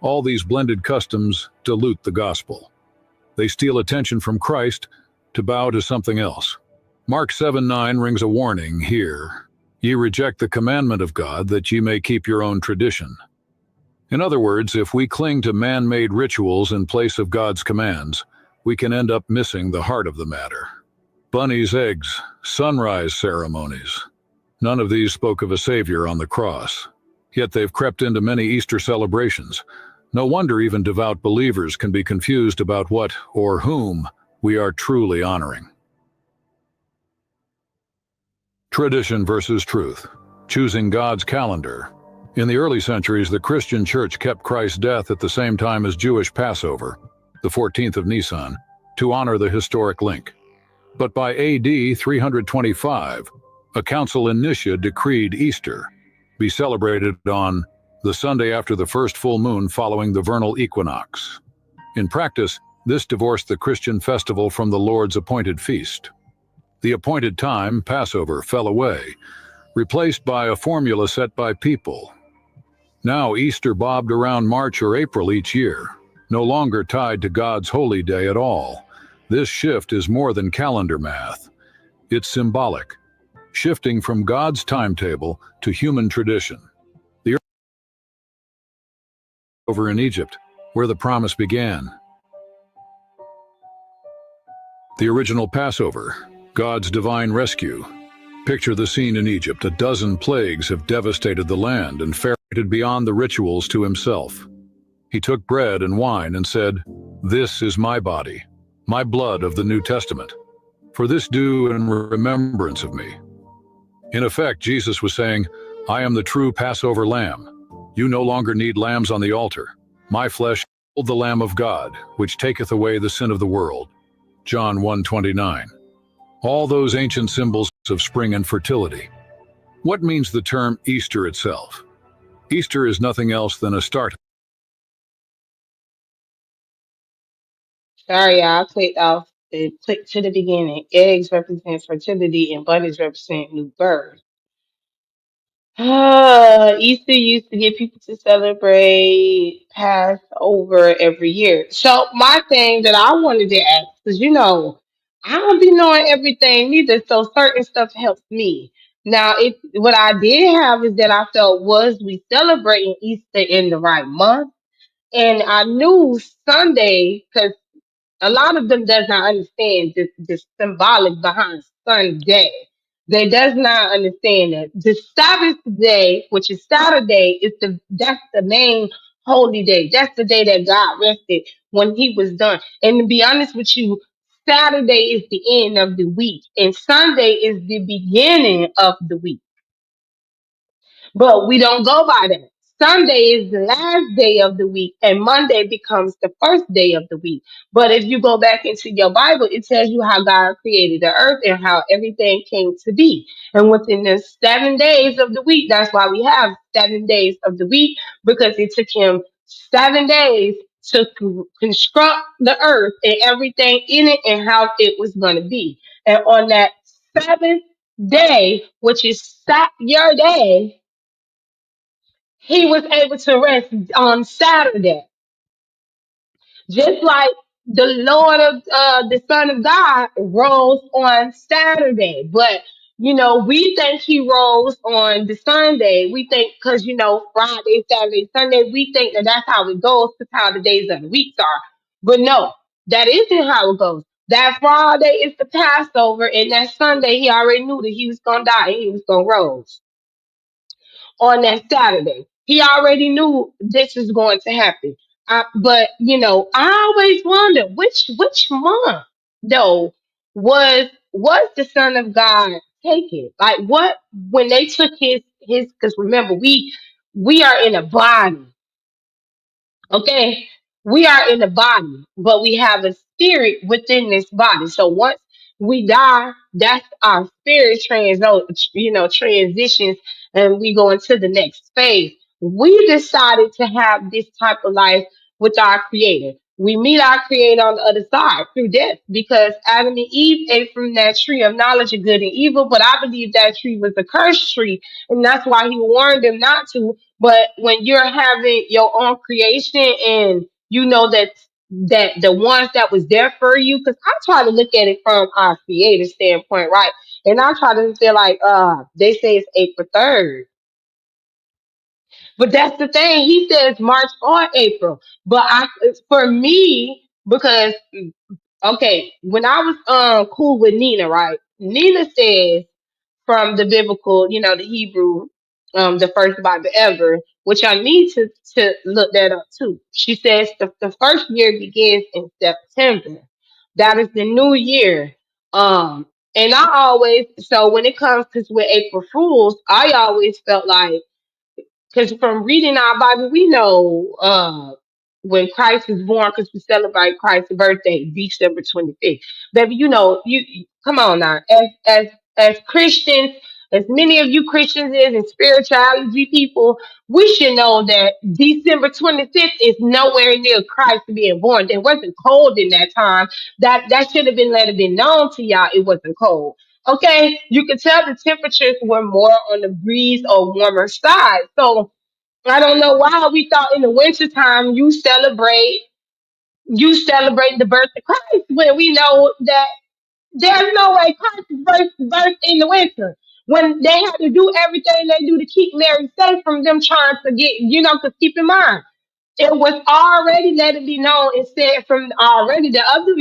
All these blended customs dilute the gospel. They steal attention from Christ to bow to something else. Mark 7:9 rings a warning here. Ye reject the commandment of God that ye may keep your own tradition. In other words, if we cling to man-made rituals in place of God's commands, we can end up missing the heart of the matter. Bunnies' eggs, sunrise ceremonies. None of these spoke of a savior on the cross. Yet they've crept into many Easter celebrations. No wonder even devout believers can be confused about what or whom we are truly honoring. Tradition versus truth. Choosing God's calendar. In the early centuries, the Christian church kept Christ's death at the same time as Jewish Passover, the 14th of Nisan, to honor the historic link. But by AD 325, a council in Nicaea decreed Easter be celebrated on the Sunday after the first full moon following the vernal equinox. In practice, this divorced the Christian festival from the Lord's appointed feast. The appointed time, Passover, fell away, replaced by a formula set by people. Now Easter bobbed around March or April each year, no longer tied to God's holy day at all. This shift is more than calendar math. It's symbolic, shifting from God's timetable to human tradition. The over in Egypt, where the promise began. The original Passover, God's divine rescue. Picture the scene in Egypt. A dozen plagues have devastated the land, and Pharaoh beyond the rituals to himself. He took bread and wine and said, "This is my body, my blood of the New Testament. For this do in remembrance of me." In effect, Jesus was saying, "I am the true Passover lamb. You no longer need lambs on the altar. My flesh is the Lamb of God, which taketh away the sin of the world." John 1:29. All those ancient symbols of spring and fertility. What means the term Easter itself? Easter is nothing else than a start. Sorry, y'all. I clicked off the click to the beginning. Eggs represent fertility and bunnies represent new birth. Easter used to get people to celebrate Passover every year. So my thing that I wanted to ask, because I don't be knowing everything either, so certain stuff helps me. Now, what I did have is that I felt was we celebrating Easter in the right month, and I knew Sunday because a lot of them does not understand the symbolic behind Sunday. They does not understand that the Sabbath day, which is Saturday, that's the main holy day. That's the day that God rested when He was done. And to be honest with you, Saturday is the end of the week, and Sunday is the beginning of the week. But we don't go by that. Sunday is the last day of the week, and Monday becomes the first day of the week. But if you go back into your Bible, it tells you how God created the earth and how everything came to be. And within the 7 days of the week, that's why we have 7 days of the week, because it took him 7 days to construct the earth and everything in it and how it was going to be. And on that seventh day, which is Saturday, he was able to rest on Saturday. Just like the Lord of the Son of God rose on Saturday. But we think he rose on the Sunday. We think because Friday, Saturday, Sunday, we think that that's how it goes, because how the days of the weeks are. But no, that isn't how it goes. That Friday is the Passover, and that Sunday he already knew that he was gonna die and he was gonna rise on that Saturday. He already knew this is going to happen. But I always wonder which month though was the Son of God taken? Like what when they took his? Because remember we are in a body. Okay, we are in the body, but we have a spirit within this body. So once we die, that's our spirit transitions, and we go into the next phase. We decided to have this type of life with our Creator. We meet our Creator on the other side through death, because Adam and Eve ate from that tree of knowledge of good and evil. But I believe that tree was a cursed tree, and that's why He warned them not to. But when you're having your own creation, and you know that the ones that was there for you, because I try to look at it from our Creator standpoint, right? And I try to feel like they say it's April 3rd. But that's the thing. He says March or April. But for me, because okay, when I was cool with Nina, right? Nina says from the biblical, the Hebrew, the first Bible ever, which I need to look that up too. She says the first year begins in September. That is the new year. And I always, so when it comes to with April Fools, I always felt like, because from reading our Bible, we know when Christ was born, because we celebrate Christ's birthday, December 25th. Baby, you come on now. As Christians, as many of you Christians is and spirituality people, we should know that December 25th is nowhere near Christ being born. It wasn't cold in that time. That should have been let it be known to y'all. It wasn't cold. Okay, you can tell the temperatures were more on the breeze or warmer side. So I don't know why we thought in the wintertime you celebrate the birth of Christ, when we know that there's no way Christ is birth in the winter. When they had to do everything they do to keep Mary safe from them trying to get, because keep in mind, it was already let it be known and said from already the other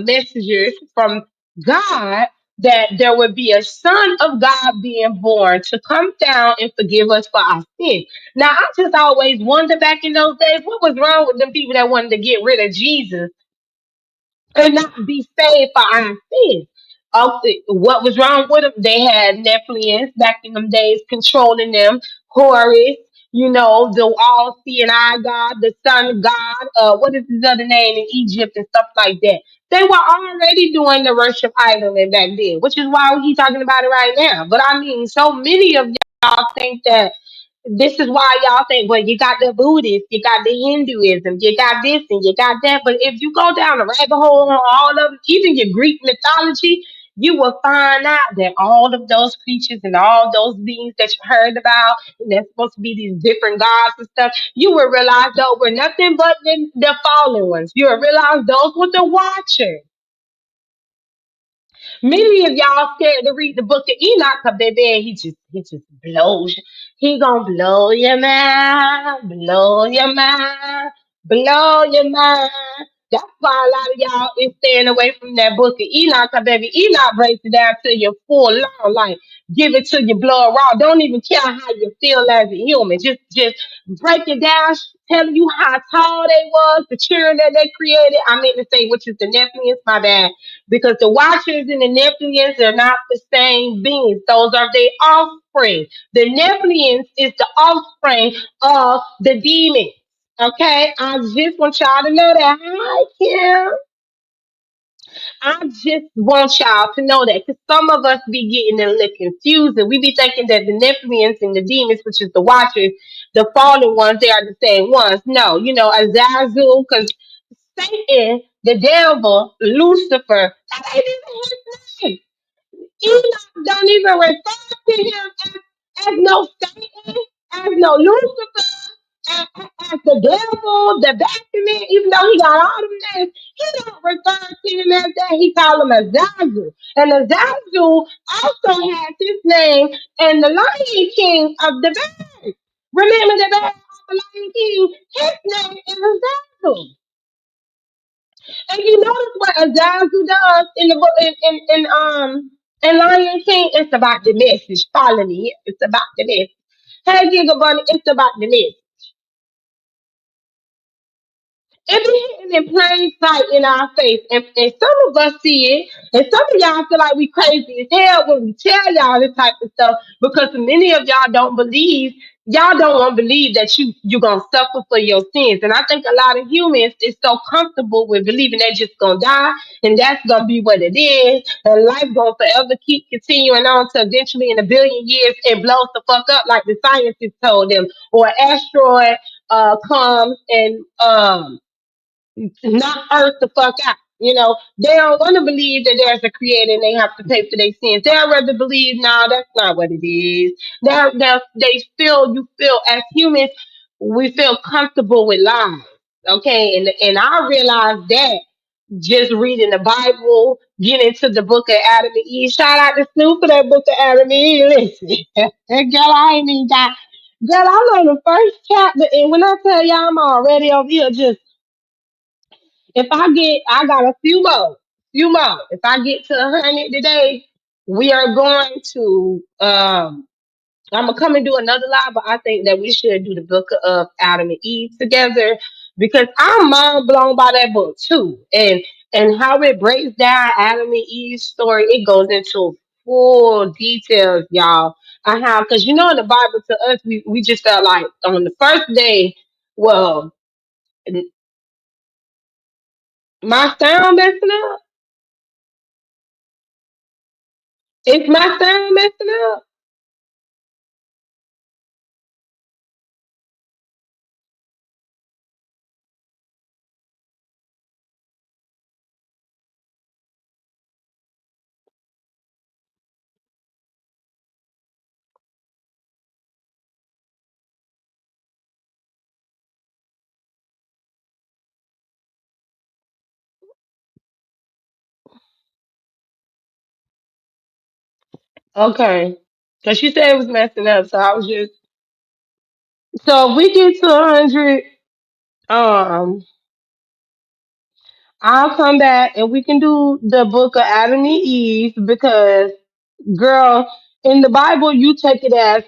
messengers from God that there would be a son of God being born to come down and forgive us for our sins. Now, I just always wondered back in those days, what was wrong with them people that wanted to get rid of Jesus and not be saved for our sins? What was wrong with them? They had Nephilims back in them days controlling them, Horus, the all seeing eye God, the Son of God, what is his other name in Egypt and stuff like that. They were already doing the worship idol back then, which is why he's talking about it right now. But I mean, so many of y'all think that this is why y'all think, well, you got the Buddhists, you got the Hinduism, you got this and you got that. But if you go down the rabbit hole on all of them, even your Greek mythology, you will find out that all of those creatures and all those beings that you heard about, and they're supposed to be these different gods and stuff, you will realize those were nothing but the fallen ones. You will realize those were the watchers. Many of y'all scared to read the book of Enoch, because baby, he just blows. He gonna blow your mind, blow your mind, blow your mind. That's why a lot of y'all is staying away from that book of Enoch, because baby, Enoch breaks it down to your full law, like give it to your blood raw. Don't even care how you feel as a human. Just break it down, telling you how tall they was, the children that they created. I meant to say, which is the Nephilims, my bad. because the Watchers and the Nephilims are not the same beings. Those are their offspring. The Nephilims is the offspring of the demons. Okay, I just want y'all to know that. Hi, Kim. I just want y'all to know that because some of us be getting a little confused and we be thinking that the Nephilims and the demons, which is the Watchers, the fallen ones, they are the same ones. No, Azazel, because Satan, the devil, Lucifer, that ain't even his name. Enoch don't even refer to him as no Satan, as no Lucifer, as the devil, the Baphomet, even though he got all them names, he don't refer to him as that. He call him Azazel. And Azazel also has his name in the Lion King of the bird. Remember the bird of the Lion King? His name is Azazel. And you notice what Azazel does in the book in Lion King? It's about the message. Follow me. It's about the message. Hey, Giga Bunny, it's about the message. It be hitting in plain sight in our face. And some of us see it, and some of y'all feel like we crazy as hell when we tell y'all this type of stuff because many of y'all don't believe, y'all don't want to believe that you're going to suffer for your sins. And I think a lot of humans is so comfortable with believing they're just going to die, and that's going to be what it is, and life going to forever keep continuing on to eventually in a billion years it blows the fuck up like the scientists told them, or an asteroid comes and knock earth the fuck out. They don't want to believe that there's a creator and they have to pay for their sins. They'd rather believe, no, that's not what it is. You feel as humans, we feel comfortable with lies. Okay, and I realized that just reading the Bible, getting into the book of Adam and Eve. Shout out to Snoop for that book of Adam and Eve. Listen, girl, I ain't even got. Girl, I'm on the first chapter, and when I tell y'all I'm already over here just if I got a few more. If I get to 100 today, we are going to. I'm gonna come and do another live, but I think that we should do the book of Adam and Eve together because I'm mind blown by that book too, and how it breaks down Adam and Eve's story. It goes into full details, y'all. I have because in the Bible to us, we just felt like on the first day. Well, my sound messing up. Is my sound messing up? Okay. Because she said it was messing up. So I was just. So if we get to 100, um, I'll come back and we can do the book of Adam and Eve because, girl, in the Bible, you take it as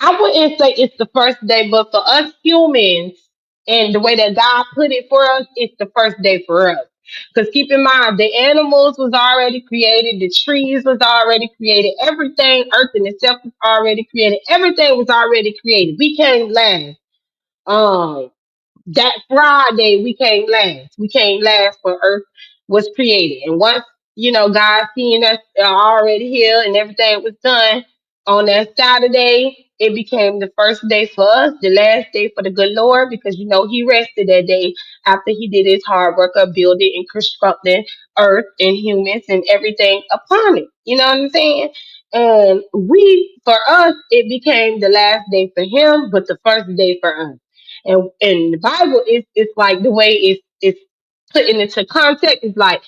I wouldn't say it's the first day, but for us humans and the way that God put it for us, it's the first day for us. Because keep in mind, the animals was already created, the trees was already created, everything, earth in itself was already created, everything was already created. We came last. Um, that Friday we came last. We came last when Earth was created. And once, God seeing us already here and everything was done on that Saturday, it became the first day for us, the last day for the good Lord, because he rested that day after he did his hard work of building and constructing earth and humans and everything upon it. You know what I'm saying? And for us, it became the last day for him, but the first day for us. And the Bible is it's like the way it's putting into context is like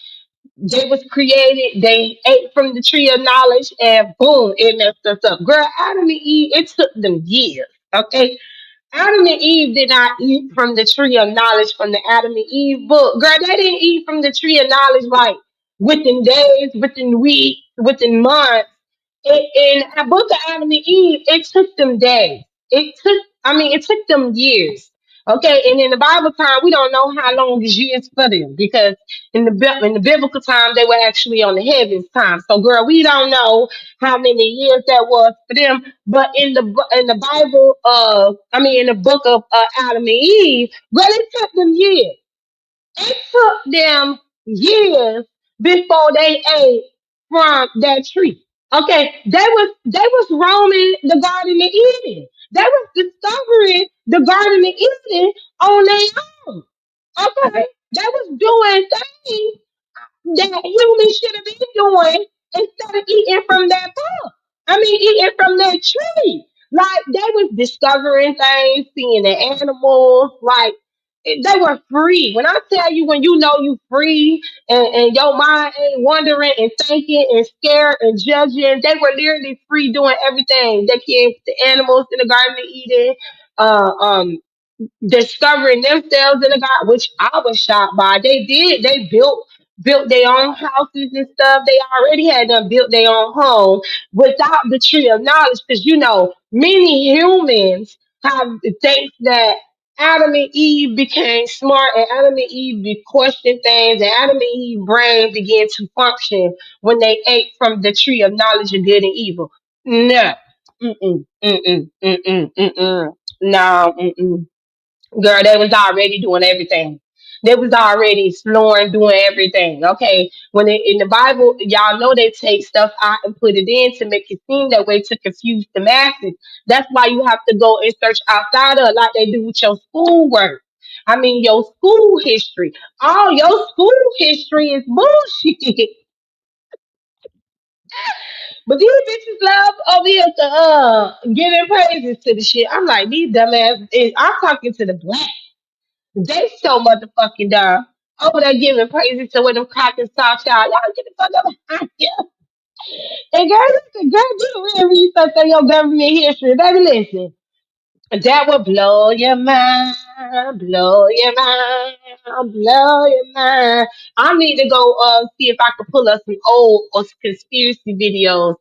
they was created, they ate from the tree of knowledge, and boom, it messed us up. Girl, Adam and Eve, it took them years. Okay. Adam and Eve did not eat from the tree of knowledge from the Adam and Eve book. Girl, they didn't eat from the tree of knowledge like within days, within weeks, within months. In a book of Adam and Eve, it took them days. It took them years. Okay, and in the Bible time, we don't know how long is years for them because in the biblical time they were actually on the heavens time. So, girl, we don't know how many years that was for them. But in the Bible, in the book of Adam and Eve, well, it took them years. It took them years before they ate from that tree. Okay, they was roaming the Garden of Eden. They was discovering the Garden of Eden on their own. Okay, they was doing things that humans should have been doing instead of eating from that book. Eating from that tree. Like they was discovering things, seeing the animals. Like they were free. When I tell you, when you know you free and your mind ain't wondering and thinking and scared and judging, they were literally free doing everything. They came with the animals in the Garden of Eden. Uh, um, Discovering themselves in a God, which I was shocked by. They built their own houses and stuff. They already had them built their own home without the tree of knowledge. Because many humans have think that Adam and Eve became smart and Adam and Eve be questioning things and Adam and Eve brain began to function when they ate from the tree of knowledge of good and evil. No. Mm-mm, mm-mm, mm-mm, mm-mm. No, mm-mm. Girl, they was already doing everything. They was already exploring, doing everything. Okay, when in the Bible, y'all know they take stuff out and put it in to make it seem that way to confuse the masses. That's why you have to go and search outside of it, like they do with your schoolwork. Your school history. All your school history is bullshit. But these bitches love over here to giving praises to the shit. I'm like, these dumbass. I'm talking to the black. They so motherfucking dumb. Over there giving praises to what them crackers talk y'all. Y'all get the fuck up out of here. And girl, listen, girl, do real research on your government history. Baby, listen. That will blow your mind, blow your mind, blow your mind. I need to go see if I can pull up some old conspiracy videos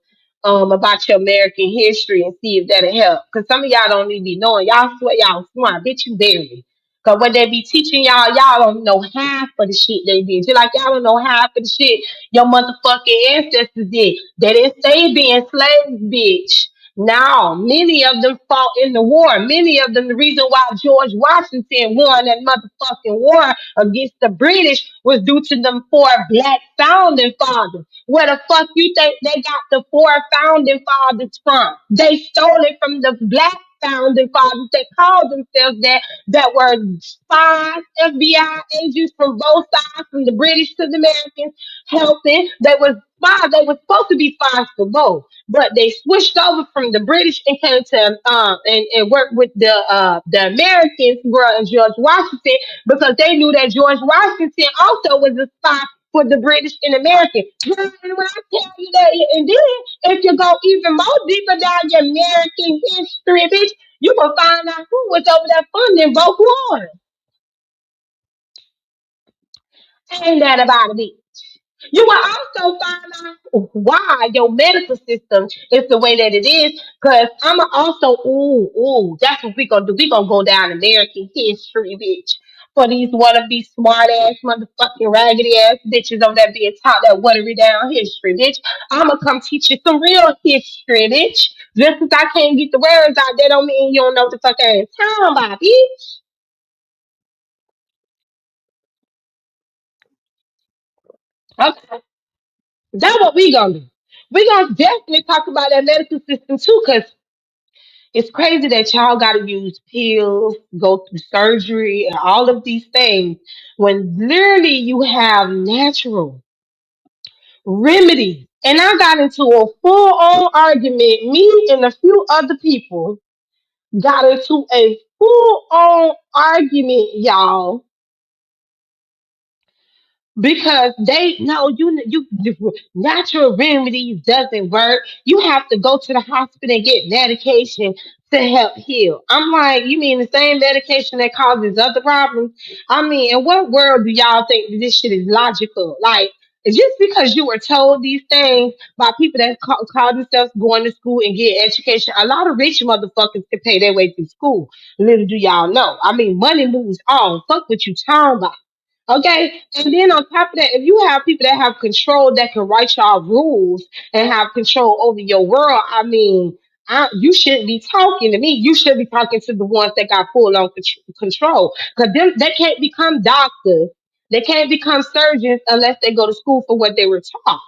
about your American history and see if that'll help. Cause some of y'all don't even be knowing. Y'all swear y'all smart, bitch, you barely. Cause what they be teaching y'all don't know half of the shit they did. Just like y'all don't know half of the shit your motherfucking ancestors did. They didn't stay being slaves, bitch. Now, many of them fought in the war. Many of them, the reason why George Washington won that motherfucking war against the British was due to them four black founding fathers. Where the fuck you think they got the four founding fathers from? They stole it from the black founding fathers that called themselves that were spies, FBI agents from both sides, from the British to the Americans, helping. They was spies. They were supposed to be spies for both, but they switched over from the British and came to and worked with the Americans, bro, and George Washington because they knew that George Washington also was a spy for the British and American. Girl, and when I tell you that, and then if you go even more deeper down your American history, bitch, you will find out who was over there funding both wars. Ain't that about a bitch? You will also find out why your medical system is the way that it is. Cause I'm also, that's what we gonna do. We gonna go down American history, bitch. For these wannabe smart ass motherfucking raggedy ass bitches over there being taught that watery down history, bitch. I'ma come teach you some real history, bitch. Just because I can't get the words out, that don't mean you don't know what the fuck I ain't talking about, bitch. Okay. That's what we gonna do. We gonna definitely talk about that medical system too, cause it's crazy that y'all gotta use pills, go through surgery, and all of these things when literally you have natural remedies. And I got into a full on argument. Me and a few other people got into a full on argument, y'all, because they know you natural remedies doesn't work. You have to go to the hospital and get medication to help heal. I'm like, you mean the same medication that causes other problems? In what world do y'all think this shit is logical? Like, just because you were told these things by people that call themselves going to school and get education, a lot of rich motherfuckers can pay their way through school. Little do y'all know. I mean, money moves on. Fuck what you talking about. Okay, and then on top of that, if you have people that have control that can write y'all rules and have control over your world, I mean, you shouldn't be talking to me. You should be talking to the ones that got full on control, because them they can't become doctors, they can't become surgeons unless they go to school for what they were taught.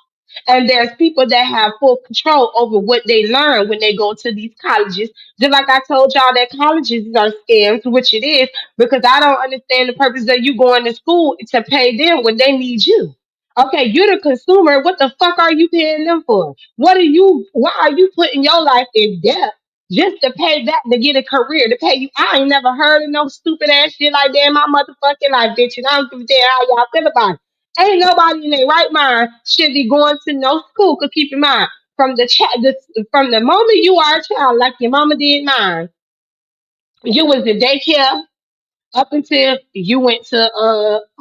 And there's people that have full control over what they learn when they go to these colleges. Just like I told y'all that colleges are scams, which it is, because I don't understand the purpose of you going to school to pay them when they need you. Okay, you're the consumer. What the fuck are you paying them for? Why are you putting your life in debt just to pay that to get a career, to pay you? I ain't never heard of no stupid ass shit like that in my motherfucking life, bitch. And I don't give a damn how y'all feel about it. Ain't nobody in their right mind should be going to no school. Cause keep in mind, from the moment you are a child, like your mama did mine, you was in daycare up until you went to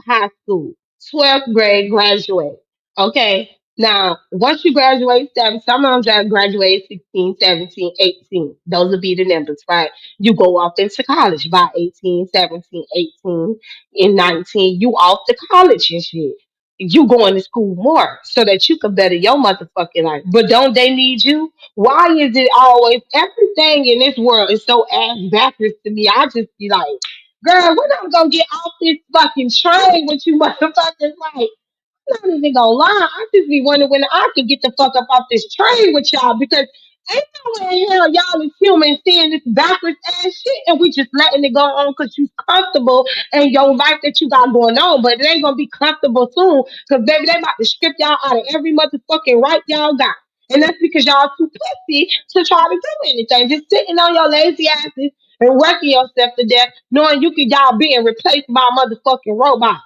high school, 12th grade, graduate. Okay. Now, once you graduate, some of them graduate 16, 17, 18. Those will be the numbers, right? You go off into college by 18, 17, 18, and 19. You off to college and shit. You going to school more so that you can better your motherfucking life. But don't they need you? Why is it always everything in this world is so ass backwards to me? I just be like, girl, when I'm gonna get off this fucking train with you motherfuckers? Like, I'm not even gonna lie. I just be wondering when I could get the fuck up off this train with y'all, because ain't no way in hell y'all is human seeing this backwards ass shit and we just letting it go on because you comfortable and your life that you got going on, but it ain't gonna be comfortable soon, because baby, they about to strip y'all out of every motherfucking right y'all got. And that's because y'all too pussy to try to do anything. Just sitting on your lazy asses and working yourself to death, knowing you could y'all being replaced by a motherfucking robot.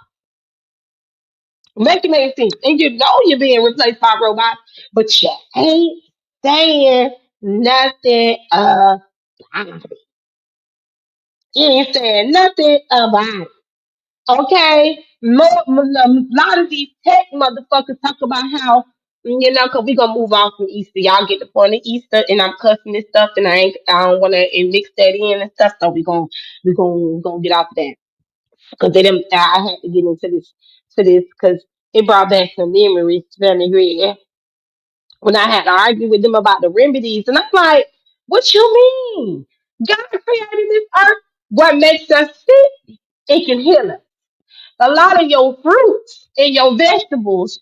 Make it make sense. And you know you're being replaced by robots, but you ain't saying nothing about it. You ain't saying nothing about it. Okay? A lot of these tech motherfuckers talk about how, because we going to move on from Easter. Y'all get the point of Easter, and I'm cussing this stuff, and I don't want to mix that in and stuff, so we gonna get off that. Because I had to get into this because it brought back some memories to me, really, when I had to argue with them about the remedies. And I'm like, what you mean? God created this earth. What makes us sick, it can heal us. A lot of your fruits and your vegetables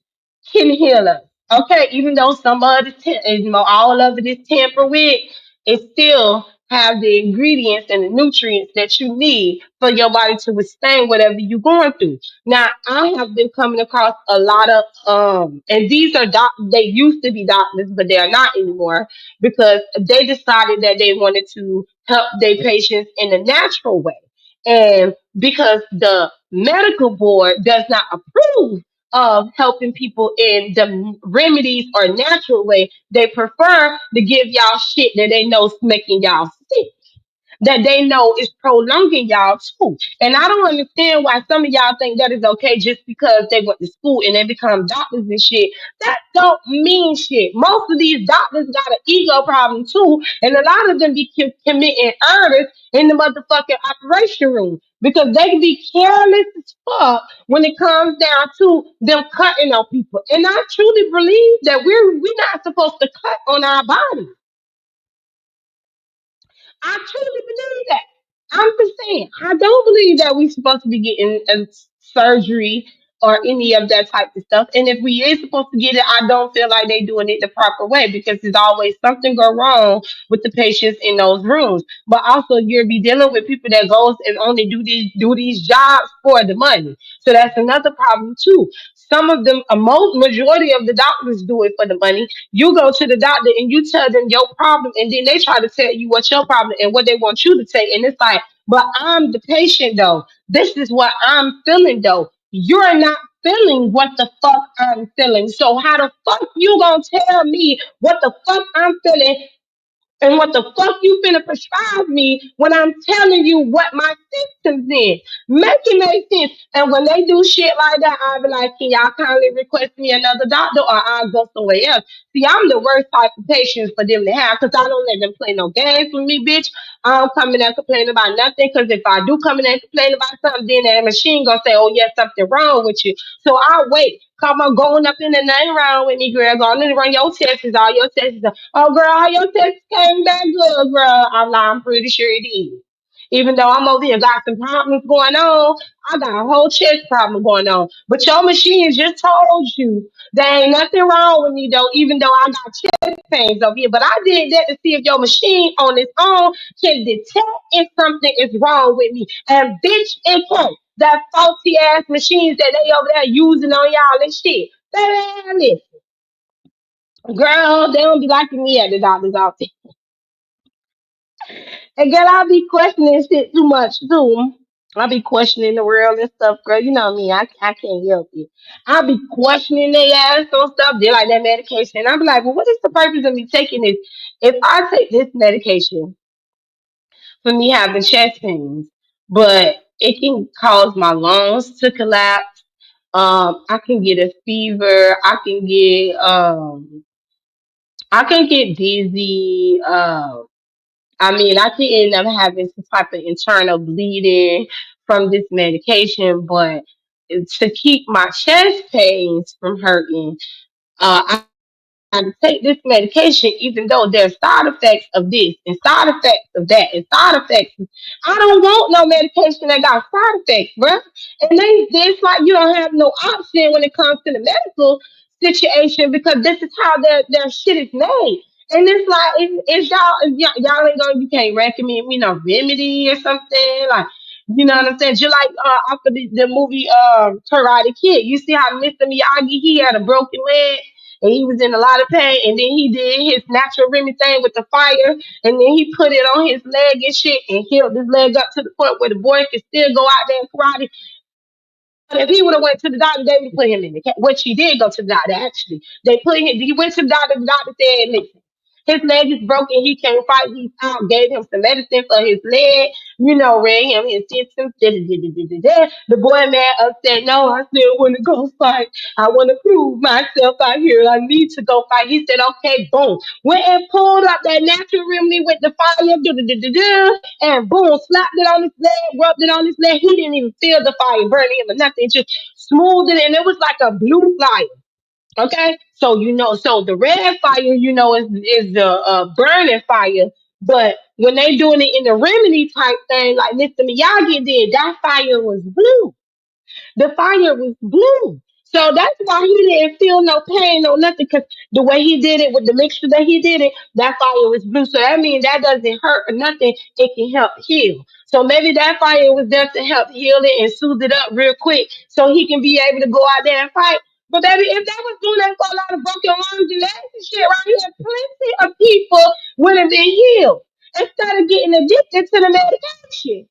can heal us. Okay, even though some of it, all of it is tampered with, it still have the ingredients and the nutrients that you need for your body to withstand whatever you're going through. Now, I have been coming across a lot of and these are they used to be doctors, but they are not anymore, because they decided that they wanted to help their patients in a natural way. And because the medical board does not approve of helping people in the remedies or natural way, they prefer to give y'all shit that they know is making y'all sick, that they know is prolonging y'all too. And I don't understand why some of y'all think that is okay just because they went to school and they become doctors and shit. That don't mean shit. Most of these doctors got an ego problem too, and a lot of them be committing murders in the motherfucking operation room because they can be careless as fuck when it comes down to them cutting on people. And I truly believe that we're not supposed to cut on our bodies. I truly believe that. I'm just saying, I don't believe that we're supposed to be getting surgery or any of that type of stuff. And if we is supposed to get it, I don't feel like they doing it the proper way, because there's always something go wrong with the patients in those rooms. But also, you'll be dealing with people that goes and only do these jobs for the money. So that's another problem too. Some of them, a most majority of the doctors do it for the money. You go to the doctor and you tell them your problem, and then they try to tell you what's your problem and what they want you to take. And it's like, but I'm the patient though. This is what I'm feeling though. You're not feeling what the fuck I'm feeling. So how the fuck you gonna tell me what the fuck I'm feeling And what the fuck you finna prescribe me when I'm telling you what my symptoms is? Make it make sense. And when they do shit like that, I'll be like, can y'all kindly request me another doctor or I'll go somewhere else. See, I'm the worst type of patient for them to have because I don't let them play no games with me, bitch. I don't come in there complaining about nothing because if I do come in there complaining about something, then that machine gonna say, oh, yeah, something wrong with you. So I wait. Come on, going up in the nothing wrong with me, girl. Going to run your tests, all your tests. Oh, girl, all your tests came back good, girl. I'm pretty sure it is. Even though I'm over here got some problems going on, I got a whole chest problem going on. But your machine just told you there ain't nothing wrong with me, though, even though I got chest pains over here. But I did that to see if your machine on its own can detect if something is wrong with me. And bitch, it can. That faulty ass machines that they over there using on y'all and shit. Listen, girl, they don't be liking me at the doctor's office. And girl, I be questioning shit too much too. I be questioning the world and stuff, girl. You know me, I can't help it. I be questioning their ass on stuff. They like that medication. And I be like, well, what is the purpose of me taking this? If I take this medication for me having chest pains, but it can cause my lungs to collapse. I can get a fever. I can get dizzy. I mean, I can end up having some type of internal bleeding from this medication, but to keep my chest pains from hurting, to take this medication, even though there's side effects of this and side effects of that and side effects. I don't want no medication that got side effects, bruh. And it's like you don't have no option when it comes to the medical situation because this is how their shit is made. And it's like it's y'all if y'all ain't gonna you can't recommend me no remedy or something like you know what I'm saying? Just like after the movie Karate Kid, you see how Mr. Miyagi he had a broken leg and he was in a lot of pain. And then he did his natural remedy thing with the fire, and then he put it on his leg and shit, and healed his leg up to the point where the boy could still go out there and karate. But if he would have went to the doctor, they would put him in the cat. Which he did go to the doctor actually. They put him. He went to the doctor. The doctor said, "Listen, his leg is broken. He can't fight. He's out." Gave him some medicine for his leg. You know, read him his symptoms. The boy man upset. No, I still want to go fight. I want to prove myself out here. I need to go fight. He said, "Okay, boom." Went and pulled up that natural remedy with the fire. And boom, slapped it on his leg, rubbed it on his leg. He didn't even feel the fire burning him or nothing. Just smoothed it, and it was like a blue fire. Okay, so so the red fire, is the burning fire. But when they doing it in the remedy type thing, like Mr. Miyagi did, that fire was blue. The fire was blue. So that's why he didn't feel no pain or nothing because the way he did it with the mixture that he did it, that fire was blue. So that means that doesn't hurt or nothing. It can help heal. So maybe that fire was there to help heal it and soothe it up real quick so he can be able to go out there and fight. But baby, if that was doing that for a lot of broken arms and legs and shit, right here, plenty of people would have been healed instead of getting addicted to the medication.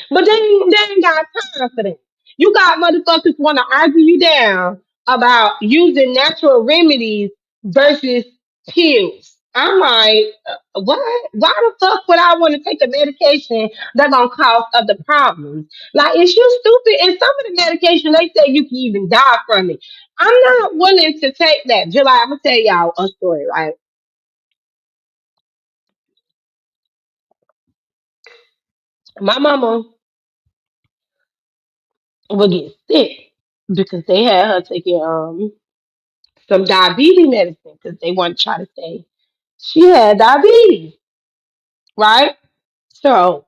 But they ain't got time for that. You got motherfuckers want to argue you down about using natural remedies versus pills. I'm like, what? Why the fuck would I want to take a medication that's gonna cause other problems? Like, is you stupid? And some of the medication they say you can even die from it. I'm not willing to take that. July, I'm gonna tell y'all a story, right? My mama would get sick because they had her taking some diabetes medicine because they want to try to say she had diabetes, right? So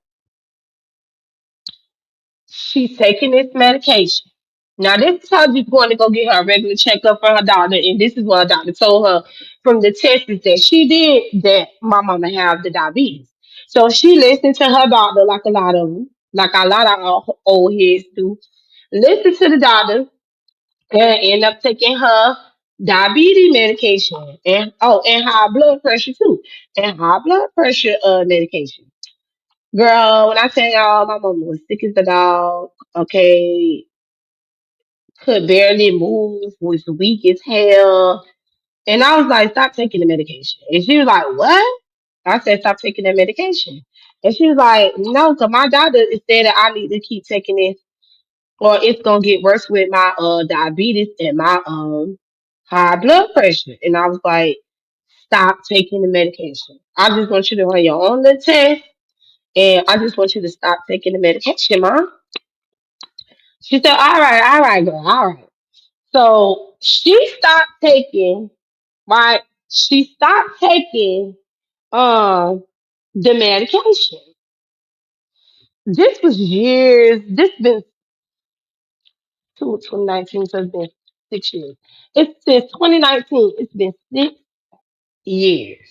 she's taking this medication. Now, this is how she's going to go get her a regular checkup from her doctor, and this is what her doctor told her from the tests that she did that my mama have the diabetes. So she listened to her doctor like a lot of them, like a lot of our old heads do. Listen to the doctor and end up taking her diabetes medication and high blood pressure too, and high blood pressure medication. Girl, when I tell y'all, my mama was sick as a dog. Okay, could barely move, was weak as hell. And I was like, stop taking the medication. And she was like, what? I said, stop taking that medication. And she was like, no, because my doctor said that I need to keep taking this or it's gonna get worse with my diabetes and my high blood pressure. And I was like, stop taking the medication. I just want you to run your own little test and I just want you to stop taking the medication, Mom. She said, all right, girl, all right. So she stopped taking, right? She stopped taking the medication. This was years, this been 2019, so it's been 6 years. It's since 2019, it's been 6 years.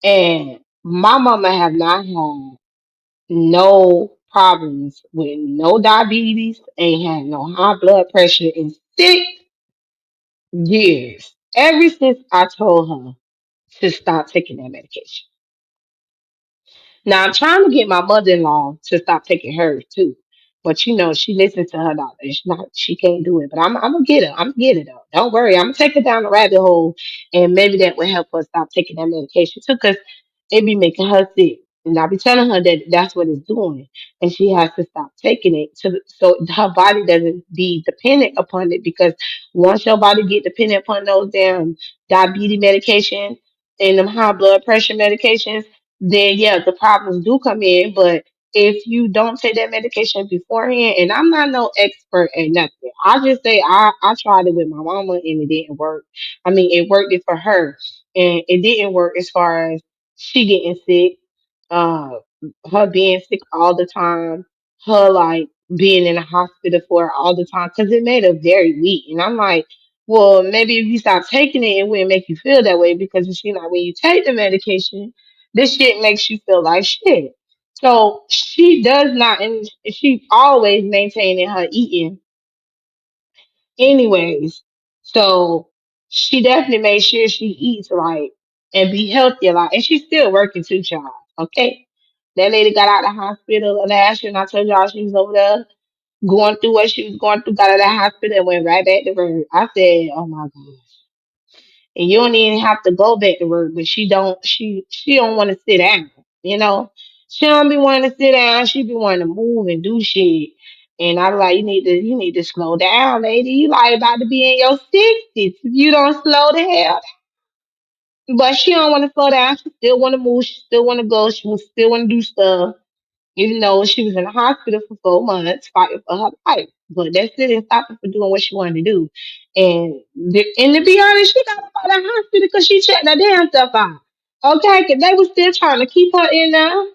And my mama have not had no problems with no diabetes, ain't had no high blood pressure in 6 years. Ever since I told her to stop taking that medication. Now I'm trying to get my mother-in-law to stop taking hers too. But you know, she listens to her doctor. She can't do it. But I'm gonna get her. I'm gonna get it though. Don't worry. I'm gonna take her down the rabbit hole and maybe that will help her stop taking that medication too, because it be making her sick. And I be telling her that that's what it's doing. And she has to stop taking it so her body doesn't be dependent upon it, because once your body get dependent upon those damn diabetes medications and them high blood pressure medications, then yeah, the problems do come in. But if you don't take that medication beforehand, and I'm not no expert at nothing, I just say I tried it with my mama and it didn't work. I mean, it worked it for her, and it didn't work as far as she getting sick, uh, her being sick all the time, her like being in the hospital for it all the time, because it made her very weak. And I'm like, well, maybe if you stop taking it, it wouldn't make you feel that way, because you know, when you take the medication, this shit makes you feel like shit. So she does not, and she always maintaining her eating anyways. So she definitely made sure she eats right and be healthy a lot. And she's still working two jobs. Okay. That lady got out of the hospital last year, and I told y'all she was over there going through what she was going through, got out of the hospital and went right back to work. I said, oh my God. And you don't even have to go back to work, but she don't want to sit down, you know. She don't be wanting to sit down, she be wanting to move and do shit. And I'm like, you need to slow down, lady. You like about to be in your 60s if you don't slow the hell down. But she don't want to slow down. She still want to move. She still want to go. She still want to do stuff. Even though she was in the hospital for 4 months fighting for her life. But that still didn't stop her from doing what she wanted to do. And to be honest, she got up out of the hospital because she checked that damn stuff out. Okay, because they was still trying to keep her in there.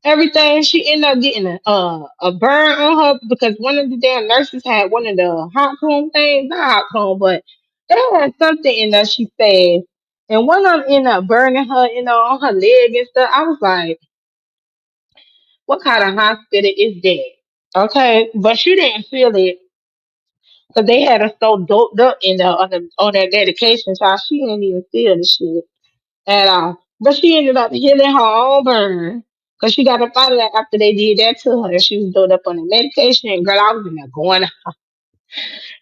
Everything. She ended up getting a burn on her because one of the damn nurses had one of the hot comb things, not hot comb, but they had something in there, she said. And one of them ended up burning her, on her leg and stuff. I was like, what kind of hospital is that? Okay, but she didn't feel it because they had her so doped up on that medication, so she didn't even feel the shit at all. But she ended up healing her own burn because she got up out of that after they did that to her. She was doped up on the medication, and girl, I was in there going.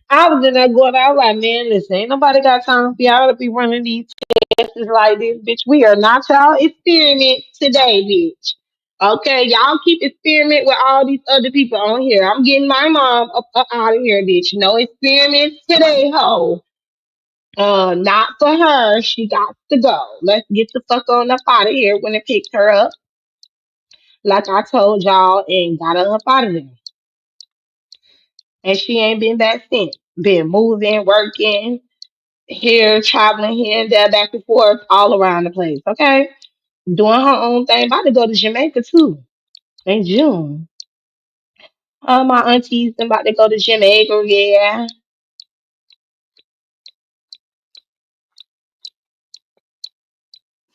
I was in there going. I was like, man, listen, ain't nobody got time for y'all to be running these tests like this, bitch. We are not y'all experiment today, bitch. Okay, y'all keep experiment with all these other people on here. I'm getting my mom up out of here, bitch. No experiments today, ho. Not for her. She got to go. Let's get the fuck on up out of here when it picked her up, like I told y'all, and got her up out of there. And she ain't been back since. Been moving, working, here, traveling here and there, back and forth, all around the place. Okay, doing her own thing. About to go to Jamaica too in June. All my aunties about to go to Jamaica. Yeah.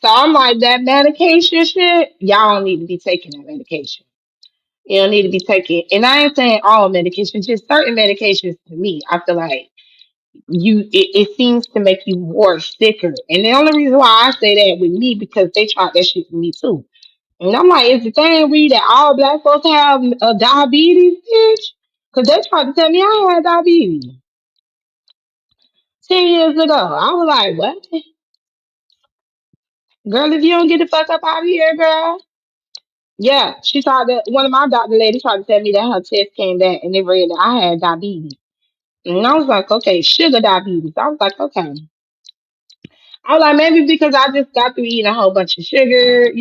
So I'm like, that medication shit. Y'all don't need to be taking that medication. You don't need to be taking. And I ain't saying all medications, just certain medications. To me, I feel like it seems to make you more sicker. And the only reason why I say that with me because they tried that shit with me too. And I'm like, is the thing read that all black folks have diabetes, bitch? Because they tried to tell me I had diabetes. 10 years ago. I was like, what? Girl, if you don't get the fuck up out of here, girl. Yeah, she tried to, one of my doctor ladies tried to tell me that her test came back and they read that I had diabetes. And I was like, okay, sugar diabetes. I was like, okay. I was like, maybe because I just got through eating a whole bunch of sugar,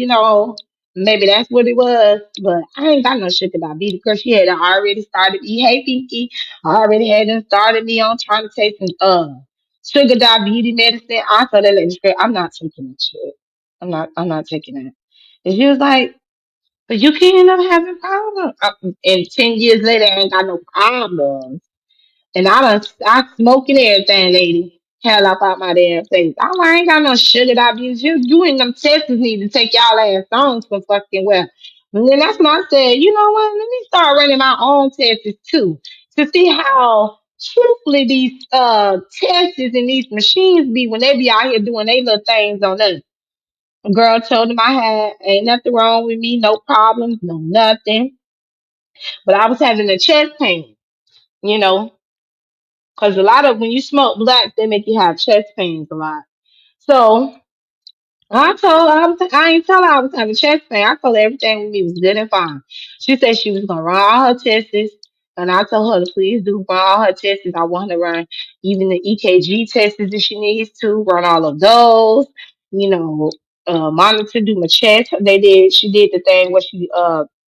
maybe that's what it was. But I ain't got no sugar diabetes because she had already started me. Hey, Pinky, I already had them started me on trying to take some sugar diabetes medicine. I told that lady straight, I'm not taking that shit. I'm not taking that. And she was like, but you can't end up having problems. And 10 years later, I ain't got no problems. And I smoking everything, lady. Hell up out my damn face. I ain't got no sugar diabetes. You and them tests need to take y'all ass on some fucking well. And then that's when I said, you know what? Let me start running my own tests too to see how truthfully these tests and these machines be when they be out here doing their little things on us. A girl told him I had ain't nothing wrong with me, no problems, no nothing. But I was having a chest pain, you know, because a lot of when you smoke blacks, they make you have chest pains a lot. So I ain't tell her I was having chest pain. I told her everything with me was good and fine. She said she was gonna run all her tests, and I told her to please do run all her tests. I want her to run even the EKG tests if she needs to run all of those. You know, monitor, do my chest. She did the thing where she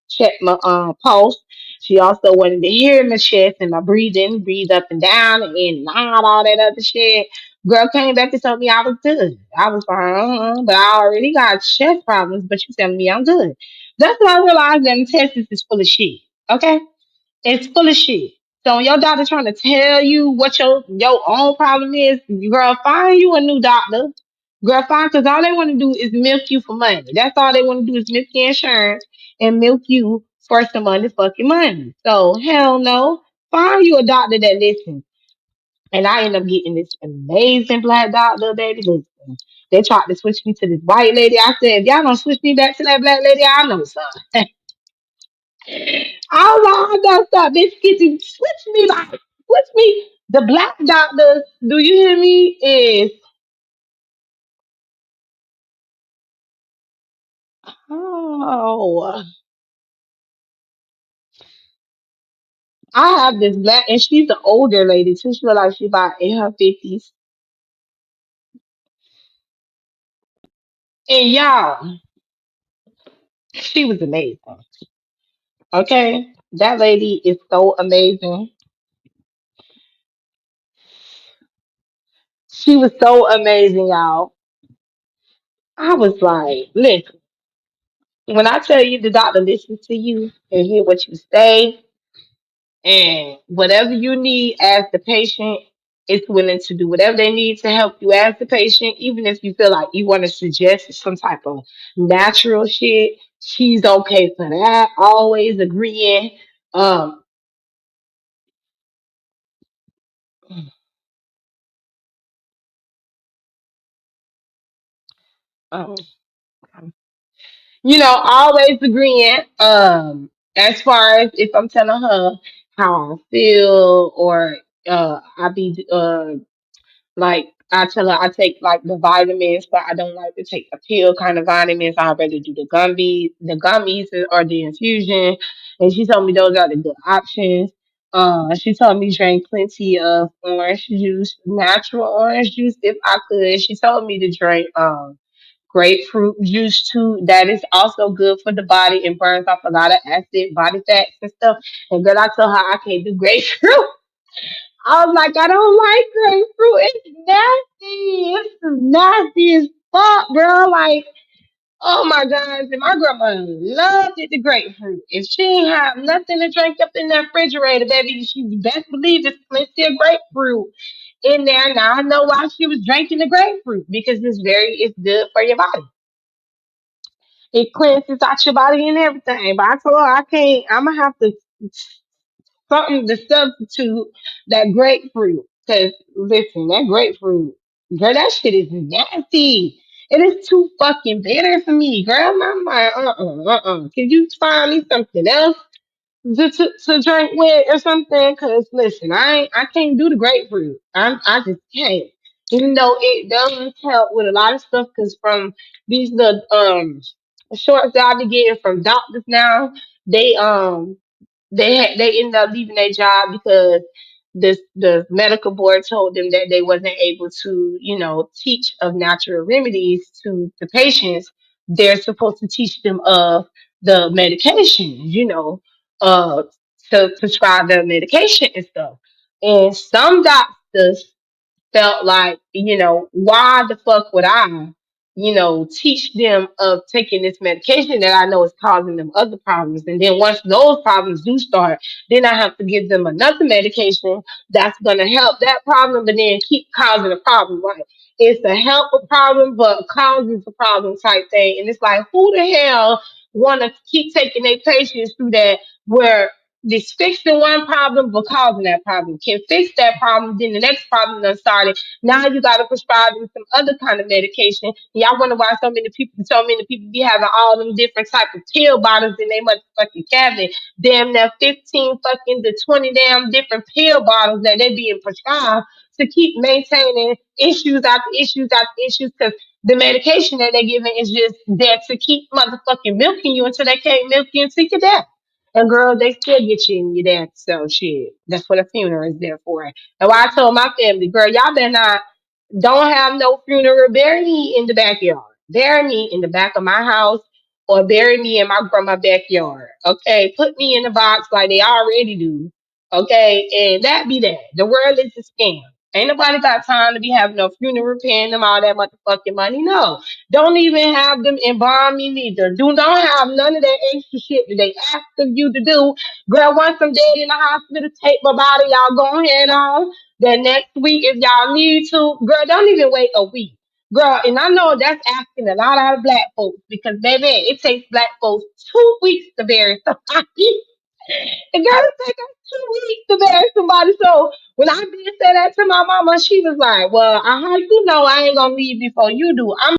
checked my pulse. She also wanted to hear my chest and my breathing, breathe up and down and in and out, all that other shit. Girl came back and told me I was good. I was fine, but I already got chest problems. But you telling me I'm good. That's when I realized that the test is full of shit. Okay, it's full of shit. So when your doctor trying to tell you what your own problem is, girl, find you a new doctor. Girl, find because all they want to do is milk you for money. That's all they want to do is milk your insurance and milk you for some fucking money. So hell no. Find you a doctor that listens. And I ended up getting this amazing black doctor, baby. Listen, they tried to switch me to this white lady. I said, if y'all don't switch me back to that black lady, I know something. I was like, I know something. Bitch, get you switch me back. Switch me. The black doctors, do you hear me? Is oh, I have this black, and she's an older lady too. She look like she about in her 50s. And y'all, she was amazing. Okay, that lady is so amazing. She was so amazing, y'all. I was like, listen, when I tell you the doctor listens to you and hear what you say, and whatever you need as the patient is willing to do whatever they need to help you as the patient, even if you feel like you want to suggest some type of natural shit, she's okay for that. Always agreeing. Um, um, always agreeing. As far as if I'm telling her how I feel, or I be like I tell her I take like the vitamins, but I don't like to take the pill kind of vitamins. I'd rather do the gummies or the infusion. And she told me those are the good options. She told me drink plenty of orange juice, natural orange juice if I could. She told me to drink grapefruit juice too. That is also good for the body and burns off a lot of acid, body fats and stuff. And girl, I told her I can't do grapefruit. I was like, I don't like grapefruit. It's nasty. It's nasty as fuck, bro. Like, oh my gosh. And my grandma loved it, the grapefruit. If she ain't have nothing to drink up in that refrigerator, baby, she best believe there's plenty of grapefruit in there. Now I know why she was drinking the grapefruit because it's good for your body. It cleanses out your body and everything. But I told her I can't. I'm gonna have to something to substitute that grapefruit. Cause listen, that grapefruit, girl, that shit is nasty. It is too fucking bitter for me, girl. I'm like, Can you find me something else? to drink with or something. Cause listen, I can't do the grapefruit. I just can't. Even though it does help with a lot of stuff. Cause from these the shorts that I be getting from doctors now, they they ended up leaving their job because the medical board told them that they wasn't able to, teach of natural remedies to the patients. They're supposed to teach them of the medication, uh, to prescribe the medication and stuff. And some doctors felt like, why the fuck would I, teach them of taking this medication that I know is causing them other problems. And then once those problems do start, then I have to give them another medication that's going to help that problem, but then keep causing a problem. Right? It's a help a problem, but causes a problem type thing. And it's like, who the hell want to keep taking their patients through that where this fixing one problem but causing that problem? Can fix that problem, then the next problem done started. Now you gotta prescribe them some other kind of medication. Y'all wonder why so many people be having all them different type of pill bottles in their motherfucking cabinet. Damn near 15 fucking to 20 damn different pill bottles that they being prescribed to keep maintaining issues after issues after issues because the medication that they're giving is just there to keep motherfucking milking you until they can't milk you until you death. And girl, they still get you in your death. So shit. That's what a funeral is there for. And why I told my family, girl, y'all better not don't have no funeral. Bury me in the backyard. Bury me in the back of my house or bury me in my grandma's backyard. Okay. Put me in the box like they already do. Okay. And that be that. The world is a scam. Ain't nobody got time to be having no funeral, paying them all that motherfucking money. No. Don't even have them embalm me neither. Don't have none of that extra shit that they ask of you to do. Girl, once I'm dead in the hospital, take my body, y'all go ahead on. Then next week, if y'all need to, girl, don't even wait a week. Girl, and I know that's asking a lot out of black folks because, baby, it takes black folks 2 weeks to bury somebody. It gotta take us 2 weeks to bury somebody. So when I did say that to my mama, she was like, well, how you know I ain't gonna leave before you do? I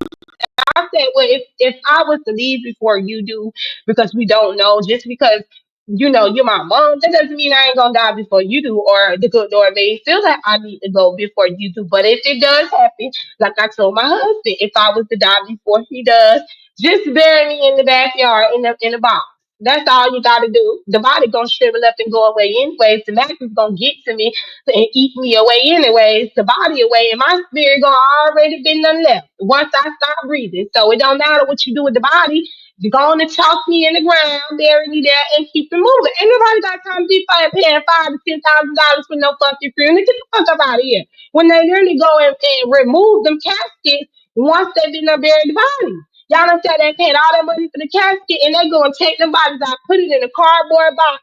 said, well, if I was to leave before you do, because we don't know, just because you're my mom, that doesn't mean I ain't gonna die before you do, or the good Lord may feel that I need to go before you do. But if it does happen, like I told my husband, if I was to die before he does, just bury me in the backyard in the box. That's all you gotta do. The body gonna shrivel up and go away anyways. The max is gonna get to me and eat me away anyways, the body away, and my spirit gonna already been done left once I stop breathing. So it don't matter what you do with the body. You're going to toss me in the ground, bury me there, and keep it moving. Ain't nobody got time to be paying $5,000 to $10,000 for no fucking funeral. Get the fuck up out of here. When they literally go and remove them caskets once they've been done buried the body. Y'all don't say they paid all that money for the casket and they go and take them bodies out, put it in a cardboard box.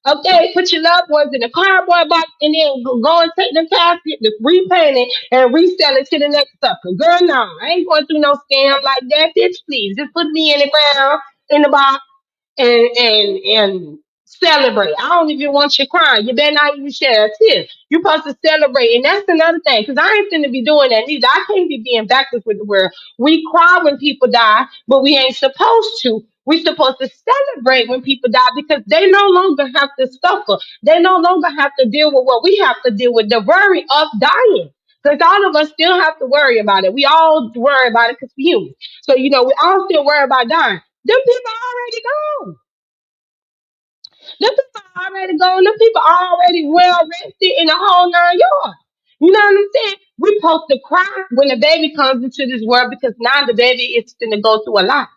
Okay, put your loved ones in a cardboard box and then go and take the casket, repaint it, and resell it to the next sucker. Girl, no, I ain't going through no scam like that. Bitch, please. Just put me in the ground in the box and celebrate. I don't even want you crying. You better not even shed a tear. You're supposed to celebrate. And that's another thing, because I ain't finna be doing that neither. I can't be being backwards with the world. We cry when people die, but we ain't supposed to. We're supposed to celebrate when people die because they no longer have to suffer. They no longer have to deal with what we have to deal with, the worry of dying. Because all of us still have to worry about it. We all worry about it because we're human. So, we all still worry about dying. Them people are already gone. Them people are already gone. Them people are already well rested in the whole 9 yards. You know what I'm saying? We supposed to cry when the baby comes into this world because now the baby is going to go through a lot.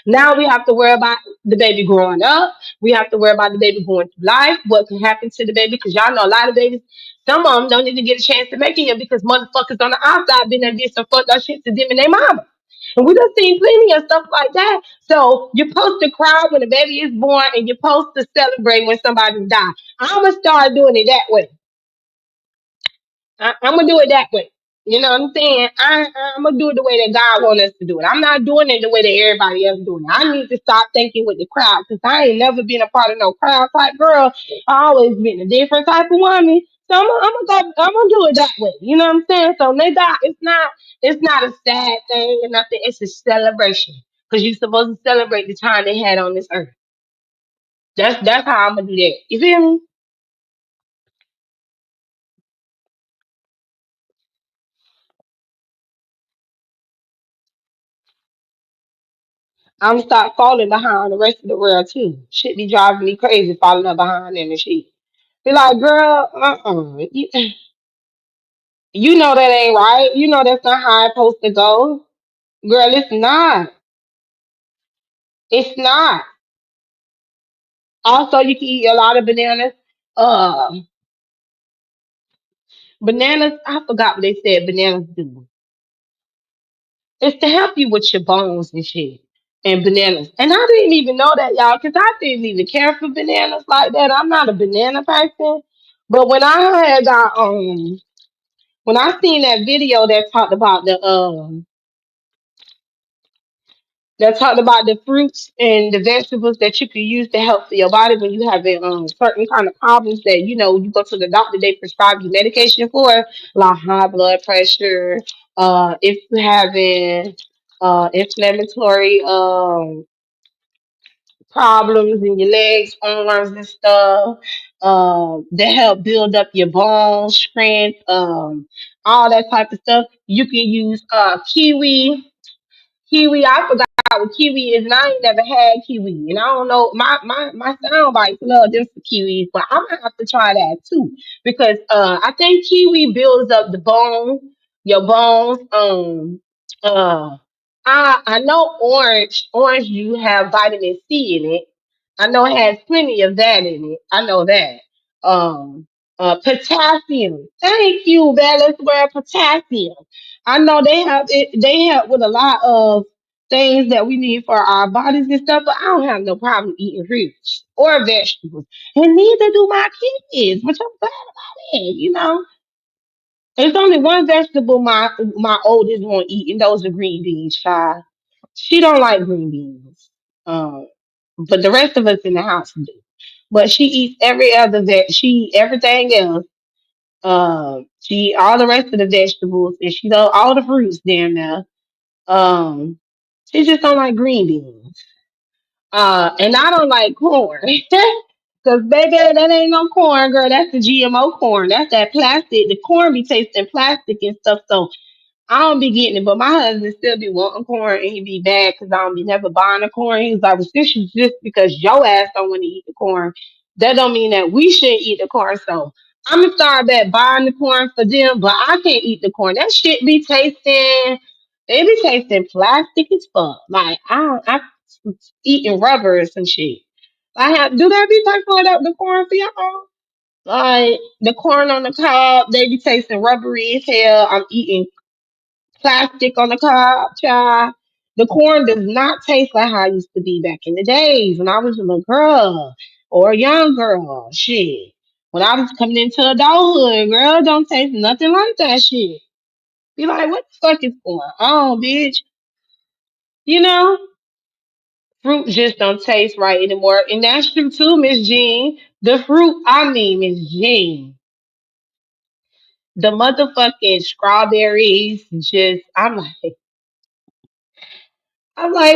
Now we have to worry about the baby growing up. We have to worry about the baby going through life, what can happen to the baby. Because y'all know a lot of babies, some of them don't even get a chance to make it here because motherfuckers on the outside been and did some fucked up shit to them and their mama. And we done seen plenty of stuff like that. So you're supposed to cry when a baby is born and you're supposed to celebrate when somebody dies. I'm going to start doing it that way. I'm gonna do it that way. You know what I'm saying? I'm gonna do it the way that God wants us to do it. I'm not doing it the way that everybody else doing it. I need to stop thinking with the crowd because I ain't never been a part of no crowd type girl. I always been a different type of woman. So I'm gonna do it that way. You know what I'm saying? So they die. It's not a sad thing or nothing. It's a celebration because you're supposed to celebrate the time they had on this earth. That's how I'm gonna do that. You feel me? I'm gonna start falling behind the rest of the world too. Shit be driving me crazy falling up behind them and shit. Be like, girl, you know that ain't right. You know that's not how it's supposed to go. Girl, it's not. It's not. Also, you can eat a lot of bananas. Uh, bananas, I forgot what they said bananas do. It's to help you with your bones and shit. And bananas. And I didn't even know that, y'all, because I didn't even care for bananas like that. I'm not a banana person. But when I seen that video that talked about the fruits and the vegetables that you can use to help your body when you have certain kind of problems that you go to the doctor, they prescribe you medication for, like high blood pressure, if you having inflammatory problems in your legs, arms, and stuff. That help build up your bone strength, all that type of stuff. You can use kiwi. Kiwi, I forgot what kiwi is, and I ain't never had kiwi. And I don't know, my sound bites love them for kiwis, but I'm gonna have to try that too. Because I think kiwi builds up your bones. Uh I know orange you have vitamin C in it. I know it has plenty of that in it. I know that. Um Potassium. Thank you, Bella. Where potassium. I know they help with a lot of things that we need for our bodies and stuff, but I don't have no problem eating fruits or vegetables. And neither do my kids, which I'm glad about it. There's only one vegetable my oldest won't eat, and those are green beans, child. She don't like green beans. But the rest of us in the house do. But she eats she eats everything else. She eat all the rest of the vegetables and she does all the fruits down there. Um, she just don't like green beans. And I don't like corn. Cause baby, that ain't no corn, girl. That's the GMO corn. That's that plastic. The corn be tasting plastic and stuff. So I don't be getting it, but my husband still be wanting corn, and he be bad because I don't be never buying the corn. He's like, well, since you just because your ass don't want to eat the corn, that don't mean that we shouldn't eat the corn. So I'm gonna start back buying the corn for them, but I can't eat the corn. That shit be tasting, it be tasting plastic as fuck. Like I eating rubber or some shit. Do that be tasting like that the corn for y'all? Like the corn on the cob, they be tasting rubbery as hell. I'm eating plastic on the cob, child. The corn does not taste like how it used to be back in the days when I was a little girl or a young girl. Shit. When I was coming into adulthood, girl, don't taste nothing like that shit. Be like, what the fuck is going on, bitch? You know? Fruit just don't taste right anymore. And that's true too, Miss Jean. The fruit, I mean, Miss Jean. The motherfucking strawberries, just, I'm like,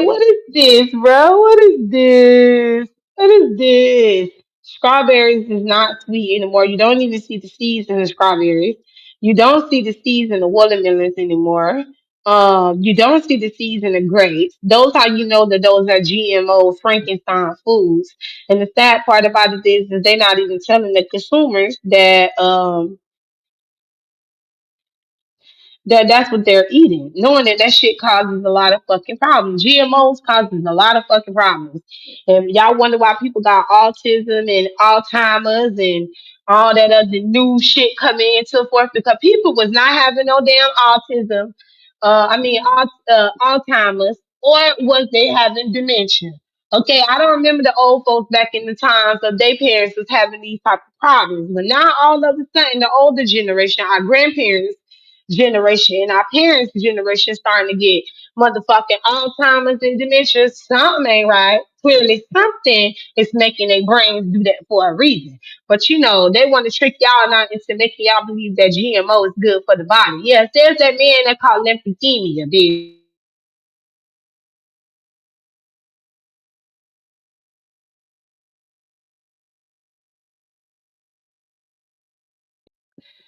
what is this, bro? What is this? What is this? Strawberries is not sweet anymore. You don't even see the seeds in the strawberries. You don't see the seeds in the watermelons anymore. You don't see the seeds in the grapes. Those how you know that those are GMO Frankenstein foods. And the sad part about it is they're not even telling the consumers that's what they're eating, knowing that that shit causes a lot of fucking problems. GMOs causes a lot of fucking problems, and y'all wonder why people got autism and Alzheimer's and all that other new shit coming and so forth because people was not having no damn autism. Alzheimer's, or was they having dementia? Okay, I don't remember the old folks back in the times of their parents was having these type of problems, but now all of a sudden the older generation, our grandparents generation and our parents' generation starting to get motherfucking Alzheimer's and dementia. Something ain't right. Clearly, something is making their brains do that for a reason. But they want to trick y'all not into making y'all believe that GMO is good for the body. Yes, there's that man that called lymphedema, bitch.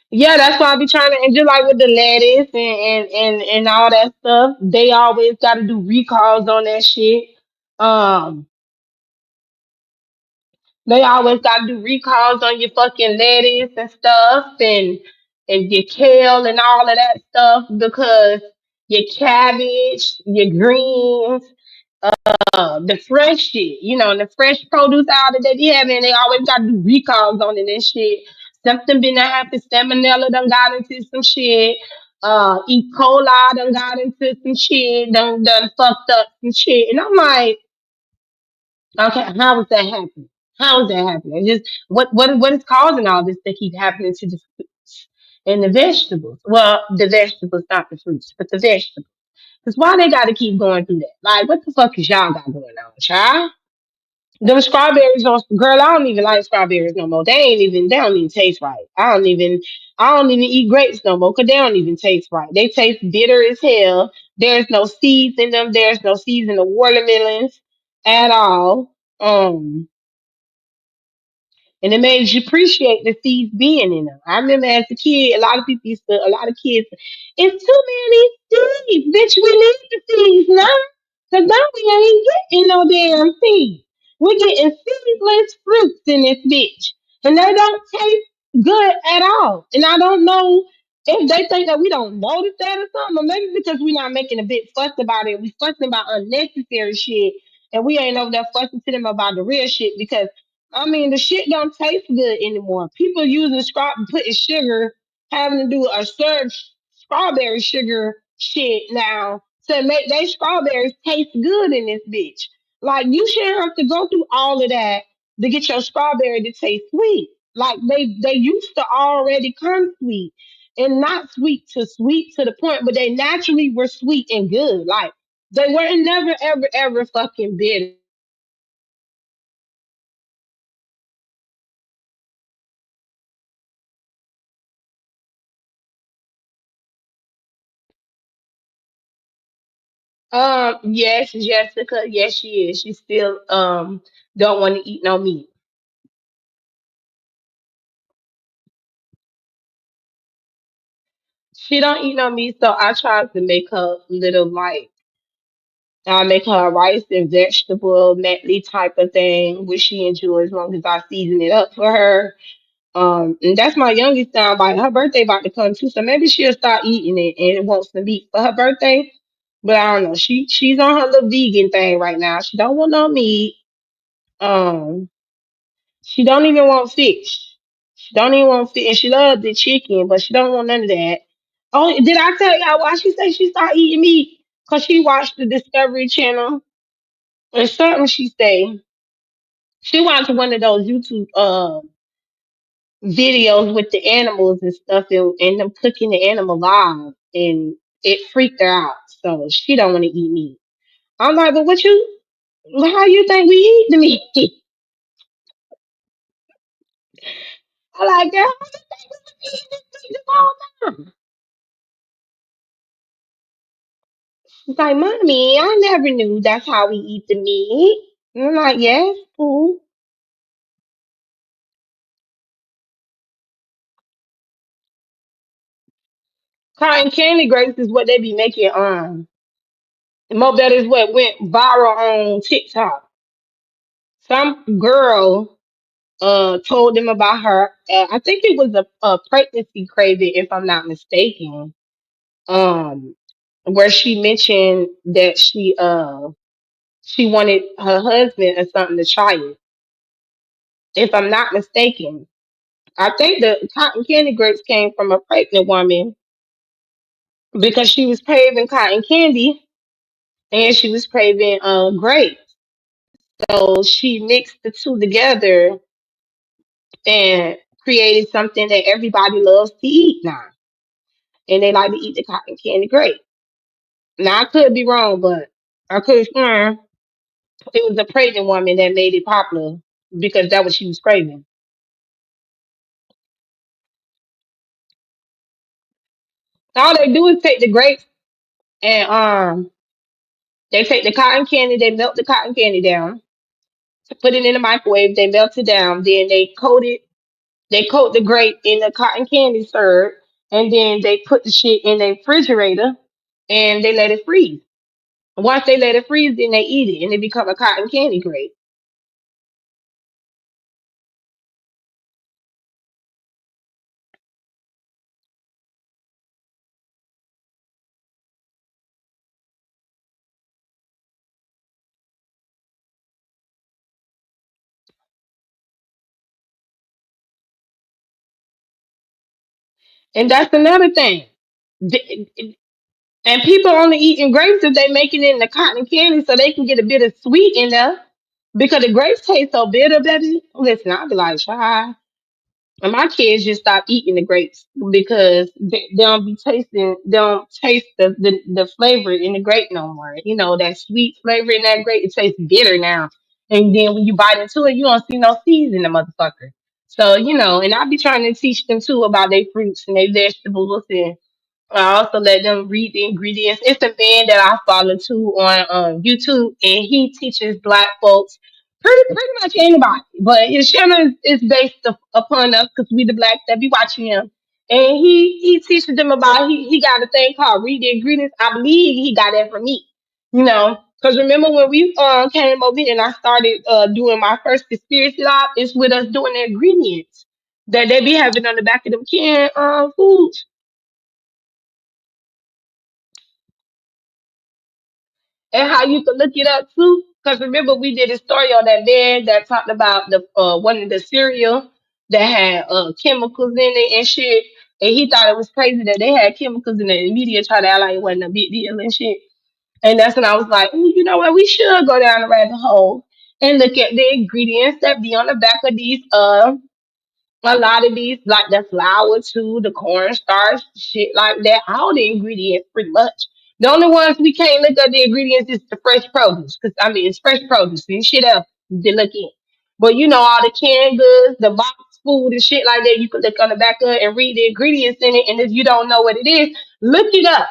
Yeah, that's why I be trying to, and just like with the lettuce and all that stuff, they always got to do recalls on that shit. Um, they always got to do recalls on your fucking lettuce and stuff, and your kale and all of that stuff because your cabbage, your greens, the fresh shit, the fresh produce out that they be having, they always got to do recalls on it and shit. Something been to happen, salmonella done got into some shit. E. coli done got into some shit, done fucked up some shit. And I'm like, okay, how was that happening? How is that happening? Just what is causing all this to keep happening to the fruits and the vegetables? Well, the vegetables, not the fruits, but the vegetables. Because why they got to keep going through that? Like, what the fuck is y'all got going on, child? Them strawberries don't, girl, I don't even like strawberries no more. They don't even taste right. I don't even eat grapes no more because they don't even taste right. They taste bitter as hell. There's no seeds in them. There's no seeds in the watermelons at all. And it made you appreciate the seeds being in them. I remember as a kid, a lot of kids, it's too many seeds, bitch. We need the seeds now. Cause now we ain't getting no damn seeds. We're getting seedless fruits in this bitch. And they don't taste good at all. And I don't know if they think that we don't notice that or something, or maybe because we're not making a big fuss about it. We fussing about unnecessary shit. And we ain't over there fussing to them about the real shit because I mean, the shit don't taste good anymore. People using putting sugar, having to do a syrup, strawberry sugar shit now to make they strawberries taste good in this bitch. Like you shouldn't have to go through all of that to get your strawberry to taste sweet. Like they used to already come sweet and not sweet to the point, but they naturally were sweet and good. Like they weren't never ever fucking bitter. Yes, Jessica. Yes, she is. She still don't want to eat no meat. She don't eat no meat, so I tried to make her little like I make her a rice and vegetable medley type of thing, which she enjoys as long as I season it up for her. And that's my youngest now. Like her birthday about to come too, so maybe she'll start eating it and wants some meat for her birthday. But I don't know. She's on her little vegan thing right now. She don't want no meat. Um, She don't even want fish. She don't even want fish. And she loves the chicken, but she don't want none of that. Oh, did I tell y'all why she said she started eating meat? Cause she watched the Discovery Channel or something. She say she watched one of those YouTube videos with the animals and stuff, and them cooking the animal live, and it freaked her out. So she don't want to eat meat. I'm like, but what you? How you think we eat the meat? I like, girl, how you think we eat this meat all the time? She's like, Mommy, I never knew that's how we eat the meat. And I'm like, yes, fool. Cotton candy grapes is what they be making. Mo that is what went viral on TikTok. Some girl told them about her. I think it was a pregnancy craving, if I'm not mistaken. Um, where she mentioned that she wanted her husband or something to try it. If I'm not mistaken. I think the cotton candy grapes came from a pregnant woman because she was craving cotton candy and she was craving grapes. So she mixed the two together and created something that everybody loves to eat now. And they like to eat the cotton candy grape. Now I could be wrong, but I could swear it was a pregnant woman that made it popular because that was she was craving. All they do is take the grapes and they take the cotton candy, they melt the cotton candy down, put it in the microwave, they melt it down, then they coat it. They coat the grape in the cotton candy syrup, and then they put the shit in the refrigerator, and they let it freeze. Once they let it freeze, then they eat it, and it become a cotton candy grape. And that's another thing. Th- And people only eating grapes if they make it in the cotton candy so they can get a bit of sweet in there. Because the grapes taste so bitter, baby. Listen, I'll be like, child. And my kids just stop eating the grapes because they don't be tasting, they don't taste the flavor in the grape no more. You know, that sweet flavor in that grape, it tastes bitter now. And then when you bite into it, you don't see no seeds in the motherfucker. So, you know, and I be trying to teach them too about their fruits and their vegetables and I also let them read the ingredients. It's a man that I follow too on YouTube, and he teaches Black folks pretty much anybody. But his channel is based upon us because we the blacks that be watching him. And he teaches them about he got a thing called read the ingredients. I believe he got that from me, you know. Because remember when we came over here and I started doing my first conspiracy live, it's with us doing the ingredients that they be having on the back of them canned foods. And how you can look it up too. Because remember, we did a story on that man that talked about the one of the cereal that had chemicals in it and shit. And he thought it was crazy that they had chemicals in it. And the media tried to act like it wasn't a big deal and shit. And that's when I was like, ooh, you know what? We should go down the rabbit hole and look at the ingredients that be on the back of these a lot of these, like the flour too, the cornstarch, shit like that, all the ingredients pretty much. The only ones we can't look at the ingredients is the fresh produce, because I mean it's fresh produce and shit else to look in. But you know all the canned goods, the box food and shit like that, you can look on the back of it and read the ingredients in it. And if you don't know what it is, look it up.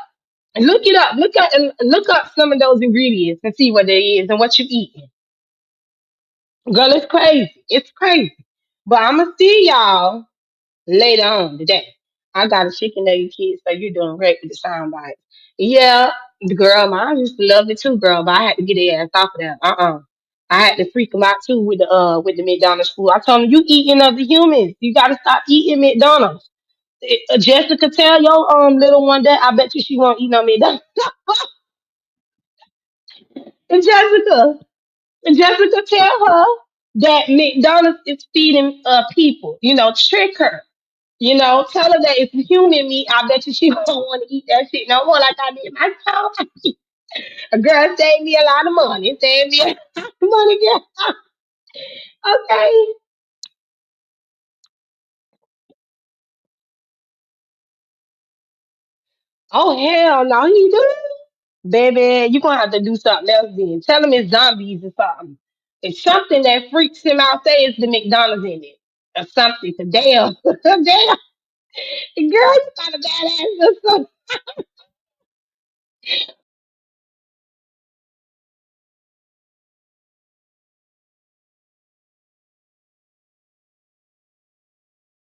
Look it up. Look up some of those ingredients and see what they is and what you eating. Girl, it's crazy. It's crazy. But I'ma see y'all later on today. I got a chicken nugget kid, so you're doing great with the sound bites. Yeah, the girl, mine used to love it too, girl, but I had to get their ass off of that. I had to freak them out too with the McDonald's food. I told them you eating of the humans. You gotta stop eating McDonald's. Jessica, tell your little one that I bet you she won't eat no McDonald's. And Jessica, tell her that McDonald's is feeding people. You know, trick her. You know, tell her that it's human meat. I bet you she won't want to eat that shit no more like I did myself. A girl saved me a lot of money. Saved me a lot of money, girl. Okay. Oh, hell no, he do. Baby, you going to have to do something else then. Tell him it's zombies or something. It's something that freaks him out. Say it's the McDonald's in it or something. So damn. Damn. Girl, you got a badass or something.